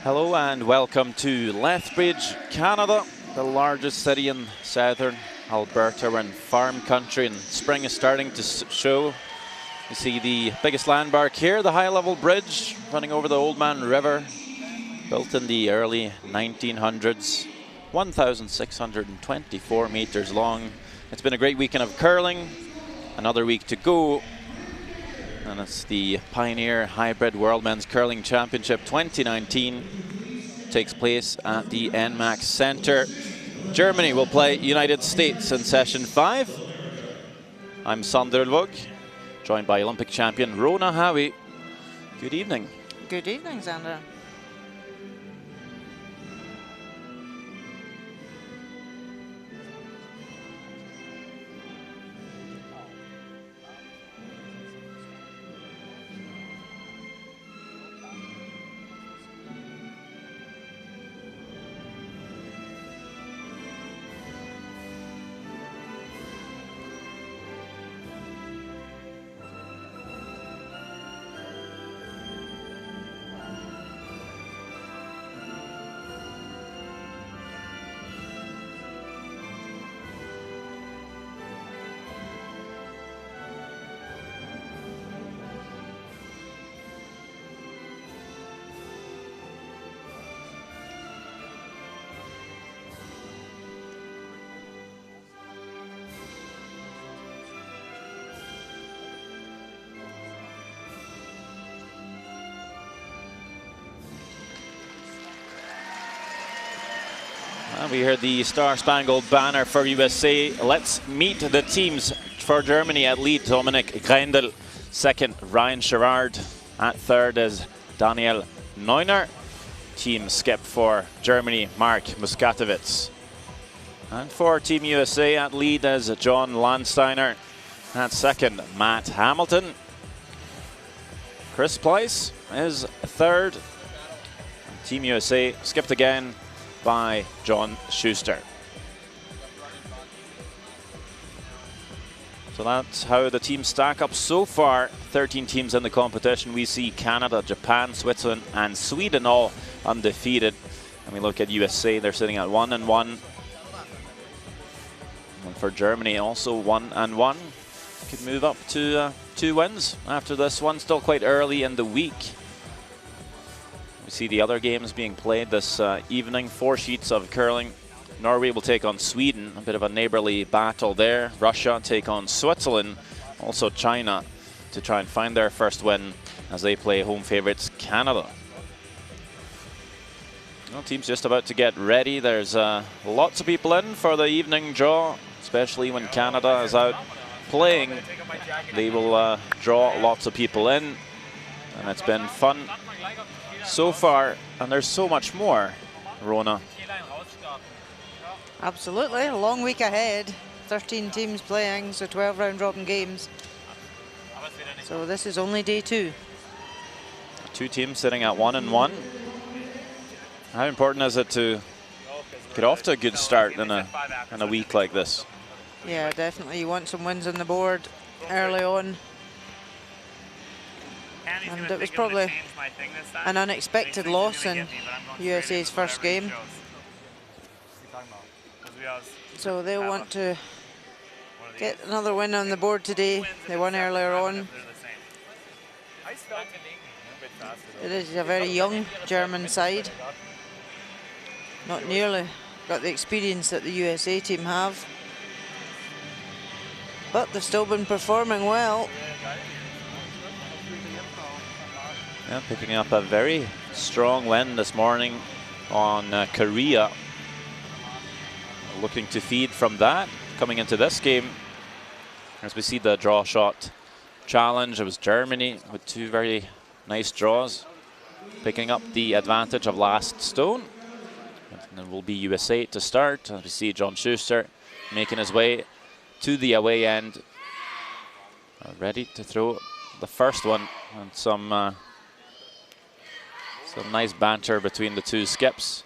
Hello and welcome to Lethbridge, Canada, the largest city in southern Alberta. We're in farm country and spring is starting to show. You see the biggest landmark here, the high-level bridge running over the Old Man River, built in the early 1900s, 1,624 meters long. It's been a great weekend of curling, another week to go. And it's the Pioneer Hi-Bred World Men's Curling Championship 2019. Takes place at the NMAX Center. Germany will play United States in session 5. I'm Sander Ulvåg, joined by Olympic champion Rona Howie. Good evening. Good evening, Sander. We heard the Star-Spangled Banner for USA. Let's meet the teams for Germany. At lead, Dominik Greindl. Second, Ryan Gerard. At third is Daniel Neuner. Team skip for Germany, Mark Muskatowicz. And for Team USA, at lead is John Landsteiner. At second, Matt Hamilton. Chris Pleiss is third. Team USA skipped again by John Schuster. So that's how the teams stack up so far. 13 teams in the competition. We see Canada, Japan, Switzerland and Sweden all undefeated. And we look at USA, they're sitting at 1-1. And for Germany also 1-1. Could move up to 2 wins after this one. Still quite early in the week. We see the other games being played this evening. 4 sheets of curling. Norway will take on Sweden, a bit of a neighborly battle there. Russia take on Switzerland, also China, to try and find their first win as they play home favorites Canada. Well, team's just about to get ready. There's lots of people in for the evening draw, especially when Canada is out playing. They will draw lots of people in, and it's been fun so far, and there's so much more, Rona. Absolutely, a long week ahead. 13 teams playing, so 12 round robin games. So this is only day 2. 2 teams sitting at 1-1. How important is it to get off to a good start in a week like this? Yeah, definitely. You want some wins on the board early on. And it was probably an unexpected loss in USA's first game. So they'll want to get another win on the board today. They won earlier on. It is a very young German side. Not nearly got the experience that the USA team have. But they've still been performing well. Yeah, picking up a very strong win this morning on Korea. Looking to feed from that coming into this game. As we see the draw shot challenge, it was Germany with 2 very nice draws, picking up the advantage of last stone. And it will be USA to start. As we see John Schuster making his way to the away end, ready to throw the first one, and some nice banter between the 2 skips.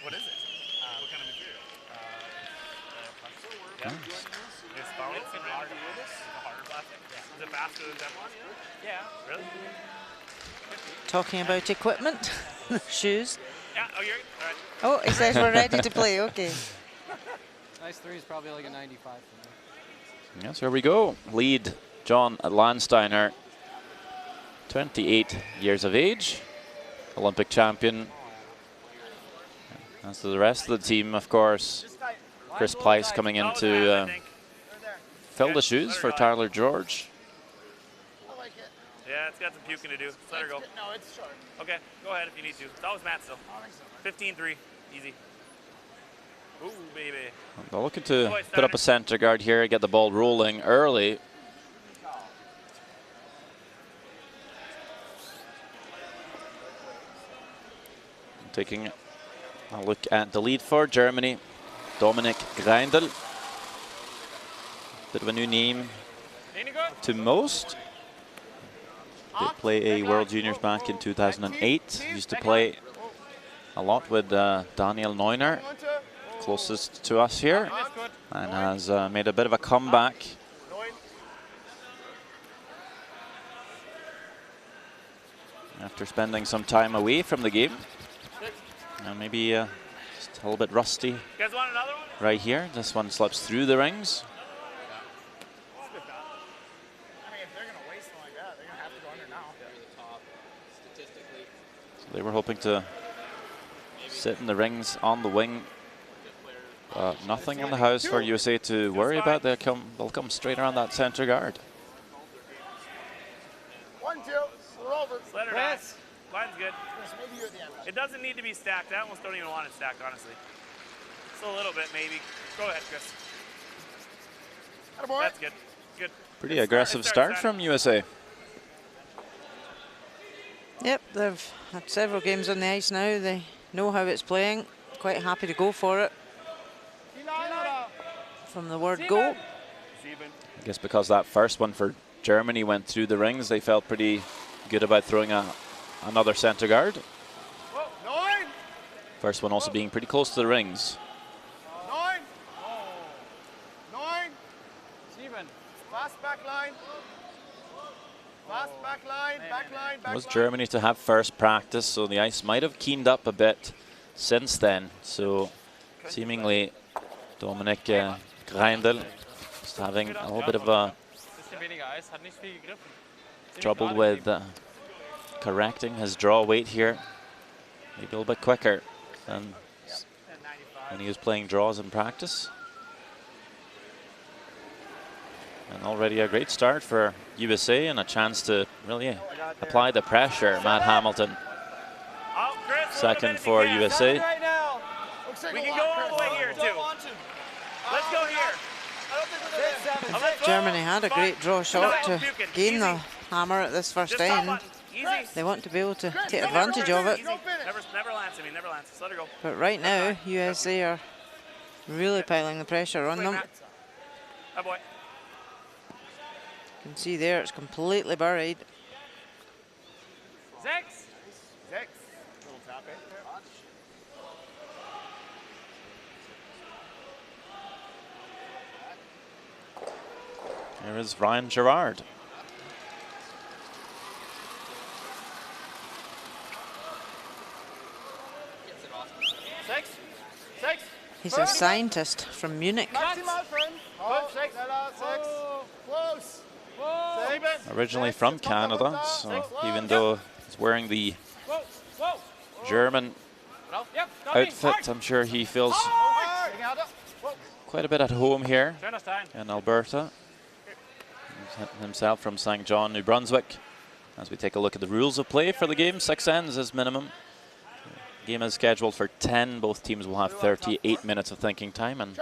What is it? What kind of material? It's harder plastic. Is it faster than Teflon? Yeah. Really? Talking about equipment, shoes. Yeah, oh, you're all right. Oh, he says we're ready to play. Okay. Nice 3 is probably like a 95 for me. Yes, here we go. Lead John Landsteiner, 28 years of age, Olympic champion. As to the rest of the team, of course, Chris Pleiss coming in to fill the shoes for Tyler George. Yeah, it's got some puking to do. Just let her go. No, it's short. Okay, go ahead if you need to. It's always Matt still. 15-3, easy. Ooh, baby. They're looking to put up a center guard here, get the ball rolling early. Taking a look at the lead for Germany, Dominik Greindl. Bit of a new name to most. Did play a World Juniors back in 2008. Used to play a lot with Daniel Neuner, closest to us here, and has made a bit of a comeback. After spending some time away from the game. And maybe just a little bit rusty right here. This one slips through the rings. They were hoping to sit in the rings on the wing. Nothing in the house for USA to worry about. They'll come straight around that center guard. 1-2, we're over. Let her down. Line's good. It doesn't need to be stacked. I almost don't even want it stacked, honestly. Just a little bit, maybe. Go ahead, Chris. That's good. Good. Pretty aggressive start from USA. Yep, they've had several games on the ice now. They know how it's playing. Quite happy to go for it. From the word go. I guess because that first one for Germany went through the rings, they felt pretty good about throwing another center guard. First one also being pretty close to the rings. 9. 7. Fast back line. Fast back line. It was Germany to have first practice, so the ice might have keened up a bit since then. So seemingly Dominik Greindl is having a little bit of a trouble with correcting his draw weight here. Maybe a little bit quicker than when he was playing draws in practice. And already a great start for USA and a chance to really apply the pressure. Matt Hamilton, second for USA. We can go all the way here, too. Let's go here. Germany had a great draw shot to gain the hammer at this first end. They want to be able to take advantage of it. Never lands, never lands. Just let her go. But right now, USA are really piling the pressure on them. Hi, boy. You can see there, it's completely buried. Six. Little tap, Here is Ryan Gerard. Six. He's a scientist from Munich. Close. Originally from Canada, so even though he's wearing the German outfit, I'm sure he feels quite a bit at home here in Alberta. He's himself from St. John, New Brunswick. As we take a look at the rules of play for the game, 6 ends is minimum. The game is scheduled for 10. Both teams will have 38 minutes of thinking time and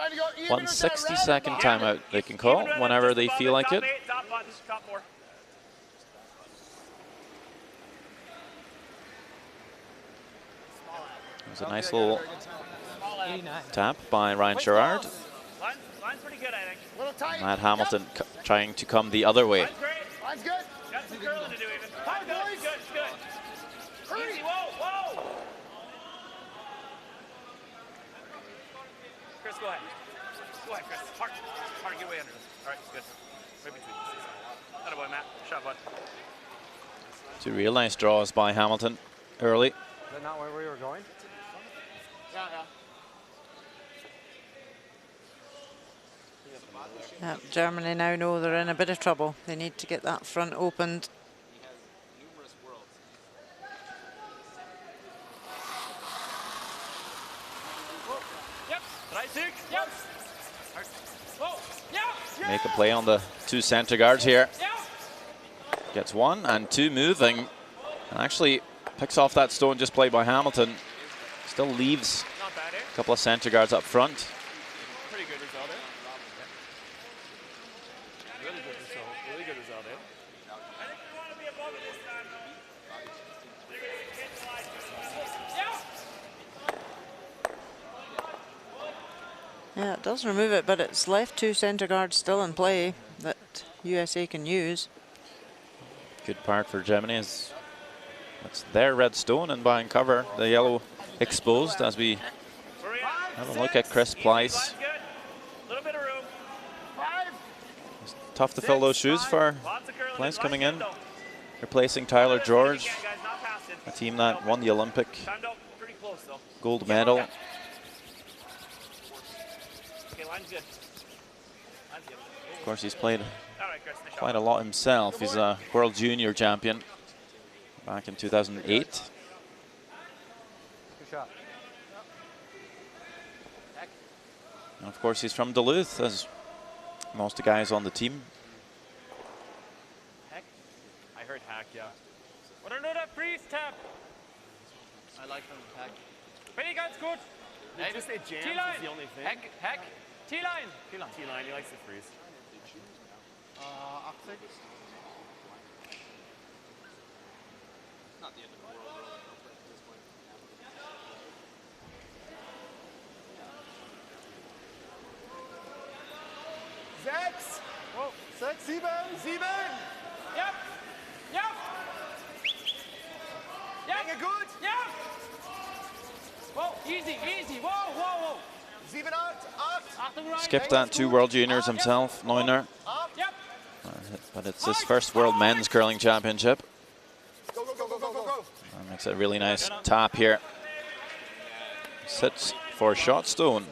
1 60-second timeout they can call whenever they feel like it. There's a nice little tap by Ryan Gerard. Line's pretty good, I think. Matt Hamilton trying to come the other way. Line's good. Got some curling to do even. Good. Easy, whoa. Chris, go ahead. Chris. Hard, get way under this. All right, good. Right between. Atta boy, Matt. Shot, bud. Two real nice draws by Hamilton early. Is that not where we were going? Yeah, Germany now know they're in a bit of trouble. They need to get that front opened. Make a play on the two centre guards here. Gets one and two moving. And actually picks off that stone just played by Hamilton. Still leaves a couple of centre guards up front. Pretty good result there. Really good result. Really good result there. I think we want to be above it this time, though. Yeah, it does remove it, but it's left two centre guards still in play that USA can use. Good part for Germany is that's their red stone and buying cover. The yellow exposed as we have a look at Chris Pleiss. It's tough to fill those shoes for Pleiss coming in, replacing Tyler George, a team that won the Olympic gold medal. Of course, he's played quite a lot himself. He's a World Junior champion back in 2008. Good shot. And of course, he's from Duluth, as most of the guys on the team. Heck? I heard hack, yeah. Oder nur der Freeze-Tap? I like them, hack. Pretty ganz gut. It just it jams is the only thing. Hack, hack. T-line. T-line. T-line, he likes the freeze. 80. Not the end of the world, really, at this point. Sechs! Oh, 6, 7, 7! Yep! Yep! Yep! Gut! Yep! Whoa, easy, easy. Whoa, whoa, whoa. 7, 8, 8! Skipped that two World Juniors himself, Neuner. Yep! But it's his first World Men's Curling Championship. Go, go, go, go, go, go, go! And makes a really nice tap here. Sits for shot stone.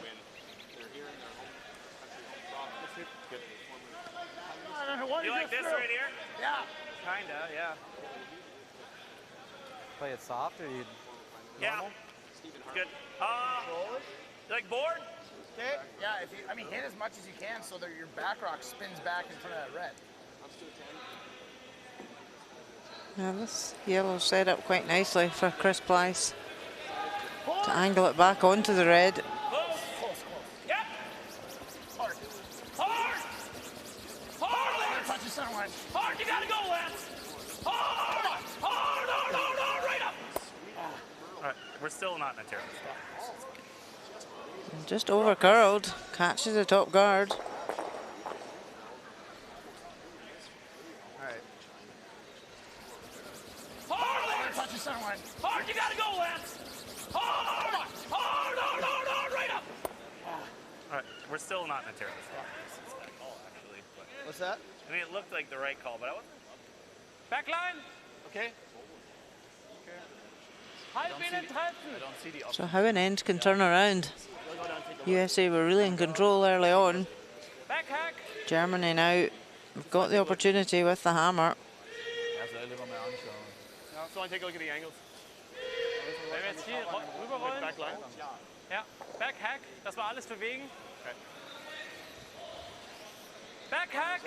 You like this right here? Yeah. Kinda, yeah. Play it soft or you Yeah. Good. You like board? Okay. Yeah. If you, I mean, hit as much as you can so that your back rock spins back in front of that red. Now this yellow set up quite nicely for Chris Pleiss to angle it back onto the red. Close. Close, close. Yep. Hard. Hard. Hard, Lance. Touch the center line. Hard, you gotta go, Lance. Hard. Hard, hard, hard, hard, right up. All right, we're still not in a terrible spot. Just over curled, catches the top guard. All right. Hard, Lance. Touch the center line. Hard, you gotta go, Lance. Hard. Hard, hard, hard, hard, right up. All right, we're still not in a terrible spot. It's that call, actually. But, What's that? I mean, it looked like the right call, but I wasn't. Back line. Okay. I don't see the So how an end can turn around. USA were really in control early on. back hack. Germany now have got the opportunity with the hammer. So I take a look at the angles. Wenn wir jetzt hier rüberrollen. Backline. Ja, back hack. Das war alles bewegen. Okay. Back hack.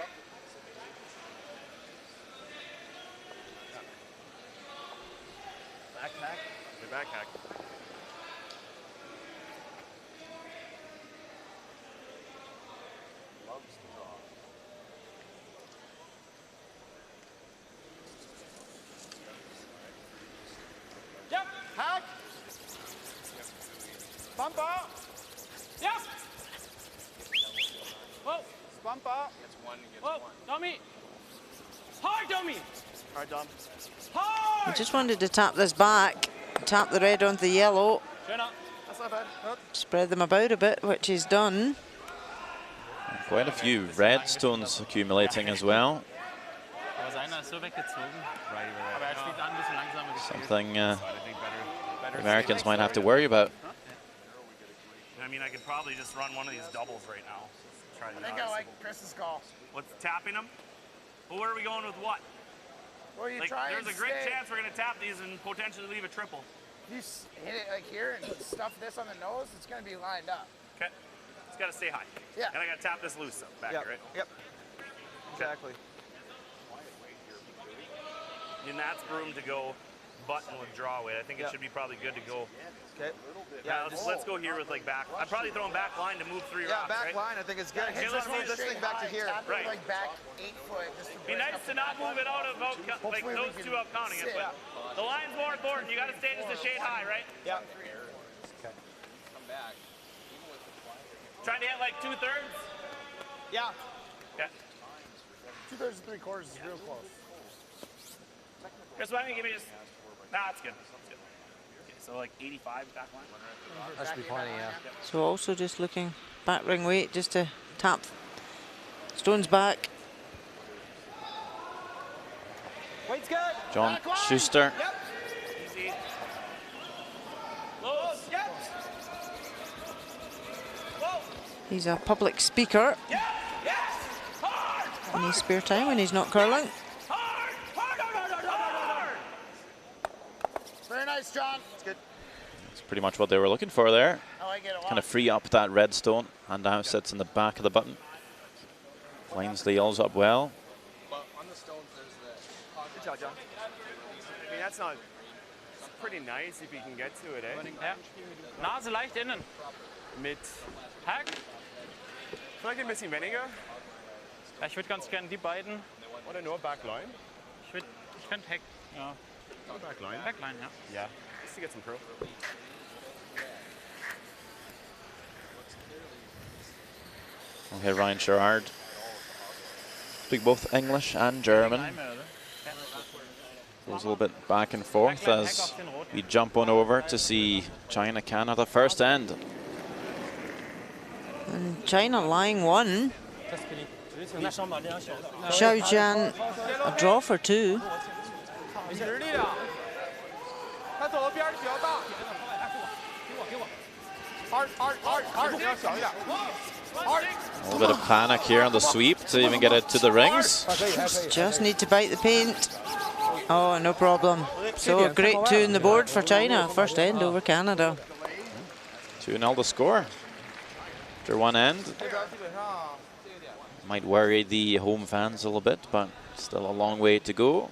Back hack. The back hack. Yep. Hack. Bumper. Yep. Whoa. Bumper. Whoa. Dummy. Hard dummy. Hard dumb. I Hard. just wanted to tap this back, tap the red onto the yellow, Schöner. That's not bad. Nope. spread them about a bit, which he's done. Quite a few red stones accumulating as well. Aber seiner so weggezogen. Aber er spielt an, ein bisschen langsamer gespielt. Something the Americans might have to worry about. I mean, I could probably just run one of these doubles right now. Try to I think I like Chris's call. What's tapping them? Well, where are we going with what? Well, you Like, try there's and a great stay- chance we're going to tap these and potentially leave a triple. If you hit it like here and stuff this on the nose, it's going to be lined up. Okay. It's got to stay high. Yeah. And I got to tap this loose up back Yep. here, right? Yep. Exactly. And that's room to go button with draw weight. I think it Yep. should be probably good to go. Okay. Yeah, let's go here with like back. I'm probably throwing back line to move 3 Yeah, rocks, back right? line. I think it's good. Hit Okay, this let's one move this straight thing back to high, here. tap it Right. like back 8 foot. Just to Be break nice up to the not move it out of like Hopefully we those can two out counting it, sit. but the line's more important. You got to stay just a shade high, right? Yeah. Trying to hit like 2/3. Yeah. Okay. 2/3 and 3/4 is real close. Chris, why don't you give me just? Nah, that's good. That's good. Okay, so like 85 back line. That should be plenty, yeah. So also just looking back ring weight just to tap stones back. Weight's good. John Schuster. Yep. Easy. Close. Yep. Whoa. He's a public speaker Yeah. Yes. Hard. in his spare time when he's not curling. Hard. Hard. Hard. Hard. Very nice, John. It's good. That's pretty much what they were looking for there. I like it a lot. Kind of free up that red stone, and now sits in the back of the button. Lines the yells up well. Good job, John. I mean, that's not. It's pretty nice if you can get to it, eh? Ja. Nase leicht innen. Mit Hack. Vielleicht ein bisschen weniger. Ja, ich würde ganz gerne die beiden. Oder nur Backline? Ich könnte Hack. Ja. Backline? Backline, ja. Yeah. Just to get some curl. We'll hear Ryan Gerard speak both English and German. Goes a little bit back and forth as we jump on over to see China-Canada first end. And China lying 1. Xiao Jian a draw for 2. 实力的。他走的边儿比较大。二，你要小一点。A little bit of panic here on the sweep to even get it to the rings. Just need to bite the paint. Oh, no problem. So a great 2 in the board for China. First end over Canada. 2-0 the score. After one end. Might worry the home fans a little bit, but still a long way to go.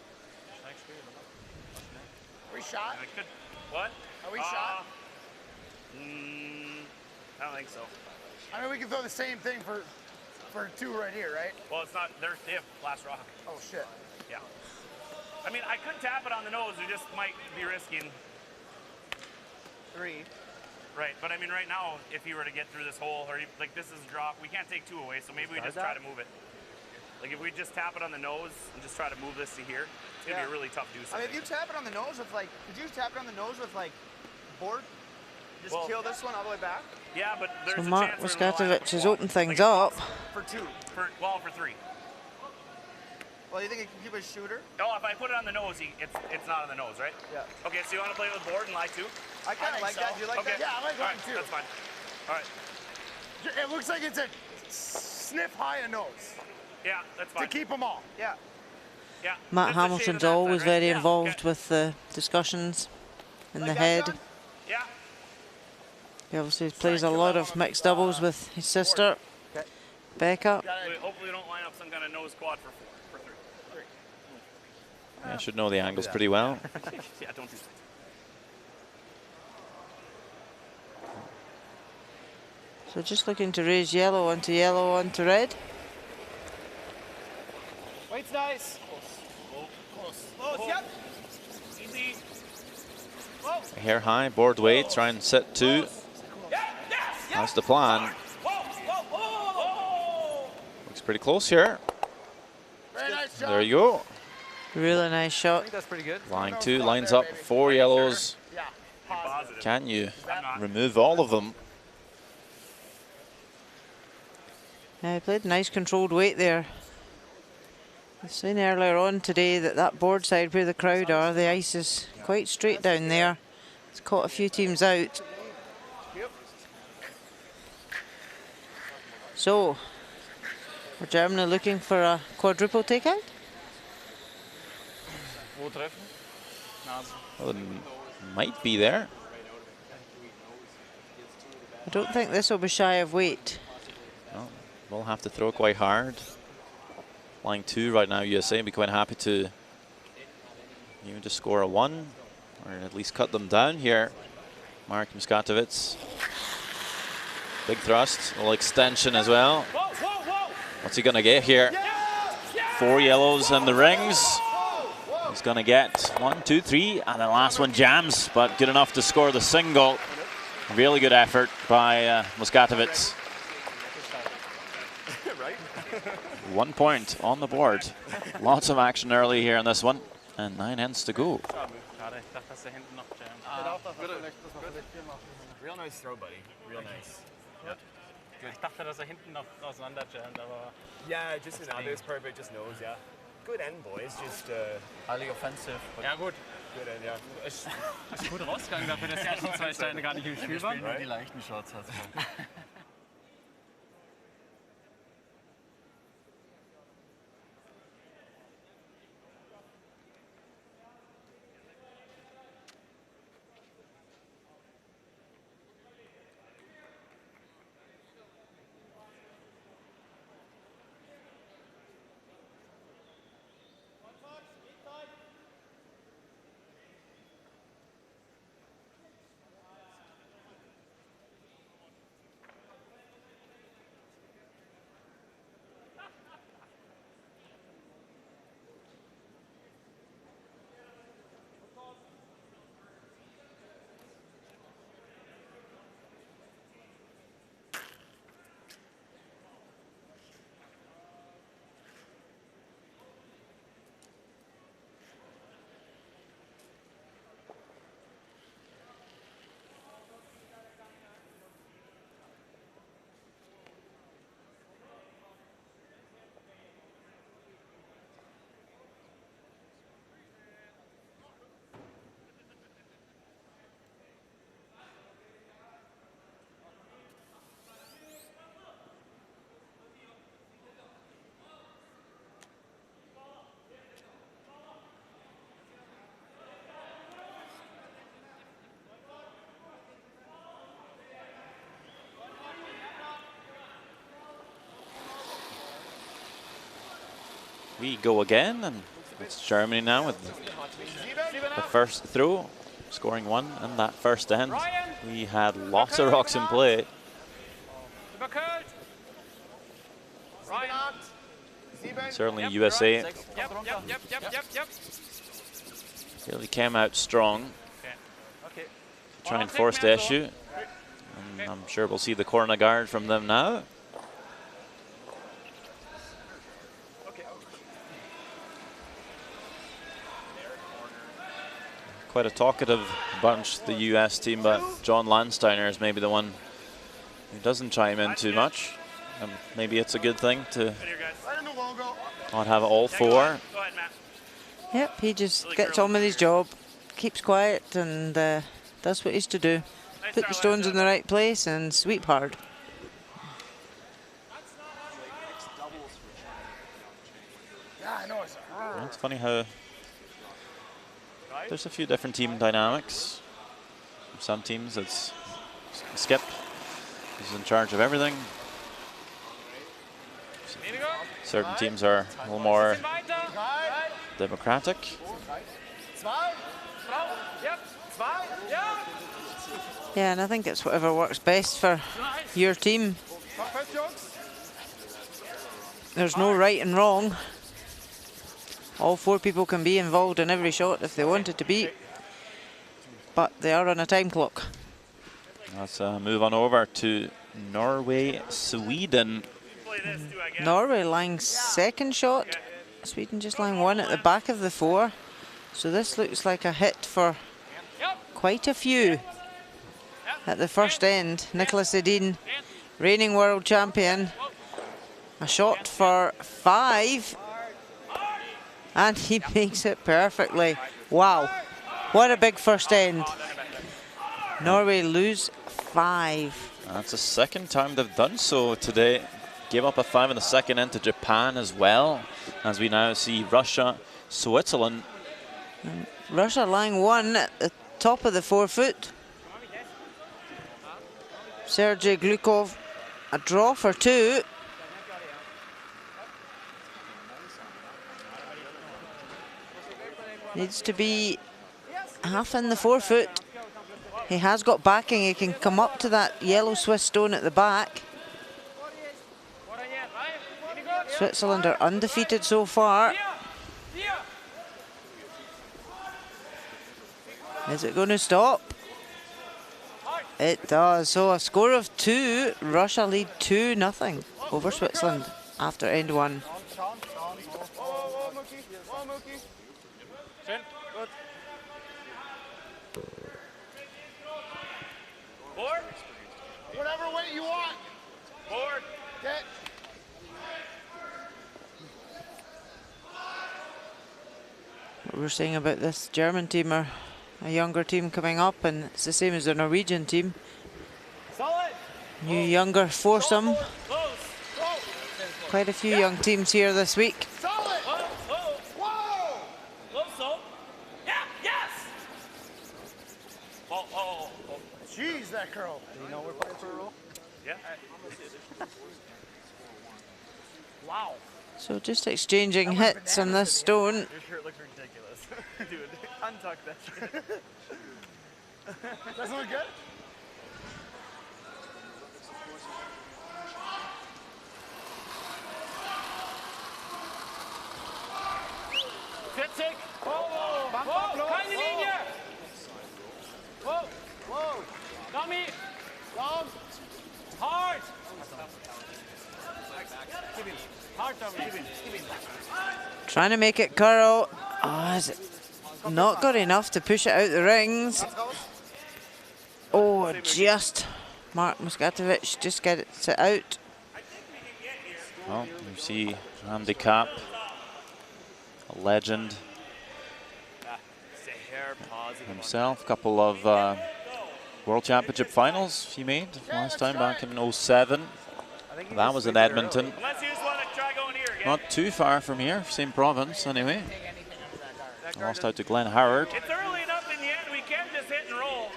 Are we shot? What? Are we shot? I don't think so. I mean, we can throw the same thing for 2 right here, right? Well, it's not. They have last rock. Oh, shit. Yeah. I mean, I could tap it on the nose. We just might be risking 3. Right, but I mean, right now, if you were to get through this hole, or like this is drop, we can't take 2 away, so maybe we just try to move it. Like if we just tap it on the nose and just try to move this to here, it's gonna be a really tough deuce. I mean, if you tap it on the nose with like, could you tap it on the nose with like board? Just Well, kill this one all the way back? Yeah, but there's So a Mark chance we're gonna line Waskatovic up has with opened things like, up. For 2. For 3. Well, you think it can keep a shooter? Oh, if I put it on the nose, it's not on the nose, right? Yeah. Okay, so you want to play with board and lie too? I kind of like that. Do you like Okay. that? Yeah, I like All one right, too. that's fine. All right. It looks like it's a sniff high a nose Yeah, that's to fine. keep them all. Yeah. Yeah. Matt Just a shade of Hamilton's that always side, right? very Yeah, involved okay. with the discussions in the Like that, head. John? Yeah. He obviously plays a lot of mixed doubles with his sister, Okay. Becca. Hopefully we don't line up some kind of nose quad for 3. I should know the angles pretty well. Yeah, don't do that. So just looking to raise yellow onto red. Weight's nice. Close, yep. Easy. Hair high, board weight, try and set 2. That's the plan. Looks pretty close here. Very nice, John. There you go. Really nice I shot. think that's pretty good. Line 2 lines up 4 yellows. Yeah, Positive. Can you I'm not. remove all of them? Yeah, he played nice controlled weight there. I've seen earlier on today that that board side where the crowd are, the ice is quite straight down there. It's caught a few teams out. So, are Germany looking for a quadruple takeout? Well, it might be there. I don't think this will be shy of weight. No, we'll have to throw quite hard. Line 2 right now, USA be quite happy to even just score a 1 or at least cut them down here. Mark Muskatovic. Big thrust, a little extension as well. What's he gonna get here? 4 yellows in the rings. He's gonna get 1, 2, 3, and the last one jams, but good enough to score the single. Really good effort by Muskatovic. 1 point on the board. Lots of action early here in this one, and 9 ends to go. Real nice throw, buddy. Real nice. Yep. Ich dachte, dass hinten noch auseinanderjammt, aber... Yeah, just an other is perfect, just knows, yeah. Good end, boys. Just highly offensive. Ja, gut. Good end, yeah. Ist gut rausgegangen, dafür, dass die ersten 2 Steine gar nicht im Spiel waren. Nur die leichten Shots hat's. We go again, and it's Germany now with the first throw, scoring 1 in that first end. We had lots of rocks in play. Certainly USA really came out strong to try and force the issue. And I'm sure we'll see the corner guard from them now. Quite a talkative bunch, the US team, but John Landsteiner is maybe the one who doesn't chime in too much. And maybe it's a good thing to not have all 4. Yep, he just gets on with his job, keeps quiet, and does what he's to do. Put the stones in the right place and sweep hard. It's funny how there's a few different team dynamics. Some teams it's Skip who's in charge of everything. Certain teams are a little more democratic. Yeah, and I think it's whatever works best for your team. There's no right and wrong. All 4 people can be involved in every shot if they wanted to be, but they are on a time clock. Let's move on over to Norway, Sweden. Norway lying 2nd shot, Sweden just lying 1 at the back of the 4. So this looks like a hit for quite a few at the first end. Nicholas Edin, reigning world champion. A shot for 5. And he makes it perfectly. Wow, what a big first end. Norway lose 5. That's the second time they've done so today. Gave up a 5 in the second end to Japan as well, as we now see Russia, Switzerland. And Russia lying 1 at the top of the 4-foot. Sergei Glukov, a draw for 2. Needs to be half in the 4-foot. He has got backing. He can come up to that yellow Swiss stone at the back. Switzerland are undefeated so far. Is it going to stop? It does. So a score of 2. Russia lead 2-0 over Switzerland after end 1. Board. Whatever weight you want. Board. Okay. What we're saying about this German team are a younger team coming up, and it's the same as the Norwegian team. Solid. New younger foursome. Close. Quite a few young teams here this week. Solid. Whoa. Close, so. Yeah. Yes. Oh. Jeez, that curl. Do you know we're playing for a roll? Yeah. Wow. So just exchanging hits on this stone. Your shirt looks ridiculous. Dude, untuck that shirt. Doesn't look good? Fitzig. Whoa. Keine Linie. Whoa. Dummy. Long. Hard. Hard, Dummy. Trying to make it curl. Oh, is it not good enough to push it out the rings? Oh, just. Mark Muskatovic just gets it out. Well, you see handicap, a legend himself. Couple of World Championship finals he made last time back in 07. That was in Edmonton. Unless you just want to try going here again. Not too far from here, same province anyway. Lost out to Glenn Howard. It's early enough in the end, we can just hit and roll.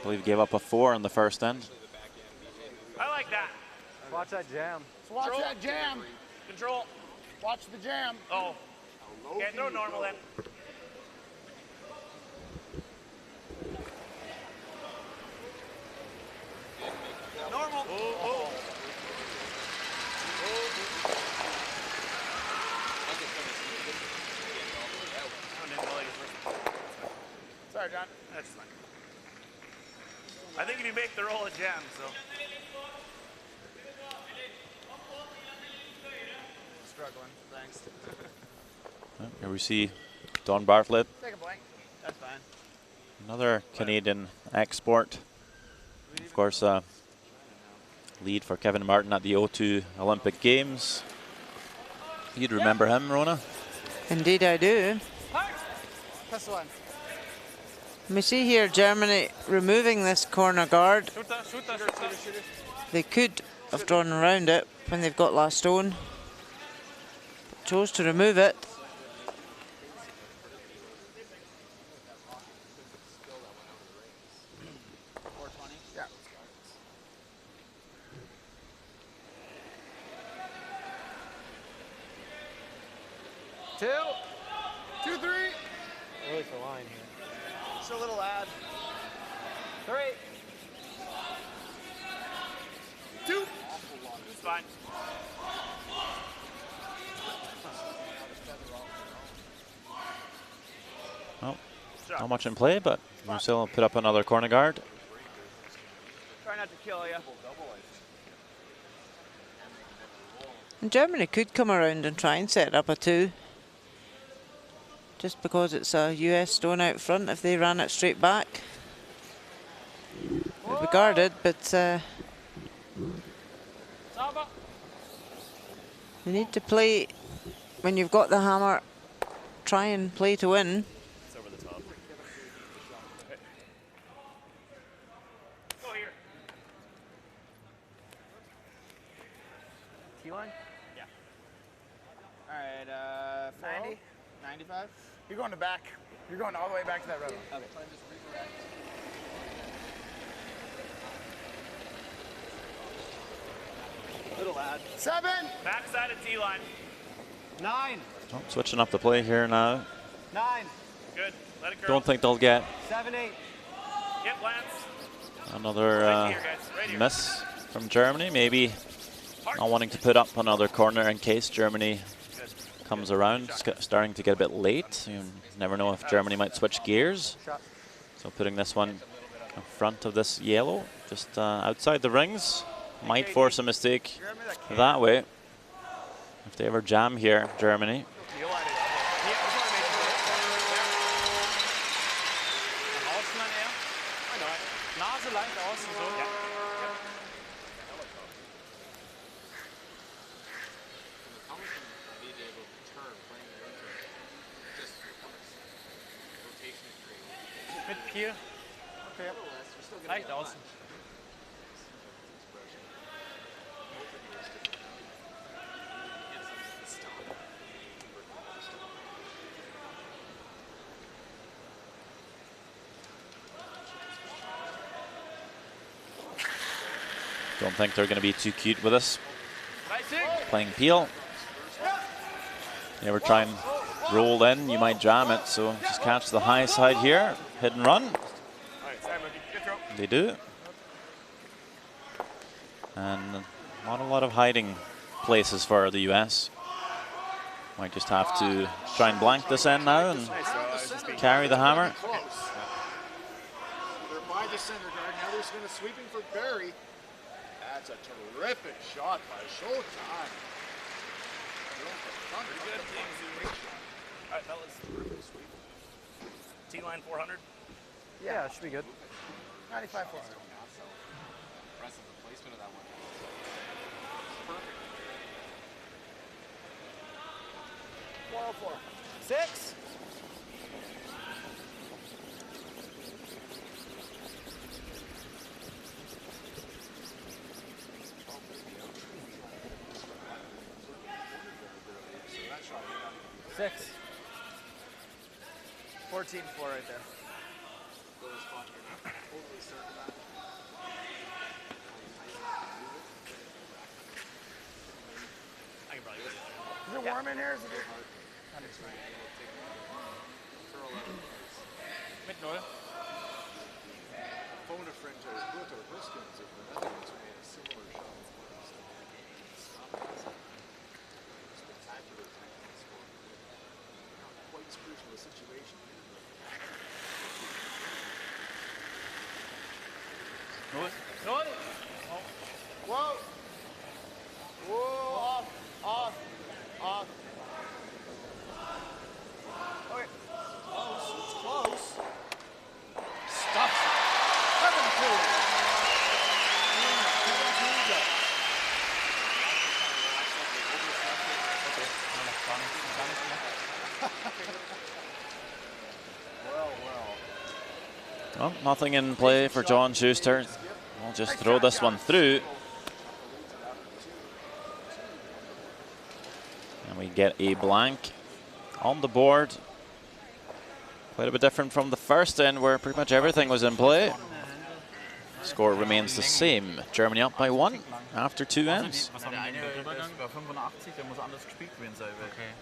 I believe gave up a 4 in the first end. I like that. Watch that jam. So watch that jam. Control. Watch the jam. Oh. Yeah, throw normal then. Normal. Oh. Sorry, John. That's fine. I think if you make the roll a jam, so. Struggling. Thanks. Here we see Don Bartlett, Take a blank. That's fine. another Canadian export. Of course, lead for Kevin Martin at the O2 Olympic Games. You'd remember him, Rona? Indeed I do. Plus one. We see here Germany removing this corner guard. They could have drawn around it when they've got last stone, but chose to remove it. Yeah. Two, three. Really for line here. Just a little ad. 3. Two. It's fine. Well, not much in play, but Marcel put up another corner guard. Try not to kill you. And Germany could come around and try and set up a 2. Just because it's a US stone out front, if they ran it straight back. It'd be guarded, but you need to play when you've got the hammer. try and play to win. It's over the top. Go here. T-line? Yeah. All right, 90? 95? You're going to back. You're going all the way back to that road. Okay. Little lad. 7! Backside of T-line. 9. Oh, switching up the play here now. 9. Good. Let it go. Don't think they'll get 7, 8. Yep, Lance. another Right here, guys. Right here. miss from Germany. Maybe not wanting to put up another corner in case Germany comes around. It's starting to get a bit late. You never know if Germany might switch gears. So putting this one in front of this yellow, just outside the rings, might force a mistake that way. If they ever jam here, Germany. Nase leicht außen so. Ja. Mit Kiel. Okay. Leicht außen. Don't think they're going to be too cute with us. Playing peel. You ever try and roll in, you might jam it. So just catch the high side here, hit and run. They do. And not a lot of hiding places for the US. Might just have to try and blank this end now and carry the hammer. They're by the center guard. Now they're going to sweeping for Barry. That's a terrific shot by Showtime. Pretty good. All right, fellas. T-line 400. Yeah, it should be good. 95 400. Impressive placement of that one. Perfect. 404. 6. Six. 14-4 right there. I can probably get it. Is it warm in here? Is it good? Mit 0. Phone a friend to Ruth or Huskins of the Netherlands who made a similar shot. Spectacular technical score. Quite screwed to a situation. Whoa! Whoa! Off! Off! Off! Okay. Close. It's close. Stuffs it. 7-2. Well, nothing in play for John Schuster. We'll just throw this one through. And we get a blank on the board. Quite a bit different from the first end where pretty much everything was in play. Score remains the same. Germany up by 1 after 2 ends. Der eine ist bei 85, der muss anders gespielt werden sein. Okay.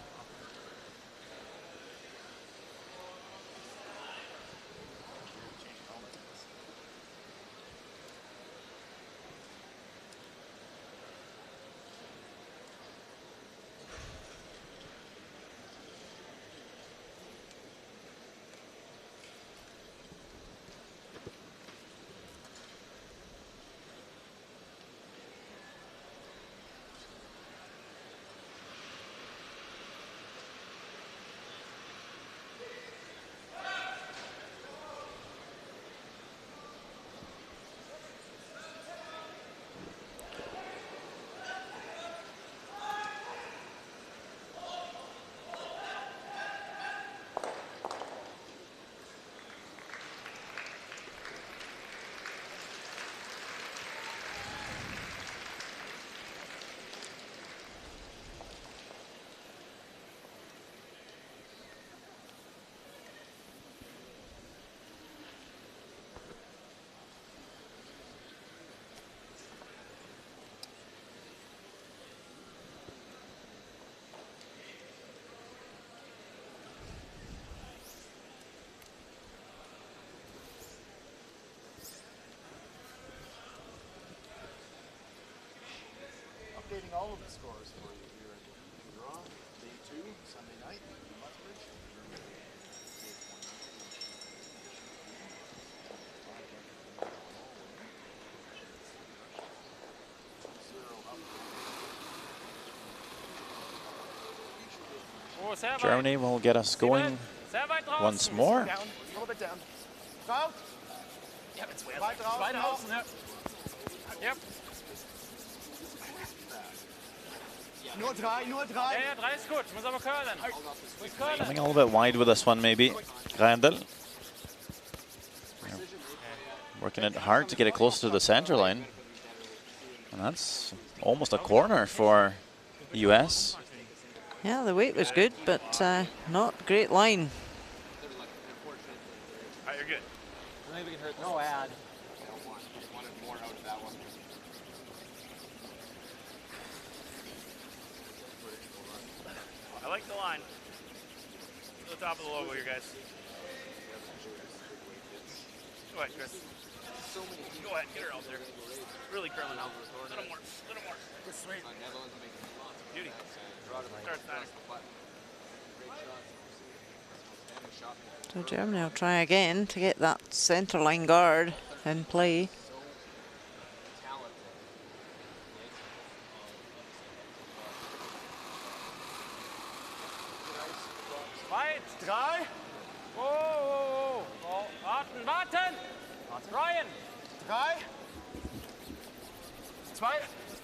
all of the scores for you here at the draw. Day 2, Sunday night in Lethbridge. Germany will get us going once more. Down, a little bit down. Go. Yep, it's way Weit raus, Weit noch. außen, ja. Yep. Nur drei, nur drei. Ja, 3 ist gut. Muss aber curlen. Curlen. Coming a little bit wide with this one, maybe. Grendel. Working it hard to get it close to the center line. And that's almost a corner for the US. Yeah, the weight was good, but not great line. All right, you're good. Maybe we can hurt no ad. I like the line. To the top of the logo here, guys. Go ahead, Chris. Go ahead, get her out there. Really curling out. A little more, a little more. Sweet. Beauty. Start center. So Germany will try again to get that centre line guard in play. Weit. 3. Oh, oh, oh. Warten, warten. Ryan. 3. 2.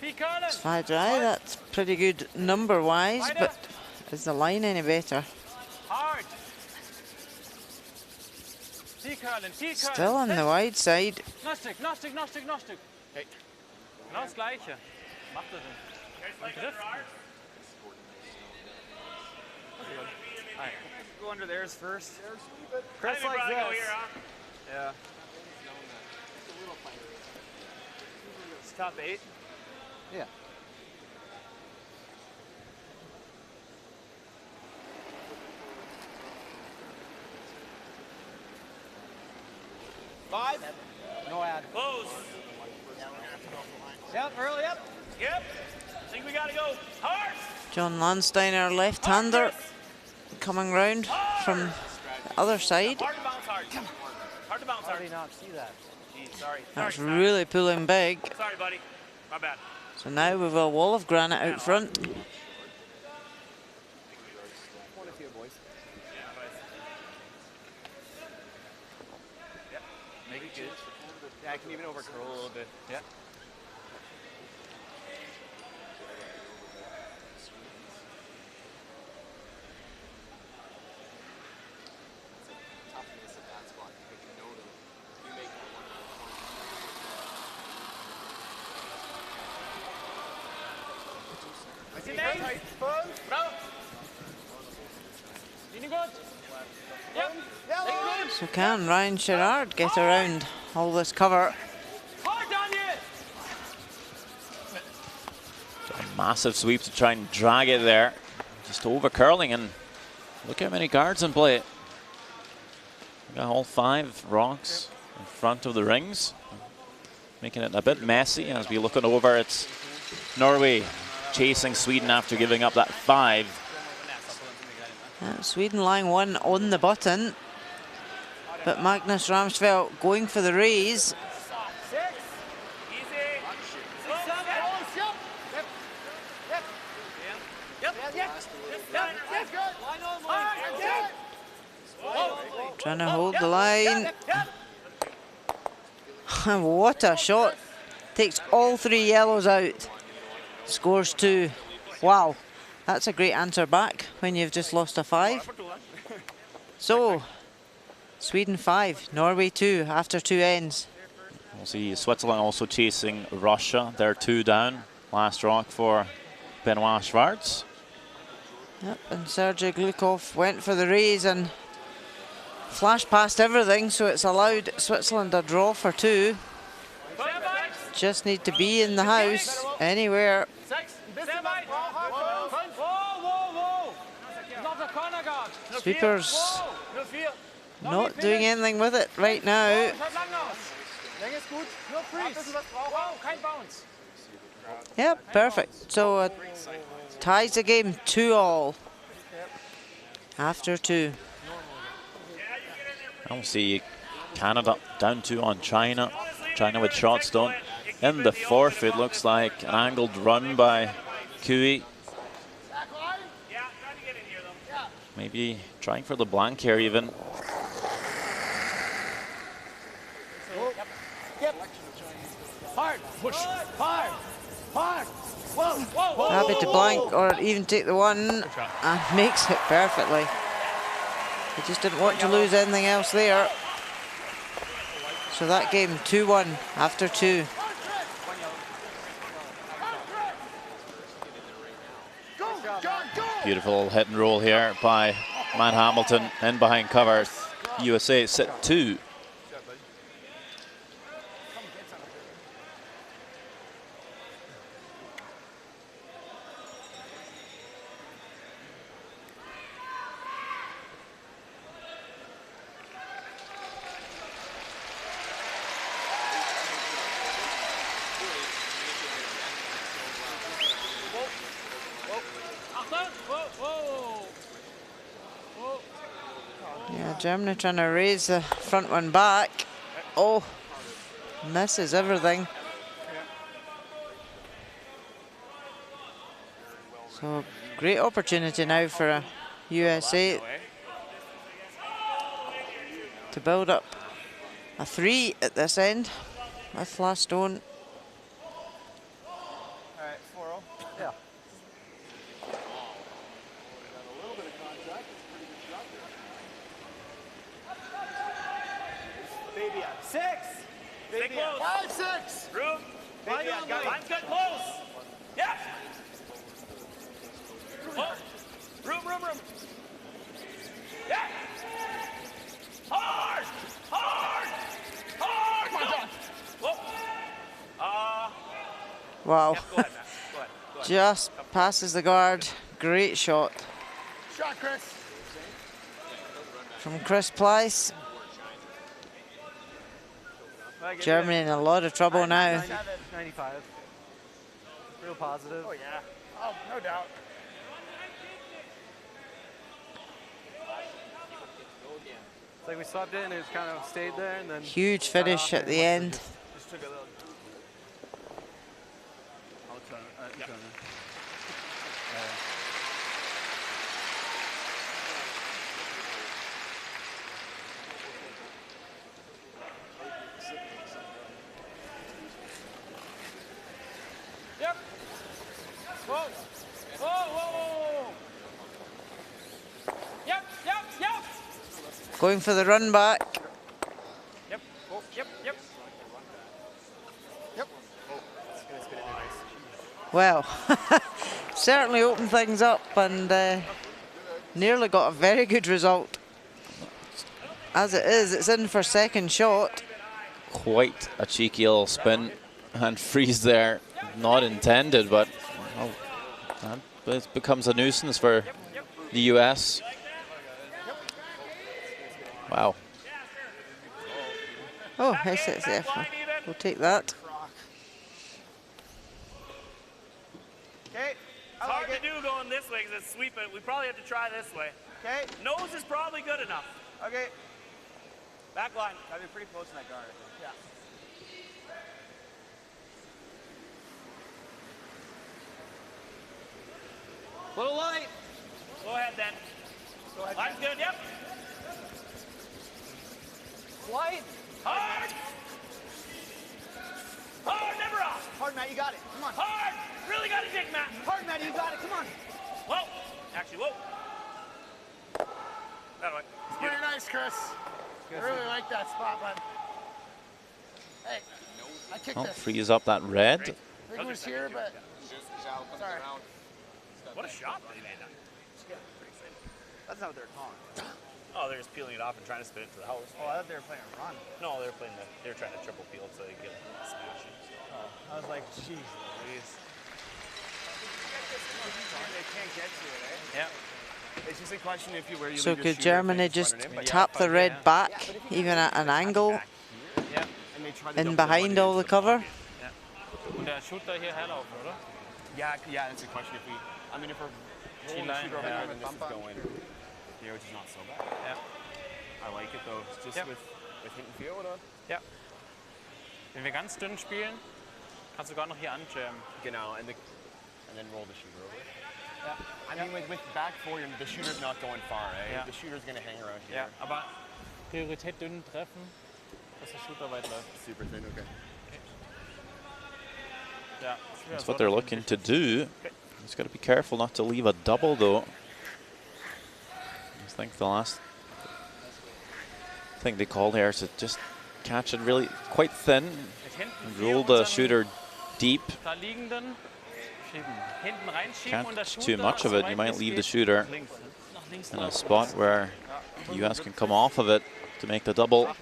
Viel curlen. Slide dry, that's pretty good number wise, but is the line any better? Hard. Viel curlen, viel curlen. Still on the wide side. Noch Stück, noch Stück, noch Stück, noch Stück. Hey. Genau das Gleiche. Macht er denn? Guys like Drift. Gerard? Alright, go under theirs first. I Chris think we like probably go this. here, huh? Yeah. It's top 8. Yeah. No ad. Close. Yep, early up. Yep. I think we gotta go hard. John Landsteiner, left-hander, coming round from the other side. Hard to bounce hard. Hard to bounce How hard. did he not see that? Geez, sorry. That's sorry, really pulling big. Sorry, buddy. My bad. So now we've a wall of granite out front. One or two, boys. Yep. Make it good. Yeah, I can even over curl a little bit. Yeah. So can Ryan Gerard get around all this cover? A massive sweep to try and drag it there. Just over curling, and look how many guards in play. We got all 5 rocks in front of the rings, making it a bit messy as we look it over. It's Norway chasing Sweden after giving up that 5. Sweden lying 1 on the button, but Magnus Ramsfeld going for the raise. Trying to hold the line. What a shot. Takes all 3 yellows out. Scores 2. Wow. That's a great answer back when you've just lost a 5. So, Sweden 5, Norway 2 after 2 ends. We'll see Switzerland also chasing Russia. They're 2 down. Last rock for Benoit Schwartz. Yep, and Sergei Glukov went for the raise and flashed past everything, so it's allowed Switzerland a draw for 2. Just need to be in the house anywhere. Sweepers not doing anything with it right now. Yep, perfect. So ties the game 2-all after 2. I don't see Canada down 2 on China. China with shots done. In the fourth, it looks like an angled run by Kui. Maybe trying for the blank here even. Hard, push, hard, hard. Whoa, whoa, whoa. Happy to blank or even take the one and makes it perfectly. He just didn't want to lose anything else there. So that game 2-1 after 2. Beautiful hit and roll here by Matt Hamilton in behind cover. USA set 2. Yeah, Germany trying to raise the front one back. Oh, misses everything. So great opportunity now for USA to build up a 3 at this end with last stone. All right, 4-0. Yeah. Baby up. 6. Baby up. 5-6. Room. Baby up. Line's good, close. Yep. Oh. Room. Yeah. Hard. Come on, John. Whoa. Wow. Yeah, go ahead, Matt. Go ahead. Just passes the guard. Great shot Shot, Chris. from Chris Pleiss. Germany in a lot of trouble now. 95. Real positive. Oh, yeah. Oh, no doubt. It's like we swapped it and it kind of stayed there and then... Huge finish at the end. Just took a little. Yep. Whoa. Whoa. Yep. Going for the run back. Yep. Well, certainly opened things up and nearly got a very good result. As it is, it's in for second shot. Quite a cheeky little spin and freeze there. Not intended, but it becomes a nuisance for the US. Wow. Oh, SSF. We'll take that. Okay. It's hard to do going this way because it's sweeping. We probably have to try this way. Okay. Nose is probably good enough. Okay. Back line. Gotta be pretty close in that guard. Yeah. Little light. Go ahead then. Go ahead. Line's good, yep. Light. Hard. Hard, never off. Hard, Matt, you got it. Come on. Hard. Really got to dig, Matt. Hard, Matt, you got it. Come on. Whoa. Actually, whoa. That way. Pretty nice, Chris. I really like that spot, bud. Hey, I kicked Oh, this. frees up that red. I think it was here, but sorry. What a shot that he made that. That's not what they're calling. Oh, they're just peeling it off and trying to spin it to the house. Oh, I thought they were playing a run. No, they were trying to triple peel so they could get a smash. Oh, I was like, jeez Louise. They can't get to it, eh? Yeah. It's just a question if you where you So leave your could shooter, Germany if you just run it in, but tap the red back, even at an angle, yeah. And they try to in double behind the all the cover? Yeah. Und der Shooter hier herlaufen, oder? Yeah, that's a question. If we, I mean, if we're rolling the shooter over there, then this is going here, which is not so bad. Ja. I like it though. It's just with hinten feel, oder? Ja. Wenn wir ganz dünn spielen, kannst du sogar noch hier anjammen. Genau, and then roll the shooter over. Ja. I mean, with back four, the shooter's not going far, eh? Ja. The shooter's gonna hang around here. Ja, aber Priorität dünn treffen, dass der Shooter weit läuft. Super thin, okay. Ja. That's what they're looking to do. He's got to be careful not to leave a double, though. I think the last thing they called here is to just catch it really quite thin and roll the shooter deep. Da liegenden schieben. Hinten reinschieben Can't und der catch Shooter too much of it. You might leave the shooter in a spot where the US can come off of it to make the double.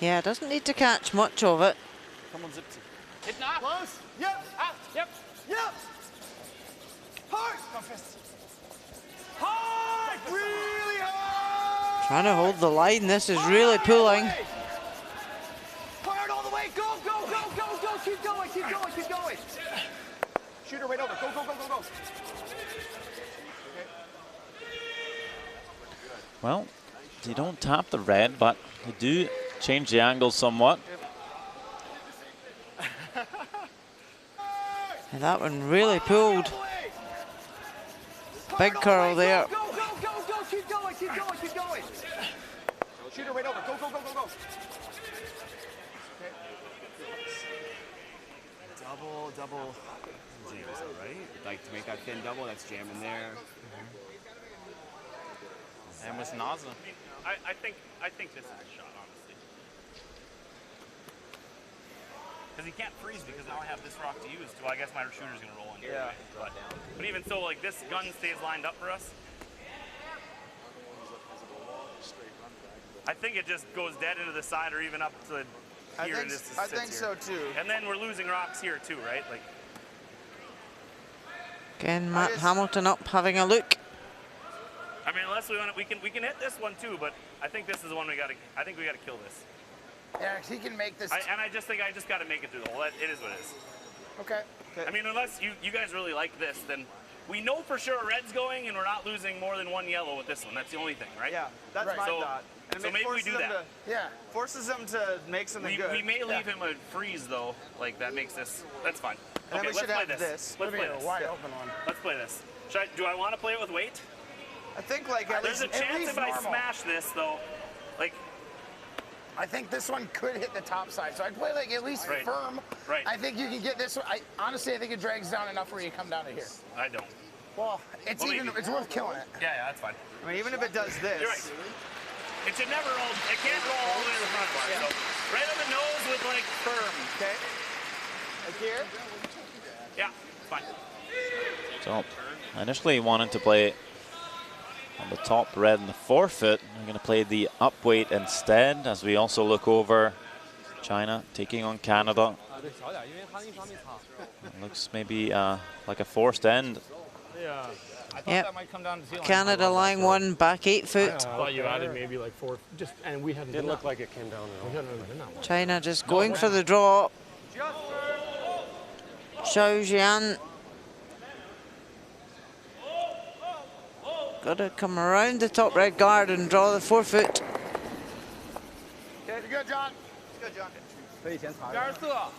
Yeah, doesn't need to catch much of it. 75. Hinten 8. Close. Yep. 8. Yep. Yep. Hard. Go fist. Hard. Really hard. Trying to hold the line. This is really pulling. Hard all the way. Go, go, go, go, go. Keep going, keep going, keep going. Shooter right over. Go, go, go, go, go. Well, they don't tap the red, but they do change the angle somewhat. And that one really pulled. Big curl there. Go, go, go, go. Keep going, keep going, keep going. Shooter right over. Go, go, go, go, go. Double jams, right? Like to make that thin double, that's jamming there. Er muss Nase. I think this is a shot, honestly. Because he can't freeze because now I have this rock to use. So I guess my shooter's gonna roll in. Yeah. But even so, like this gun stays lined up for us. I think it just goes dead into the side or even up to here and just I sits think here. so too. And then we're losing rocks here too, right? Like. Again, Matt Hamilton up having a look. I mean, unless we want to, we can hit this one too, but I think this is the one we got to. I think we got to kill this. Yeah, he can make this. And I just think I just got to make it through the hole. It is what it is. Okay. I mean, unless you guys really like this, then we know for sure red's going, and we're not losing more than one yellow with this one. That's the only thing, right? Yeah, that's Right. my So- thought. And so it maybe we forces do them that. Yeah. Forces them to make something good. We may leave him a freeze though, like that makes this. That's fine. And then Okay, we should let's have play this. Let's play this. Wide open one. Let's play this. Do I want to play it with weight? I think like at There's a least chance if I normal. smash this though, like. I think this one could hit the top side, so I'd play like at least Right. firm. Right. I think you can get this one. Honestly, I think it drags down enough where you come down to here. I don't. Well, it's Well, even. maybe. It's worth killing it. Yeah, that's fine. I mean, even if it does this. You're right. It should never roll. It can't roll all the way to the front bar. So right on the nose with like firm. Okay. Like here. Yeah, fine. So I initially wanted to play on the top red and the forefoot. I'm going to play the up weight instead as we also look over China taking on Canada. It looks maybe like a forced end. Yeah. I thought Yep. that might come down to ceiling. Canada line one, back 8 foot. I thought you added maybe like 4, just, and we hadn't. Didn't look like it came down at all. We hadn't really been that one. China just going for the draw. Zhao Jian. Got to come around the top red guard and draw the 4 foot. Okay, you're good, John. Good, John. 24。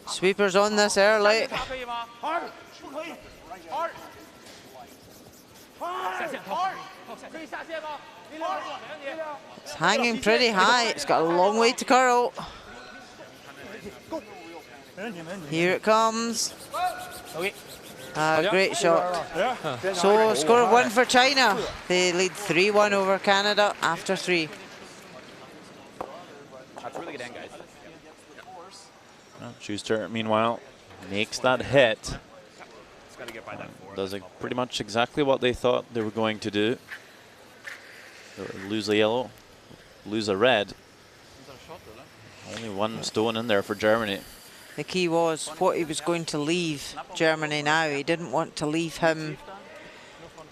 Sweepers on this early. 查可以吗？ Hard. 二。下线，可以下线吗？没问题。 It's hanging pretty high. It's got a long way to curl. Here it comes. Okay. Great shot. So score of 1 for China. They lead 3-1 over Canada after 3. That's a really good end, guys. Well, Schuster, meanwhile, makes that hit. Just gotta get by that four. Does pretty much exactly what they thought they were going to do. Lose a yellow, lose a red. Only one stone in there for Germany. The key was what he was going to leave Germany now. He didn't want to leave him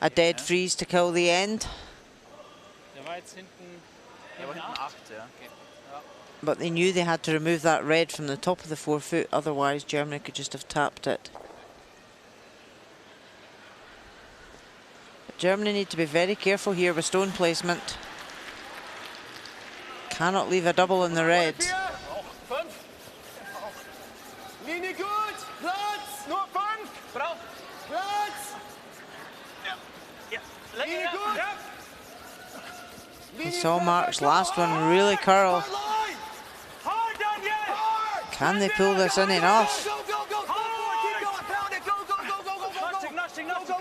a dead freeze to kill the end. Der war jetzt hinten. Der war hinten 8, ja. But they knew they had to remove that red from the top of the forefoot, otherwise Germany could just have tapped it. But Germany need to be very careful here with stone placement. Cannot leave a double in the red. Linie gut, Platz, nur 5. Platz. Linie gut. We saw Mark's last one really curl. Can they pull this in enough?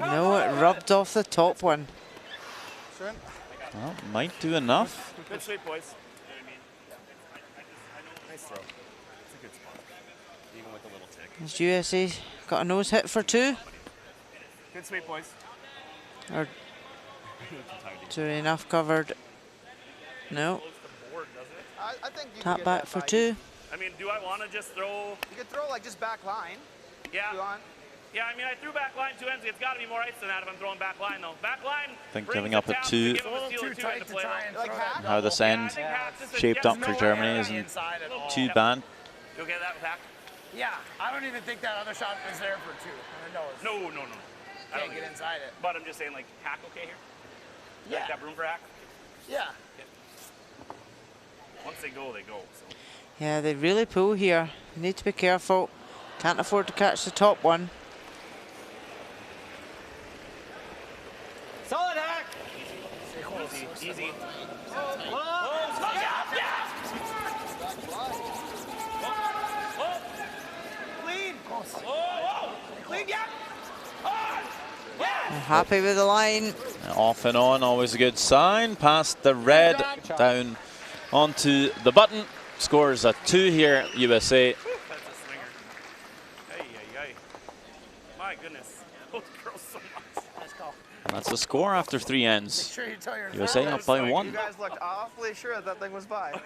No, it rubbed off the top one. Well, might do enough. Good sweep, boys. Nice throw. It's a good spot. Even with a little tick. Has USA got a nose hit for 2? Good sweep, boys. Or is there enough covered? No. I think you Tap can get back that for by. 2. I mean, do I want to just throw? You could throw like just back line. Yeah. If you want. Yeah, I mean, I threw back line 2 ends. It's got to be more ice than that if I'm throwing back line, though. Back line. I think giving up at 2. Like half. How this end shaped up for Germany isn't too bad. You'll get that with hack? Yeah, I don't even think that other shot is there for 2. No. I Can't don't get think inside it. But I'm just saying, like, hack okay here? Yeah. Like, got room for hack? Yeah. Once they go, they go. So. Yeah, they really pull here. You need to be careful. Can't afford to catch the top one. Solid hack. Easy. Clean. Clean, yeah. I'm happy with the line. Off and on, always a good sign. Past the red, down onto the button. Scores a 2 here, USA. That's a swinger. Hey. My goodness. Those girls so much. Let's go. And that's the score after 3 ends. Make sure you tell your USA up by 1. You guys looked awfully sure that thing was by.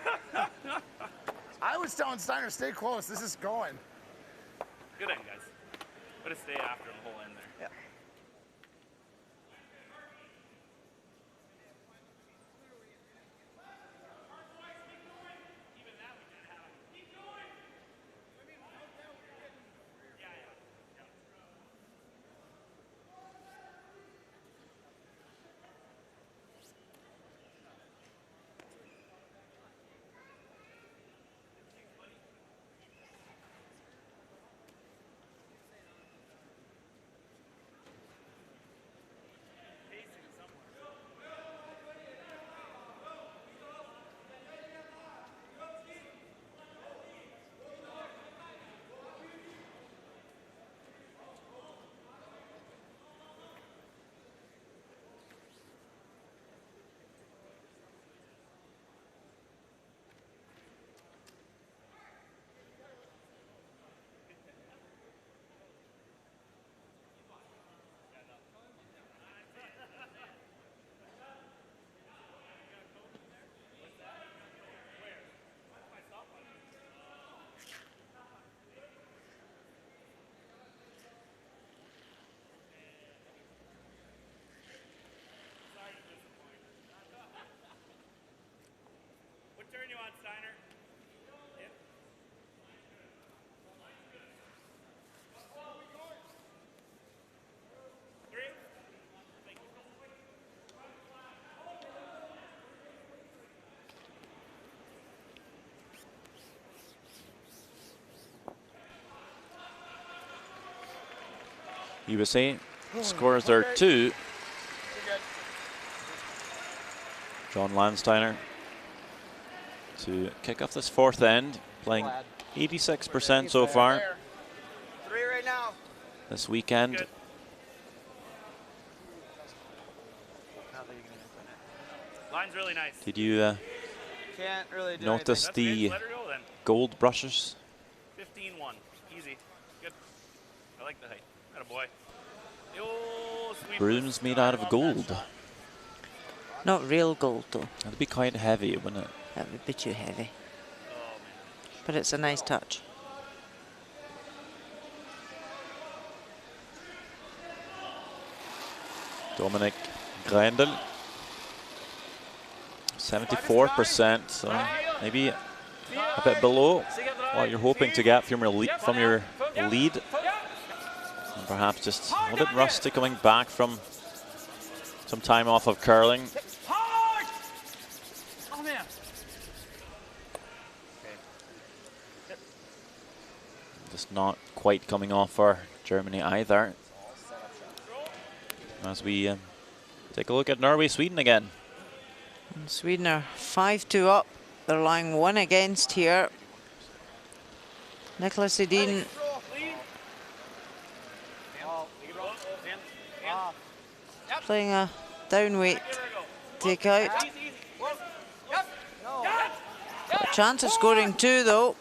I was telling Steiner, stay close. This is going. Good end, guys. But stay after the whole end there. Yeah. What turn you on, Steiner? Yep. USA scores their 2. John Landsteiner to kick off this 4th end, playing 86% so far 3 right now. this weekend. Good. Line's really nice. Did you Can't really do notice anything. the Let her go then. gold brushes? 15-1. Easy. Good. I like the height. Atta boy. Yo, sweep. Brooms made out of gold. Not real gold though. That'd be quite heavy, wouldn't it? That would be too heavy. Oh, man. But it's a nice touch. Dominic Grendel. 74%, so maybe a bit below what you're hoping to get from your lead. And perhaps just a little bit rusty coming back from some time off of curling. Just not quite coming off for Germany either. As we take a look at Norway, Sweden again. And Sweden are 5-2 up. They're lying 1 against here. Nicholas Edin playing a downweight take out. Got a chance of scoring 2 though.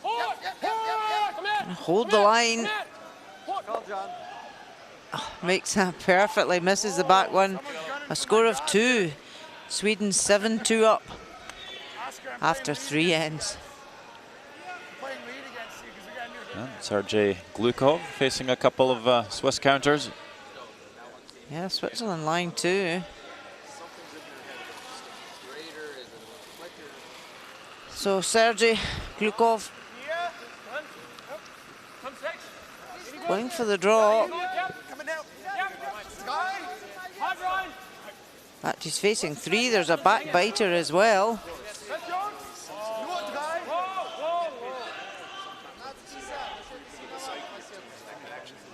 Hold the line. Oh, makes that perfectly, misses the back one. A score of 2. Sweden 7-2 up after 3 ends. And Sergei Glukov facing a couple of Swiss counters. Yeah, Switzerland line 2. So Sergei Glukov going for the draw. But he's facing 3. There's a backbiter as well.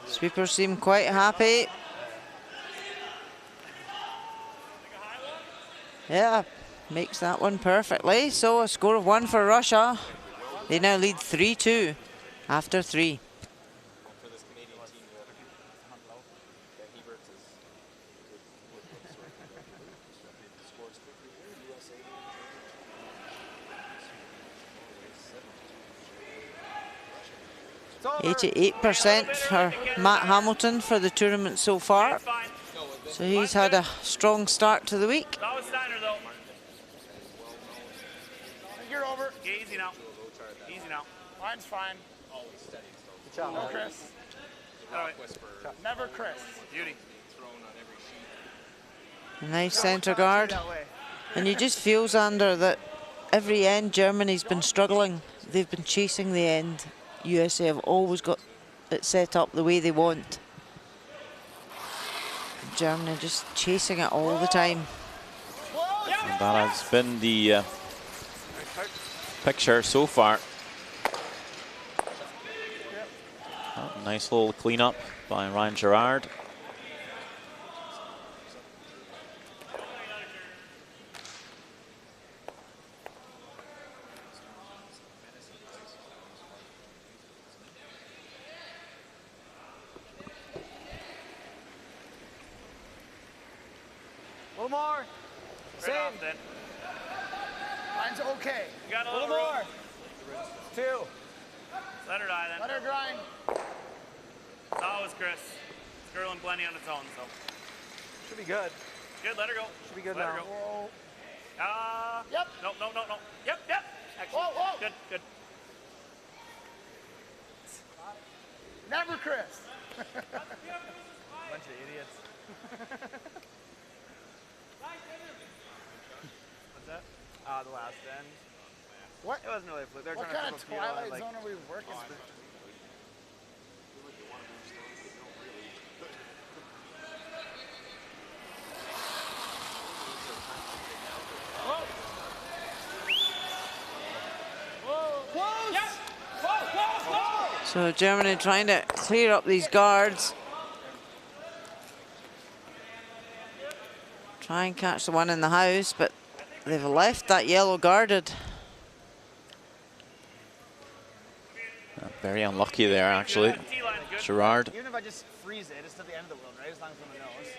Sweepers seem quite happy. Yeah, makes that one perfectly. So a score of 1 for Russia. They now lead 3-2 after 3. 88% for Matt Hamilton for the tournament so far. So he's had a strong start to the week. You're over. Easy now. Easy now. Mine's fine. Good job. No Chris. Never Chris. Beauty. A nice centre guard. And you just feel, Xander, that every end Germany's been struggling. They've been chasing the end. USA have always got it set up the way they want. Germany just chasing it all the time. And that has been the picture so far. Oh, nice little cleanup by Ryan Gerard. More. Same. Then. Mine's okay. You got a little room. more. 2. Let her die then. Let her grind. It's always Chris. It's gurgling plenty on its own, so. Should be good. Good, let her go. Should be good let now. Her go. Yep. No. Yep. Excellent. Whoa. Good. Never Chris. Bunch of idiots. What's that? The last end. What? It wasn't really a fluke. They were What trying kind to of flip a Twilight like, Zone are we working on. with? So Germany trying to clear up these guards. Try and catch the one in the house, but they've left that yellow guarded. Very unlucky there, actually. Gerard. Even if I just freeze it, it's at the end of the world, right? As long as someone knows.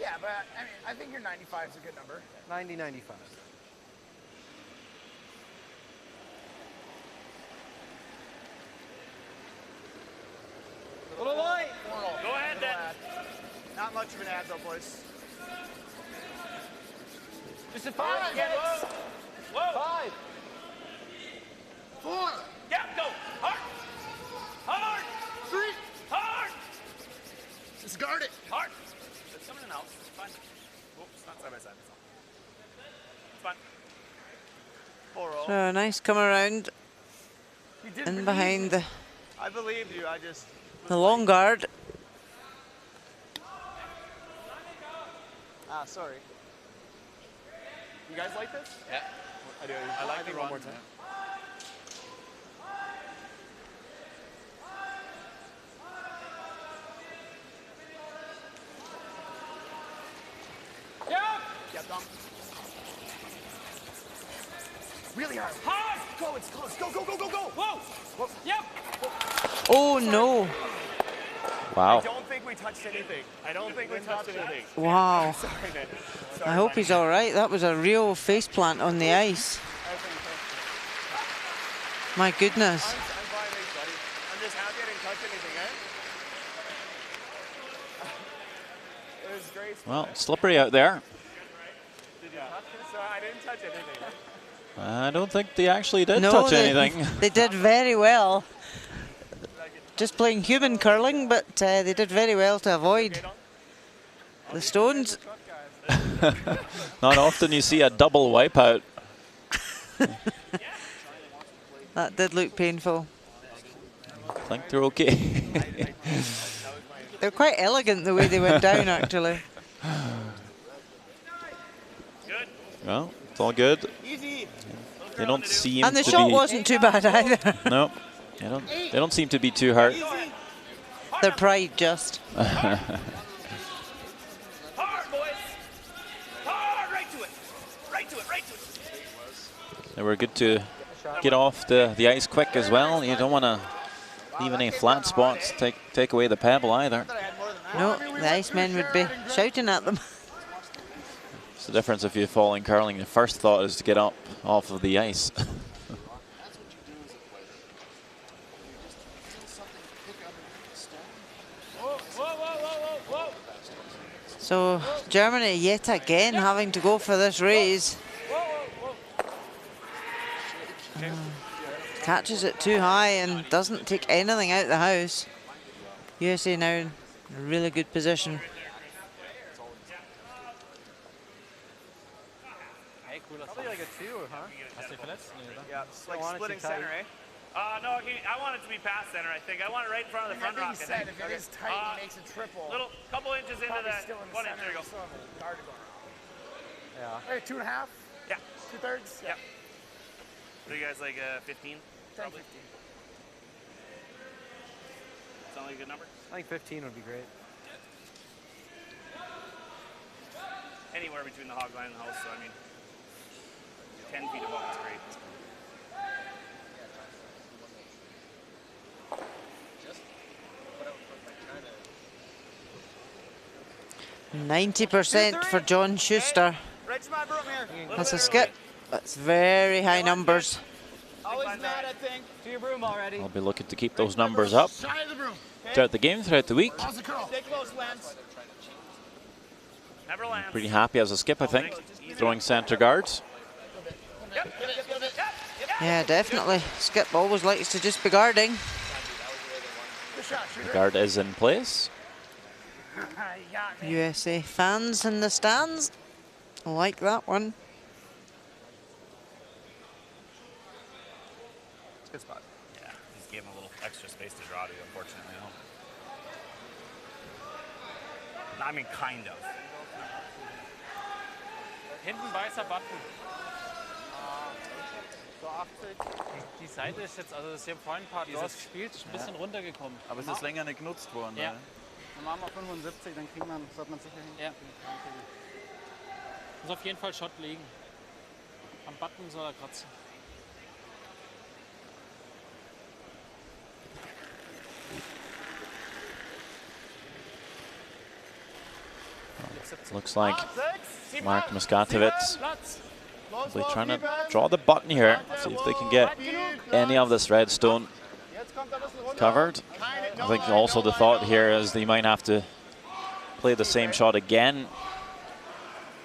Yeah, but I mean, I think your 95 is a good number. 90-95. Little light. Go ahead then. Not much of an ad though, boys. Just a 5. Five. Get it. Whoa. 5. 4. Yeah, go. Hard. 3. Hard. Just guard it. Hard. It's coming in out. It's fine. So a nice come around in behind the I believed you. I just. the long guard. Ah, sorry. You guys like this? Yeah. I do. I like think the one run. more time. Yep, Dom. Really hard. Hard! Go, it's close. Go, go, go, go, go! Whoa! Whoa. Yep! Oh no. Wow. I don't think we touched anything. I don't think we touched anything. Wow. Sorry, man. I Sorry, hope buddy. he's all right. That was a real face plant on the ice. My goodness. I'm fine, thanks, buddy. I'm just happy I didn't touch anything, eh? It was great. Well, slippery out there. Did you touch it? So I didn't touch anything, eh? I don't think they actually did No, touch they, anything. they did very well. Just playing human curling, but they did very well to avoid the stones. Not often you see a double wipeout. That did look painful. I think they're okay. They're quite elegant the way they went down, actually. Well, it's all good. They don't seem And the to shot be. wasn't too bad either. No, they don't seem to be too hurt. Their pride just. Hard, boys. Hard, right to it. Right to it, right to it. They were good to get off the ice quick as well. You don't want to leave any flat spots. Take away the pebble either. No, the Icemen would be shouting at them. It's the difference if you fall in curling. The first thought is to get up off of the ice. So Germany yet again having to go for this raise. Catches it too high and doesn't take anything out of the house. USA now in a really good position. Probably like a 2, huh? Hast du verletzt? Nee, oder? Yeah, it's like splitting center, eh? No, I want it to be past center, I think. I want it right in front of the front rock. If it is tight, he makes a triple. Couple inches into Probably the still in the 1 inch. center. There you go. Still have a guard to go around. Yeah. Hey, 2.5? Yeah. 2/3? Yeah. What are you guys like 15? 10, 15. Sound like a good number? I think 15 would be great. Anywhere between the hog line and the house, so I mean, 10 feet above is great. 90% for John Schuster. Right to my broom here. That's a skip. That's very high numbers. Always mad, I think. To your broom already. I'll be looking to keep those numbers up Shy of the broom. throughout the game, throughout the week. How's the curl? Stay close, Lance. Never lands. Pretty happy as a skip, I think. Throwing center guards. Yeah, definitely. Skip always likes to just be guarding. The guard is in place. USA fans in the stands. I like that one. It's a good spot. Yeah, just gave him a little extra space to draw to, unfortunately. I mean, kind of. Hinten weißer Button. So 80. Die Seite ist jetzt, also das hier vorhin ein paar Draws gespielt, ist ein bisschen runtergekommen. Aber es ist länger nicht genutzt worden. Ja. Ne? Dann machen wir 75, dann kriegt man, sollte man sicher hin. Ja. Muss auf jeden Fall Shot legen. Am Button soll er kratzen. Looks like Mark Muskatowicz will be trying to draw the button here, see if they can get any of this red stone covered. I think also the thought here is they might have to play the same shot again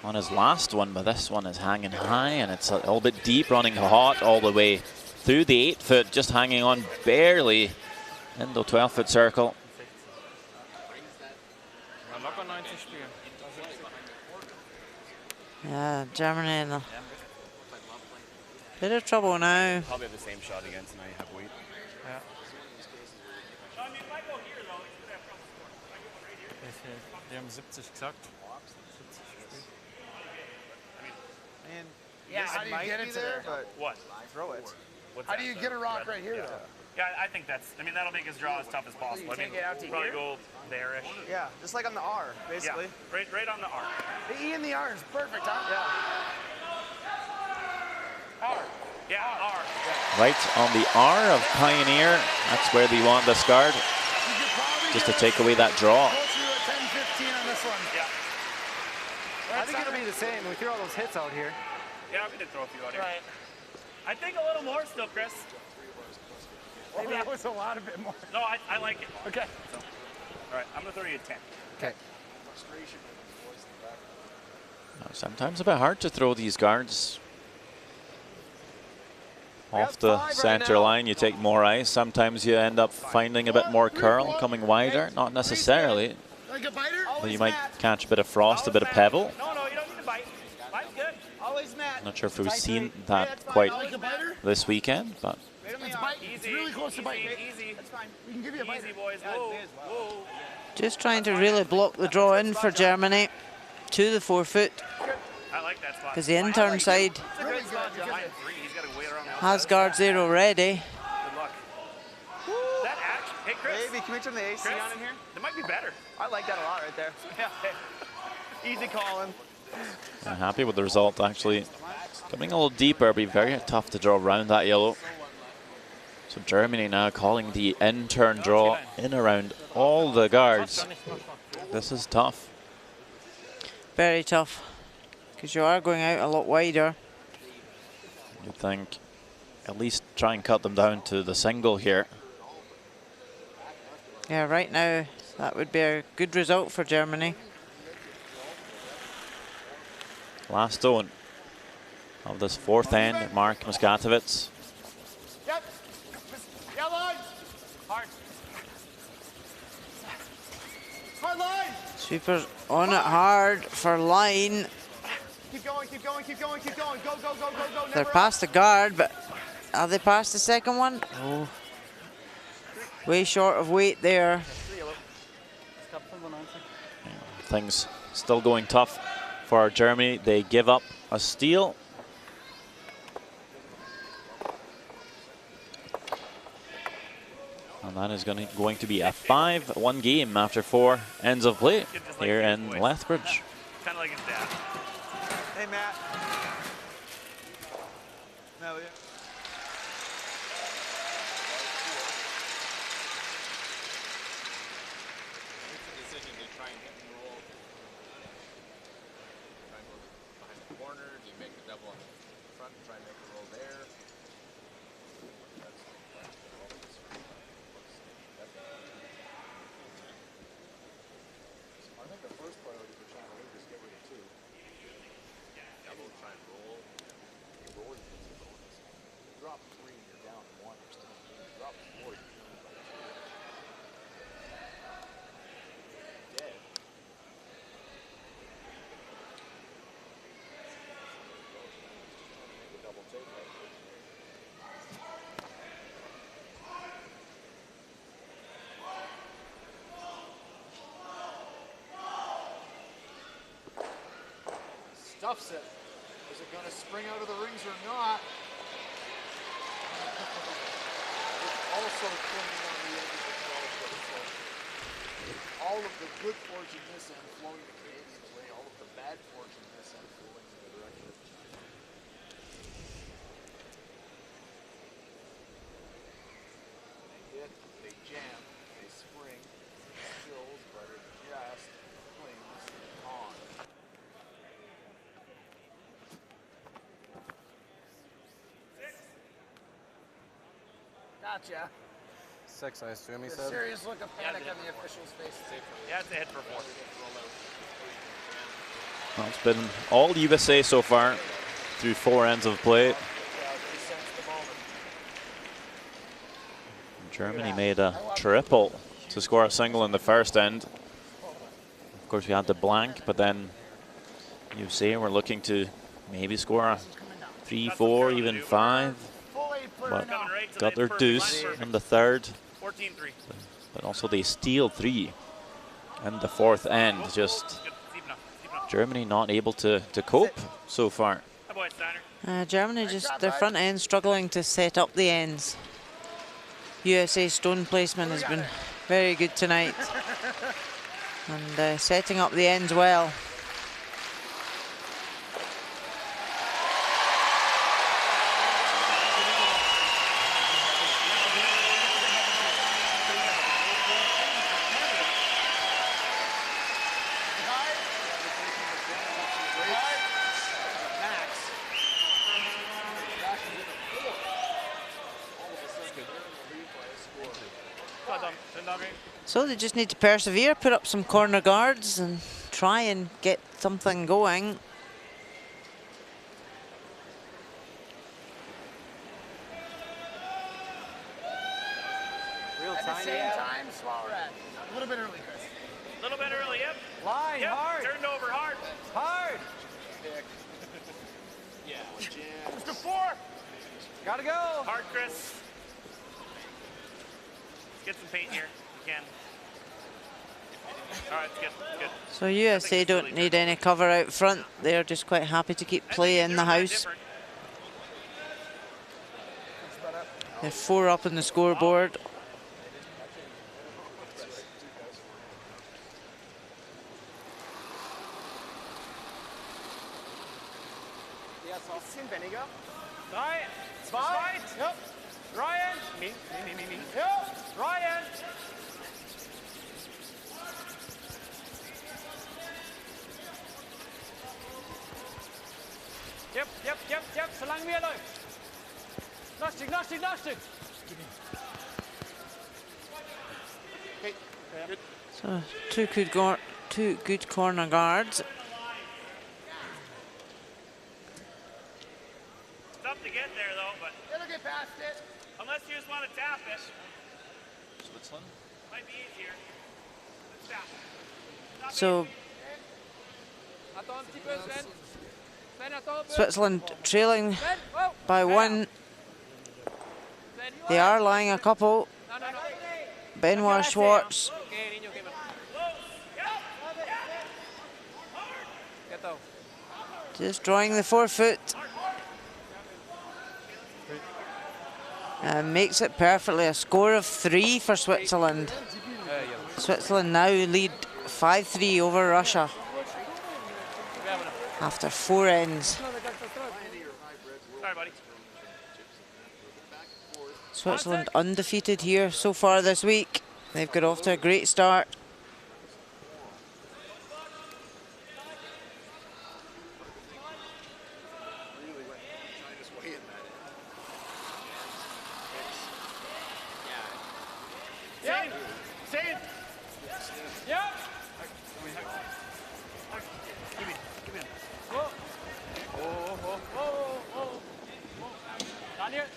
on his last one, but this one is hanging high and it's a little bit deep, running hot all the way through the 8-foot, just hanging on barely in the 12-foot circle. Yeah, Germany in a Bit of trouble now. Probably have the same shot again, so now you have weight. Ja. Wir haben 70 gesagt. 70 gespielt. And yeah, how do you get it there? But what? Throw it. What's How that, do you the get a rock red? right here, Yeah. though? Yeah, I think that's. I mean, that'll make his draw as tough as possible. You I mean, take it out to probably here? go there-ish. Yeah, just like on the R, basically. Yeah, right on the R. The E and the R is perfect, huh? Yeah. R. Yeah, R. Right on the R of Pioneer. That's where they want this guard. Just to take away that draw. Go through a 10-15 on this one. Yeah. I think it'll be the same. We threw all those hits out here. Yeah, we did throw a few out here. Right. I think a little more still, Chris. Maybe that was a lot of it more. No, I like it. Okay. So, all right, I'm going to throw you a 10. Okay. Sometimes a bit hard to throw these guards. Off the center line, you take more ice. Sometimes you end up finding a bit more curl, coming wider. Not necessarily, Like a biter? but you might catch a bit of frost, a bit of pebble. No, you don't need to bite. Bite's good. Always Matt. Not sure if we've seen that quite Like a biter? this weekend, but It's bite. It's really close to bite. Easy. That's fine. We can give you a bite. Easy, boys. Whoa, whoa. Just trying to really block the draw in for Germany to the 4 foot. I like that spot. Because the intern side It's a good spot. Line 3. He's got to wait around the has guards there already. Good luck. That action. Hey, Chris. Maybe, can we turn the AC Chris, on in here? That might be better. I like that a lot right there. Yeah. Easy calling. I'm happy with the result actually. Coming a little deeper, be very tough to draw around that yellow. So Germany now calling the in-turn draw in around all the guards. This is tough. Very tough. Because you are going out a lot wider. You'd think at least try and cut them down to the single here. Yeah, right now that would be a good result for Germany. Last zone of this fourth end, Mark Muskatowicz. Yep. Yeah, line. Hard. Hard line. Super's on it hard for line. Keep going, keep going, keep going, keep going. Go, go, go, go, go. They're Never past the guard, but are they past the second one? Oh. Way short of weight there. Things still going tough for Germany. They give up a steal. And that is going to be a 5-1 game after 4 ends of play here in Lethbridge. Kind of like his dad. Hey, Matt. Matt, will you? It's a decision to try and hit and roll. Try and go behind the corner. Do you make the double on the front and try and make the roll there? I think the first priority for China is get rid of 2. Double, try and roll. You roll your bonus. You drop 3 and you're down 1. You're still in the game. You drop 4, you're down by 2. Dead. Make a double take right there. Stuffs it. Is it going to spring out of the rings or not? It's also clinging on the edge of the 12 foot. So all of the good fortune this end flowing the Canadians' way, all of the bad fortune this end flowing in the direction of China. They hit, they jam, they spring, chills, but it just clings on. Gotcha. 6, I assume he The said. serious look of panic on the official's face. Yeah, it's a hit for 4. Well, it's been all USA so far through 4 ends of play. Germany made a triple to score a single in the first end. Of course, we had the blank, but then USA were looking to maybe score a 3, 4, even 5. But got their deuce in the third. 14-3. But also they steal 3 in the fourth end. Just Germany not able to cope so far. Germany just, their front end struggling to set up the ends. USA stone placement has been very good tonight. And setting up the ends well. So they just need to persevere, put up some corner guards and try and get something going. Real at the same time, small rat. A little bit early, Chris. A little bit early, yep. Line, yep. hard. Turned over hard. Hard. Yeah, Mr. 4. Gotta go. Hard, Chris. Get some paint here, if you can. All right, good, good. So USA don't need any cover out front. They're just quite happy to keep play in the house. They're 4 up in the scoreboard. Weniger. 3, 2, Yep. Ryan. Me. Yep. Ryan. Yep, solange wie er läuft. Noch Stück. So two good corner guards. Tough to get there though, but It'll get past it. unless you just want to tap it, Switzerland. might be easier. Let's tap. So Switzerland trailing by 1. They are lying a couple. Benoit Schwartz just drawing the 4-foot. And makes it perfectly. A score of 3 for Switzerland. Switzerland now lead 5-3 over Russia after 4 ends. Sorry, buddy. Switzerland undefeated here so far this week. They've got off to a great start.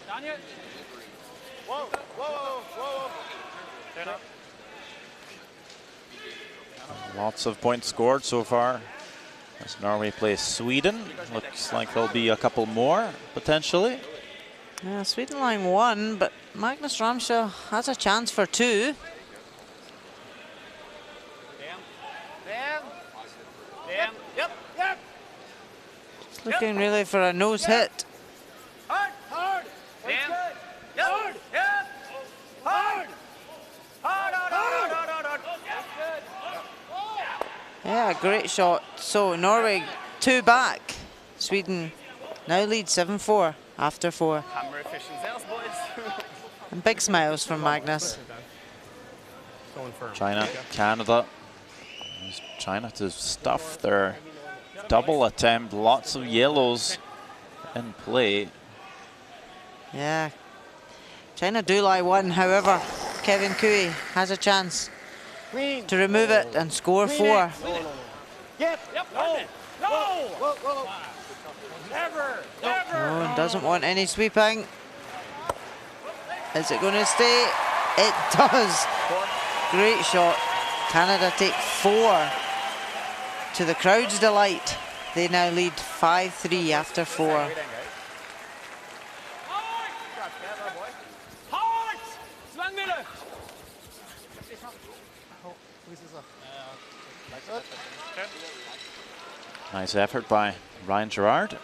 Daniel. Whoa. Turn up. Lots of points scored so far as Norway plays Sweden. Looks like there'll be a couple more potentially. Yeah, Sweden line 1, but Magnus Ramshaw has a chance for 2. Yep. Just looking really for a nose hit. Hard. That's good. Yep. Hard. Yep. Hard. That's good. Yeah, great shot. So Norway 2 back. Sweden now lead 7-4 after 4. Hammer efficient sales, boys. And big smiles from Magnus. China, Canada. China to stuff their double attempt. Lots of yellows in play. Yeah. China do lie 1, however, Kevin Cooey has a chance to remove it and score 4. Yep. No. Whoa. Never. Oh, and doesn't want any sweeping. Is it going to stay? It does. Great shot. Canada take 4 to the crowd's delight. They now lead 5-3 after 4. Hard! Zwangwille! Nice effort by Ryan Gerard.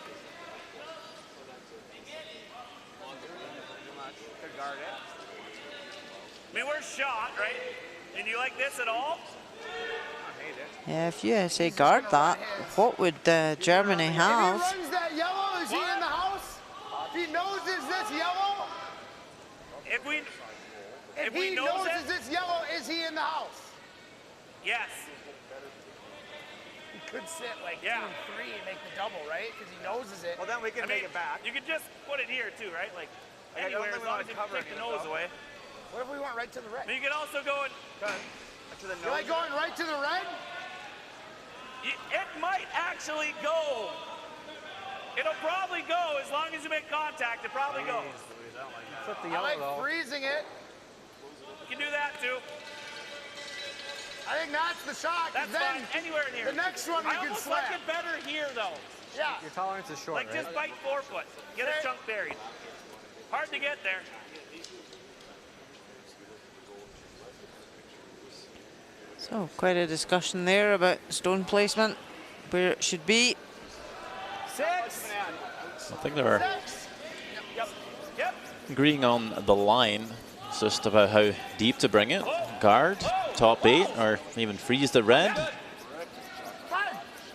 I mean, we're shot, right? And you like this at all? Yeah, if USA guard that, what would Germany have? If he runs that yellow, is he in the house? If he noses this yellow? If we noses this yellow, is he in the house? Yes. He could sit like 2 and 3 and make the double, right? Because he noses it. Well, then we can make it back. You could just put it here too, right? Like I don't anywhere, think as we long want as to you cover take the it, nose though. away. What if we went right to the red? But you could also go and To the You nose. like going right to the red? it might actually go. It'll probably go as long as you make contact. It probably goes. Flip the I yellow like though. freezing it. You can do that too. I think that's the shot. 'cause That's then fine. Anywhere in here. the next one we I can almost slap. like it better here though. Yeah. Your tolerance is short, Like right? just bite forefoot. Get a chunk buried. Hard to get there. So quite a discussion there about stone placement, where it should be. 6. I think they were Yep. agreeing on the line. It's just about how deep to bring it. Guard, top 8, or even freeze the red.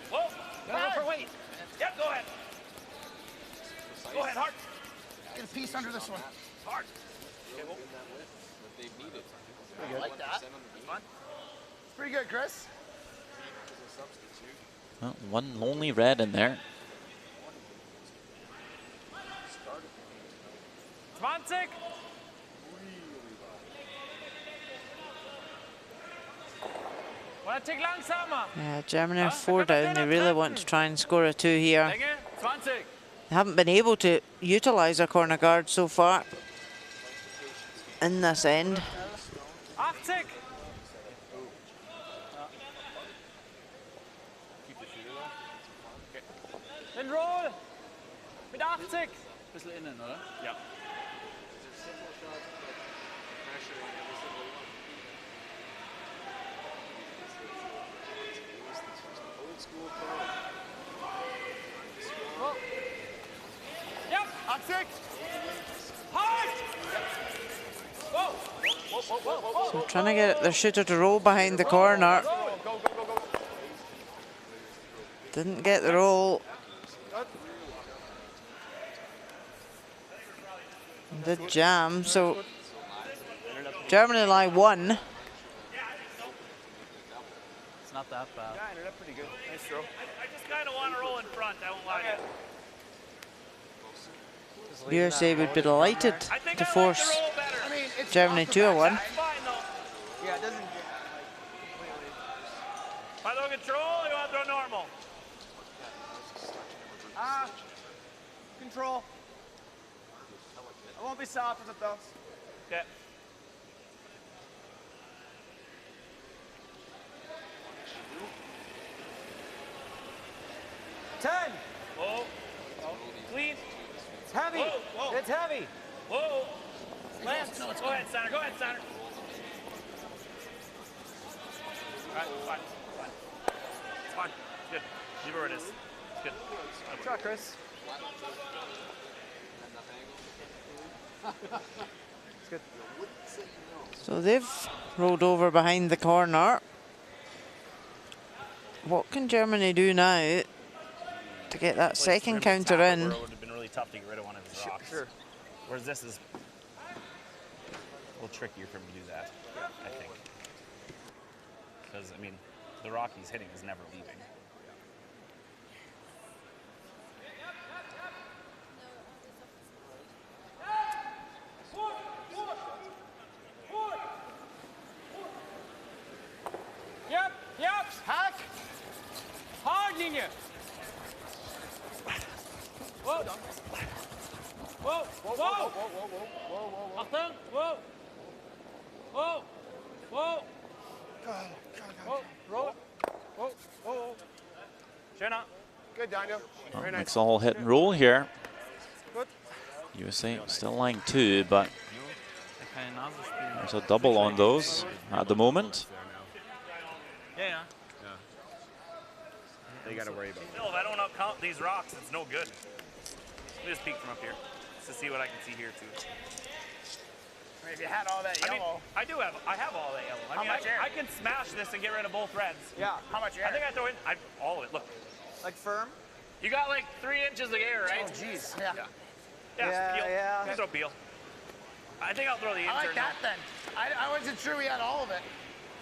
Whoa. Gotta go for weight. Yep, go ahead. Go ahead, hard. Get a piece under this one. Hard. I like that. It's pretty good, Chris. Well, one lonely red in there. 20. Oder Tick langsamer. Yeah, Germany are 4 down. They really want to try and score a 2 here. Länge, 20. They haven't been able to utilise their corner guard so far in this end. 80. Den Roll. Mit 80. Bisschen innen, oder? Ja. Yep. 80. Hard. Whoa. So trying to get their shooter to roll behind the corner. Didn't get the roll. Did jam, so Germany lie 1. It's not that bad. Yeah, ended up pretty good. Nice throw. I just kind of want to roll in front. I won't lie to you. USA would be delighted I think to I like force the roll better. I mean, it's Germany to a 1. It's fine though. Yeah, it doesn't. Want to throw control or you want to throw normal? Control. I won't be soft with it though. Okay. Whoa. Clean. It's heavy. Whoa, whoa. It's heavy. Whoa. Lance. Go ahead, center. Go ahead, center. All right, fine. Fine. It's fine. It's good. Leave it where it is. It's good. Good shot, Chris. It's good. So they've rolled over behind the corner. What can Germany do now to get that second counter in? It would have been really tough to get rid of one of his rocks. Sure. Whereas this is a little trickier for him to do that, I think. Because, I mean, the rock he's hitting is never leaving. Yep. Yep. Hack. Hardlinie. Whoa. Whoa. Whoa. Achtung. Whoa. Whoa. Whoa. Whoa. Roll. Whoa. Whoa. Schöner. Good, Daniel. Well, makes a whole hit and roll here. Good. USA still lying 2, but there's a double on those at the moment. Yeah. They got to worry about it. Still, if I don't count these rocks, it's no good. Let me just peek from up here just to see what I can see here too. I mean, if you had all that yellow. I have all that yellow. I mean, I can smash this and get rid of both reds. Yeah. How much air? I think I throw in all of it. Look. Like firm? You got like 3 inches of air, right? Oh, jeez. Yeah. Yeah. Peel. Throw peel. I think I'll throw the insert. I like that then. I wasn't sure we had all of it.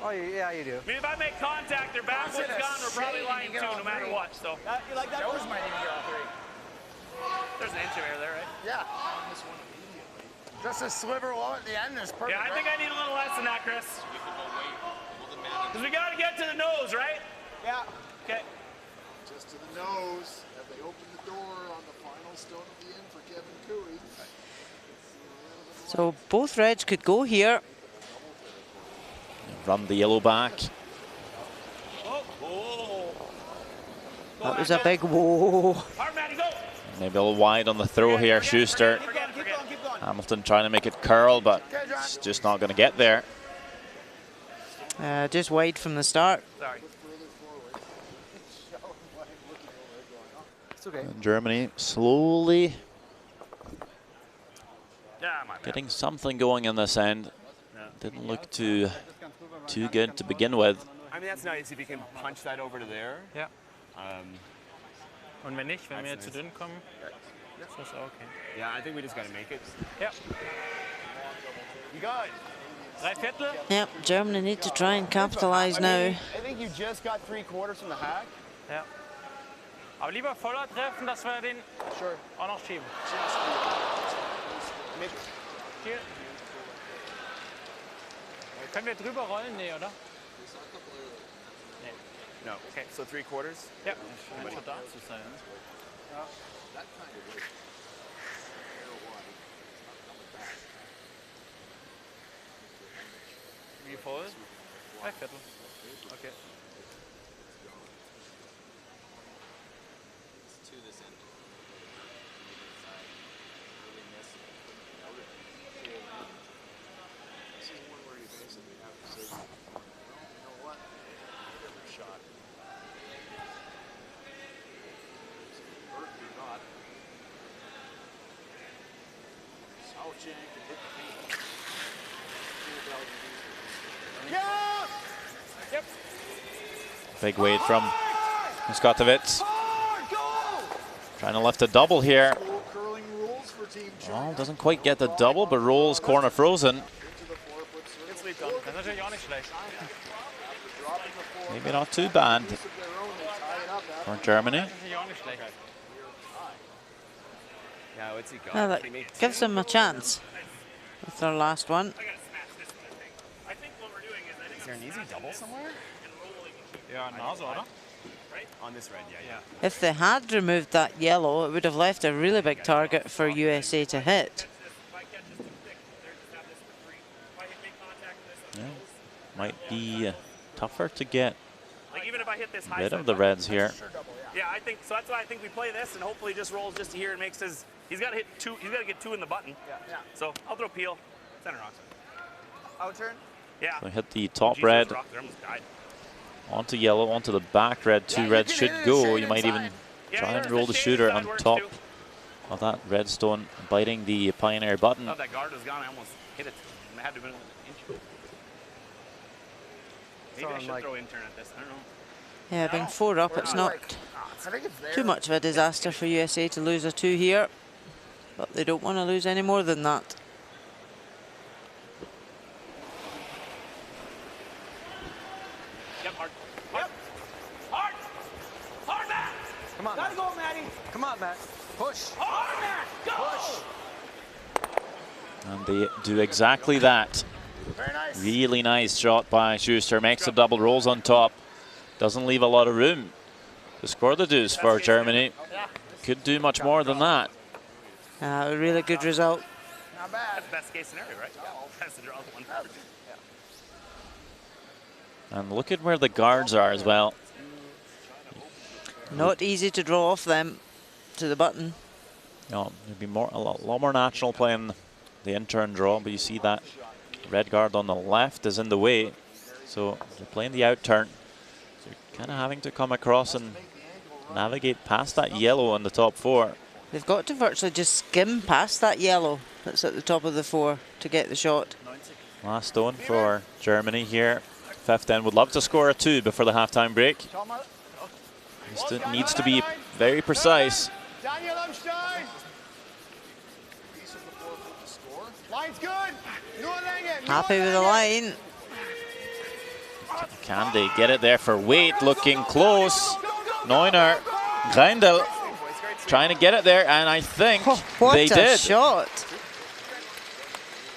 Oh, yeah, you do. I mean, if I make contact, they're backwards gone. We're probably lying 2 no matter what. So. You like that? Joe's might even get all 3. There's an inch of air there, right? Yeah. Just a sliver low at the end is perfect. Yeah, I think I need a little less than that, Chris. Because we got to get to the nose, right? Yeah. Okay. Just to the nose. Have they opened the door on the final stone of the inn for Kevin Cooey? So both reds could go here. Run the yellow back. That was a big whoa. Maybe a little wide on the throw here, Schuster. Hamilton trying to make it curl, but it's just not going to get there. Just wide from the start. Sorry. It's okay. And Germany slowly Yeah, my bad. getting something going in this end. Didn't look too good to begin with. I mean, that's nice if you can punch that over to there. Ja. Und wenn nicht, wenn wir zu dünn kommen, ist das auch okay. Yeah, I think we just got to make it. Ja. You got it. 3/4? Yep, Germany need to try and capitalise now. I think you just got 3/4 from the hack. Ja. Aber lieber voller treffen, dass wir den auch noch schieben. Hier. Können wir drüber rollen? Nee, oder? Nee. No. Okay. So 3/4. Ja. Scheint schon da zu sein. Wie voll? 3/4. Okay. Big weight from Skotovitz. Trying to lift a double here. Well, doesn't quite get the double, but rolls corner frozen. Maybe not too bad for Germany. Well, that gives them a chance with their last one. Is there an easy double somewhere? Ja, Nase, oder? On this red, yeah. If they had removed that yellow, it would have left a really big target for USA to hit. Yeah. Might be tougher to get Like even if I hit this high rid of the reds here. Yeah, I think so. That's why I think we play this, and hopefully just rolls just here and makes his. He's got to hit 2. He's got to get 2 in the button. Yeah. So I'll throw peel. Center rocks. Out turn? Yeah. So hit the top Jesus, red rock there almost died. onto yellow, onto the back red. 2 reds should go. You might even try and roll the shooter on top of that redstone, biting the Pioneer button. Oh, that guard was gone. I almost hit it. I had to have been an inch. Maybe I should throw intern at this. I don't know. Yeah, being 4 up, it's not too much of a disaster for USA to lose a 2 here, but they don't want to lose any more than that. Yep, hard. Hard. Hard. Hard, Matt. Come on, Gotta go, Matty. Come on, Matt. Push. Hard, Matt. Go. And they do exactly that. Very nice. Really nice shot by Schuster. Makes a double, rolls on top. Doesn't leave a lot of room to score the deuce for Germany. Could do much more than that. A really good result. Not bad. That's best case scenario, right? That's the draw one. And look at where the guards are as well. Not easy to draw off them to the button. know, it'd be a lot more natural playing the in-turn draw, but you see that red guard on the left is in the way. So they're playing the out-turn. So you're kind of having to come across and navigate past that yellow on the top 4. They've got to virtually just skim past that yellow that's at the top of the 4 to get the shot. Last stone for Germany here. 5th end would love to score a 2 before the halftime break. Just needs to be very precise. Line's good. Happy with the line. Can they get it there for weight? Looking close. Neuner, Greindl trying to get it there, and I think they did. What a shot.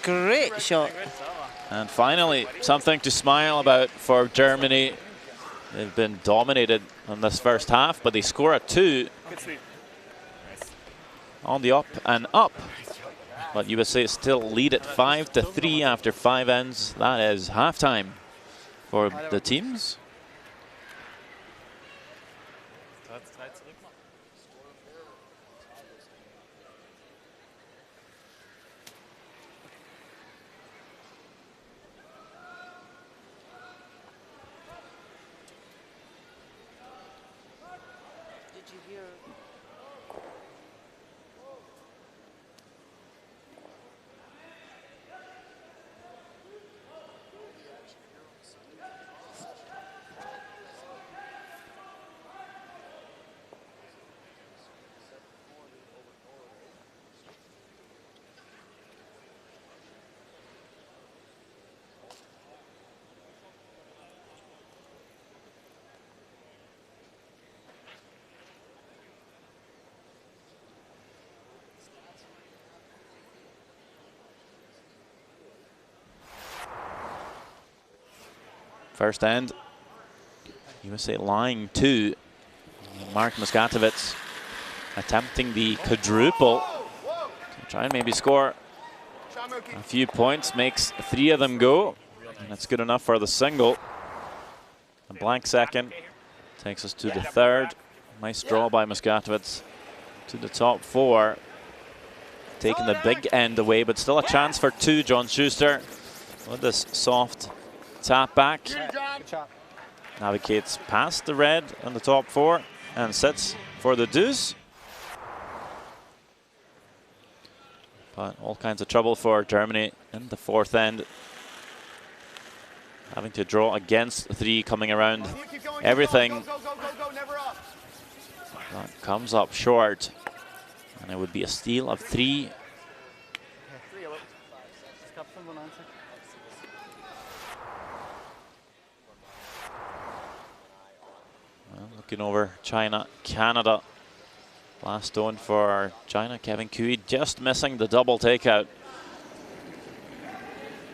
Great shot. And finally, something to smile about for Germany. They've been dominated on this first half, but they score a 2 on the up and up. But USA still lead it 5-3 after 5 ends. That is halftime for the teams. First end, USA lying 2. Mark Muskatovitz attempting the quadruple to try and maybe score a few points, makes 3 of them go, and that's good enough for the single. A blank second takes us to the 3rd. Nice draw by Muskatovitz to the top 4. Taking the big end away, but still a chance for 2. John Schuster with this soft tap back. Navigates past the red on the top 4 and sits for the deuce. But all kinds of trouble for Germany in the 4th end. Having to draw against 3, coming around everything. That comes up short. And it would be a steal of 3. Well, looking over China, Canada. Last stone for China. Kevin Cooey just missing the double takeout.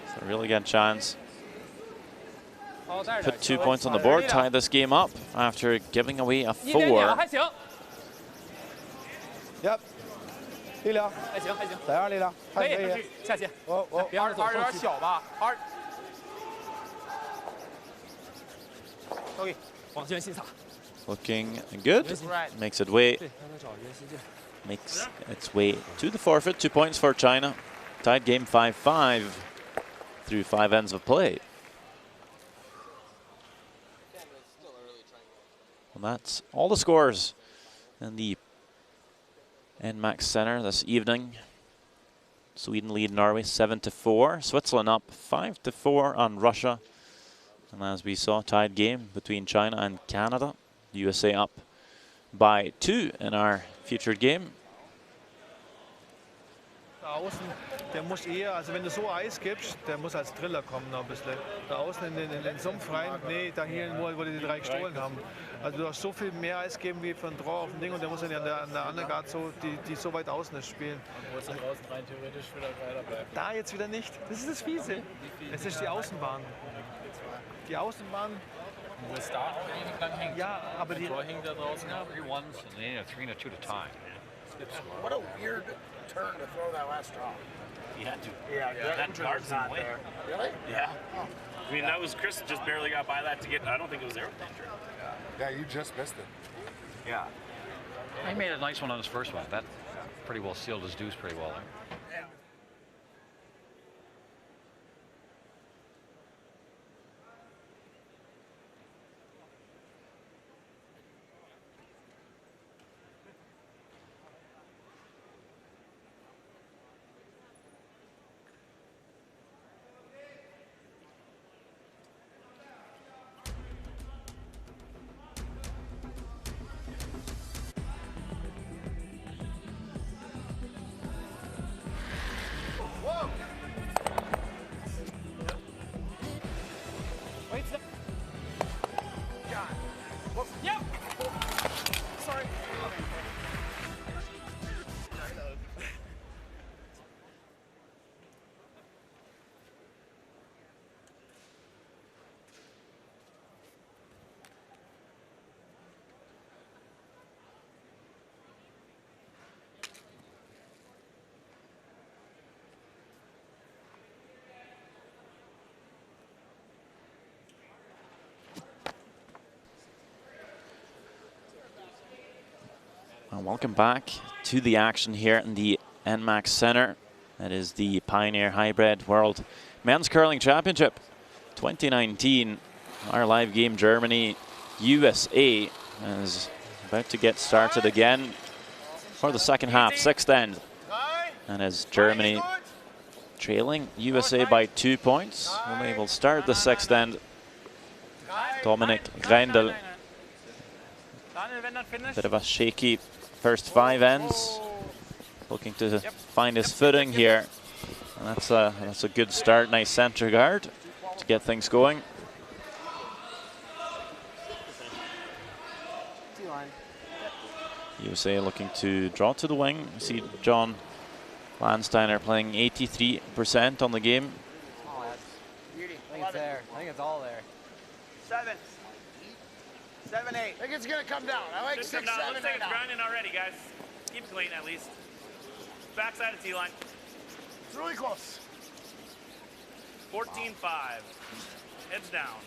It's a really good chance. Put 2 points on the board, tie this game up after giving away a 4. Yep. 力量，还行，再样力量，还可以。下去。别让走，有点小吧。OK， 往前欣赏。 Looking good. Makes its way to the forfeit. 2 points for China. Tied game 5-5 through 5 ends of play. And that's all the scores in the NMAX Center this evening. Sweden lead Norway 7-4. Switzerland up 5-4 on Russia. And as we saw, tied game between China and Canada. USA up by 2 in our featured game. Außen, der muss eher, also wenn du so Eis gibst, der muss als Driller kommen noch ein bisschen. Da außen in den Sumpf rein, nee, da hier, wo die 3 gestohlen haben. Also du hast so viel mehr Eis geben wie für ein Draw auf dem Ding und der muss dann an der anderen Guard so, die so weit außen ist, spielen. Obwohl es dann draußen rein theoretisch wieder weiter bleibt. Da jetzt wieder nicht. Das ist das Fiese. Es ist die Außenbahn. Die Außenbahn. Wo es da auch ewig lang hängt. Ja, aber die... Tor hängt da draußen. 3-1s and then a 3 and a 2 to tie. What a weird turn to throw that last draw. He had to. Yeah, that guard's not there. Really? Yeah. I mean, that was Chris just barely got by that to get. I don't think it was there with danger. Yeah, you just missed it. Yeah. He made a nice one on his first one. That pretty well sealed his deuce pretty well. Well, welcome back to the action here in the NMAX Center. That is the Pioneer Hi-Bred World Men's Curling Championship 2019. Our live game, Germany, USA, is about to get started again for the second half, sixth end. And as Germany trailing USA by 2 points, when they will start the sixth end, Dominic Greindl. Bit of a shaky first 5 ends, looking to find his footing here. And that's a good start. Nice center guard to get things going. USA looking to draw to the wing. You see John Landsteiner playing 83% on the game. I think it's there. I think it's all there. 7. 7, 8. I think it's gonna come down. I like Just 6, come down. 7, Looks like it's 8. grinding already, guys. Keep it clean at least. Backside of T-line. It's really close. 14-5. Heads down. All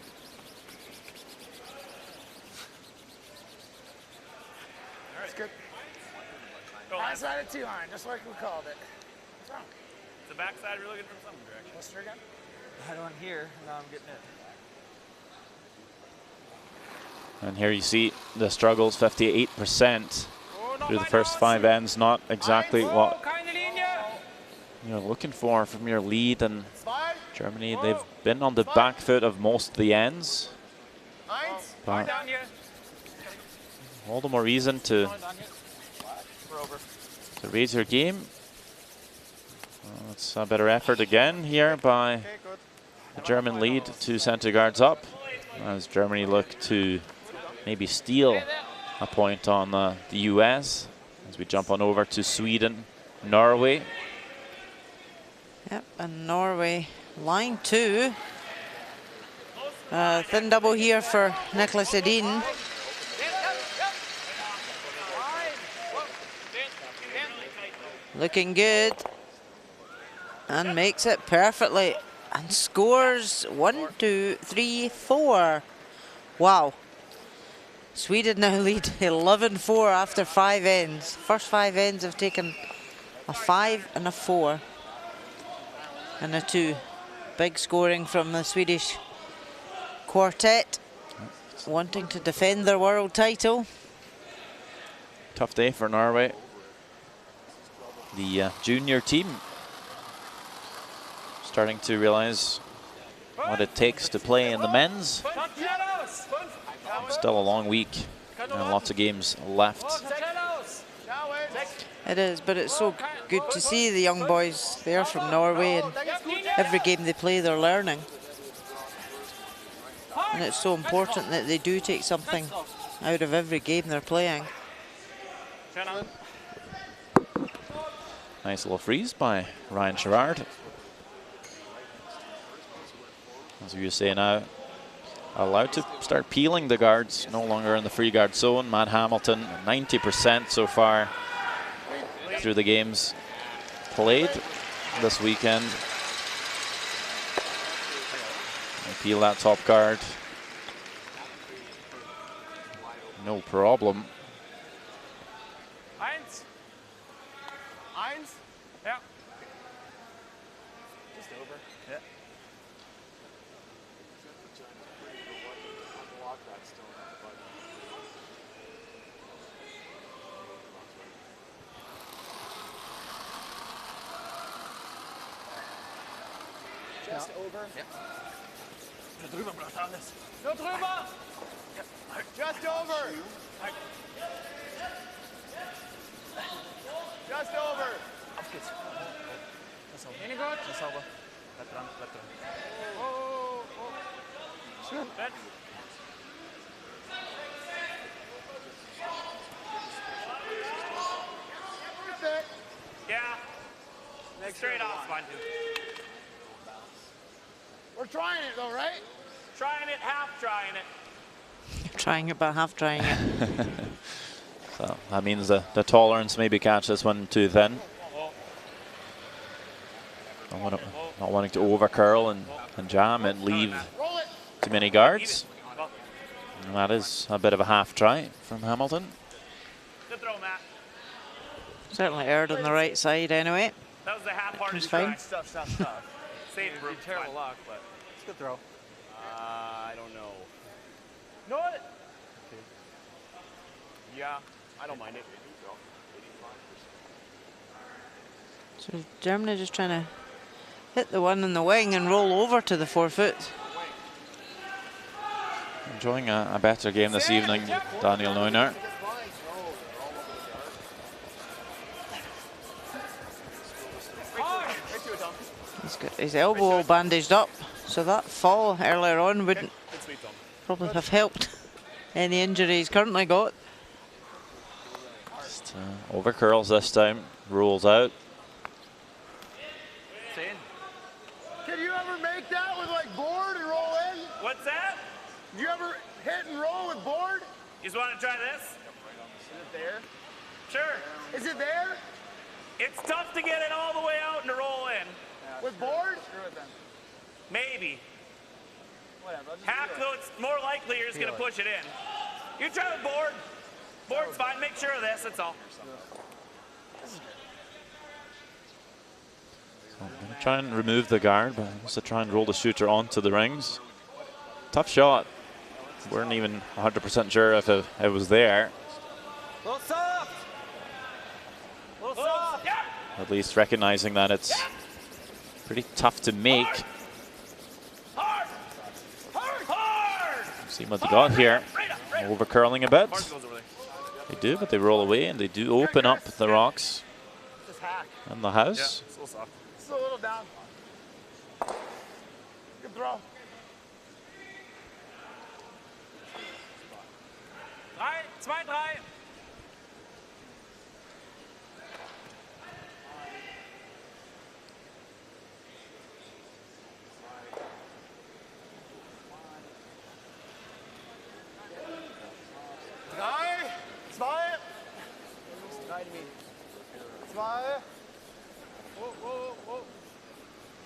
right. It's good. Go on. Backside of T-line, just like we called it. What's wrong? Is the backside really good from some direction? Lister again? I don't hear. Now I'm getting it. And here you see the struggles, 58% through the first 5 ends. Not exactly what you're looking for from your lead. And Germany, they've been on the back foot of most of the ends. But all the more reason to raise your game. Well, it's a better effort again here by the German lead. 2 center guards up as Germany look to maybe steal a point on the US as we jump on over to Sweden, Norway. Yep, and Norway line 2. Thin double here for Nicholas Edin. Looking good. And makes it perfectly. And scores 1, 2, 3, 4. Wow. Sweden now lead 11-4 after 5 ends. First 5 ends have taken a 5 and a 4 and a 2. Big scoring from the Swedish quartet, wanting to defend their world title. Tough day for Norway. The junior team starting to realize what it takes to play in the men's. Still a long week and lots of games left. It is, but it's so good to see the young boys there from Norway, and every game they play they're learning. And it's so important that they do take something out of every game they're playing. Nice little freeze by Ryan Gerard. As you say now, allowed to start peeling the guards, no longer in the free guard zone. Matt Hamilton, 90% so far through the games played this weekend. And peel that top guard. No problem. Lines? Yeah. Just over. Yeah. Unlock that stone on the button. Just over. Ja. Nur drüber, Bratanes. Nur drüber! Ja. Just over! Just over! Auf geht's. Das ist sauber. Wenig gut. Das ist sauber. Bleib dran, bleib dran. Oh, oh. Schön. Yeah. Straight off, fine too. We're trying it though, right? Trying it, half trying it. Trying it, but half trying it. So that means the tolerance maybe catch this one too thin. Not wanting to over curl and jam and leave too many guards. And that is a bit of a half try from Hamilton. Good throw, Matt. Certainly erred on the right side anyway. That was the half-hearted It's try. fine. Stuff. Save Brooke. Terrible luck, but it's a good throw. I don't know. No. Okay. Yeah, I don't mind it. So Germany just trying to hit the one in the wing and roll over to the 4 foot. Enjoying a better game this evening, Daniel Neuner. He's got his elbow all bandaged up, so that fall earlier on wouldn't probably have helped any injury he's currently got. Just, over curls this time, rolls out. Can you ever make that with like board and roll in? What's that? You ever hit and roll with board? You just want to try this? Is it there? Sure. Is it there? It's tough to get it all the way out and to roll in. With board? Screw it then. Maybe. Whatever. I'll just Half, do it. though, it's more likely you're just going to push it in. You try with board. Board's fine. Make sure of this, that's all. So I'm going to try and remove the guard, but also try and roll the shooter onto the rings. Tough shot. Weren't even 100% sure if it was there. Little soft. Little soft. Yeah. At least recognizing that it's pretty tough to make. Hard. Hard. Hard. See what they got here. Over curling a bit. Goes over there. They do, but they roll away and they do open up the rocks Just hack. and the house. Yeah, it's a little soft. Just a little down. Good throw. Drei, zwei, drei.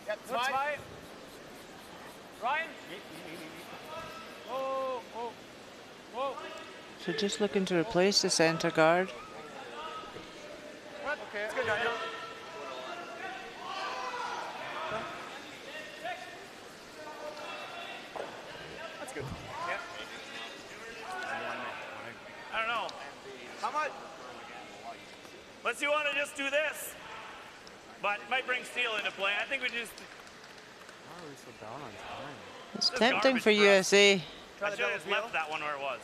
Ja, Nur zwei. Rein. Oh, oh, oh. So just looking to replace the centre guard. Okay, that's good, Daniel. That's good. Yeah. I don't know. How much? Unless you want to just do this. But it might bring steel into play. I think we just... Why are we so down on time? It's This is tempting garbage for for us. USA. I should have just left that one where it was.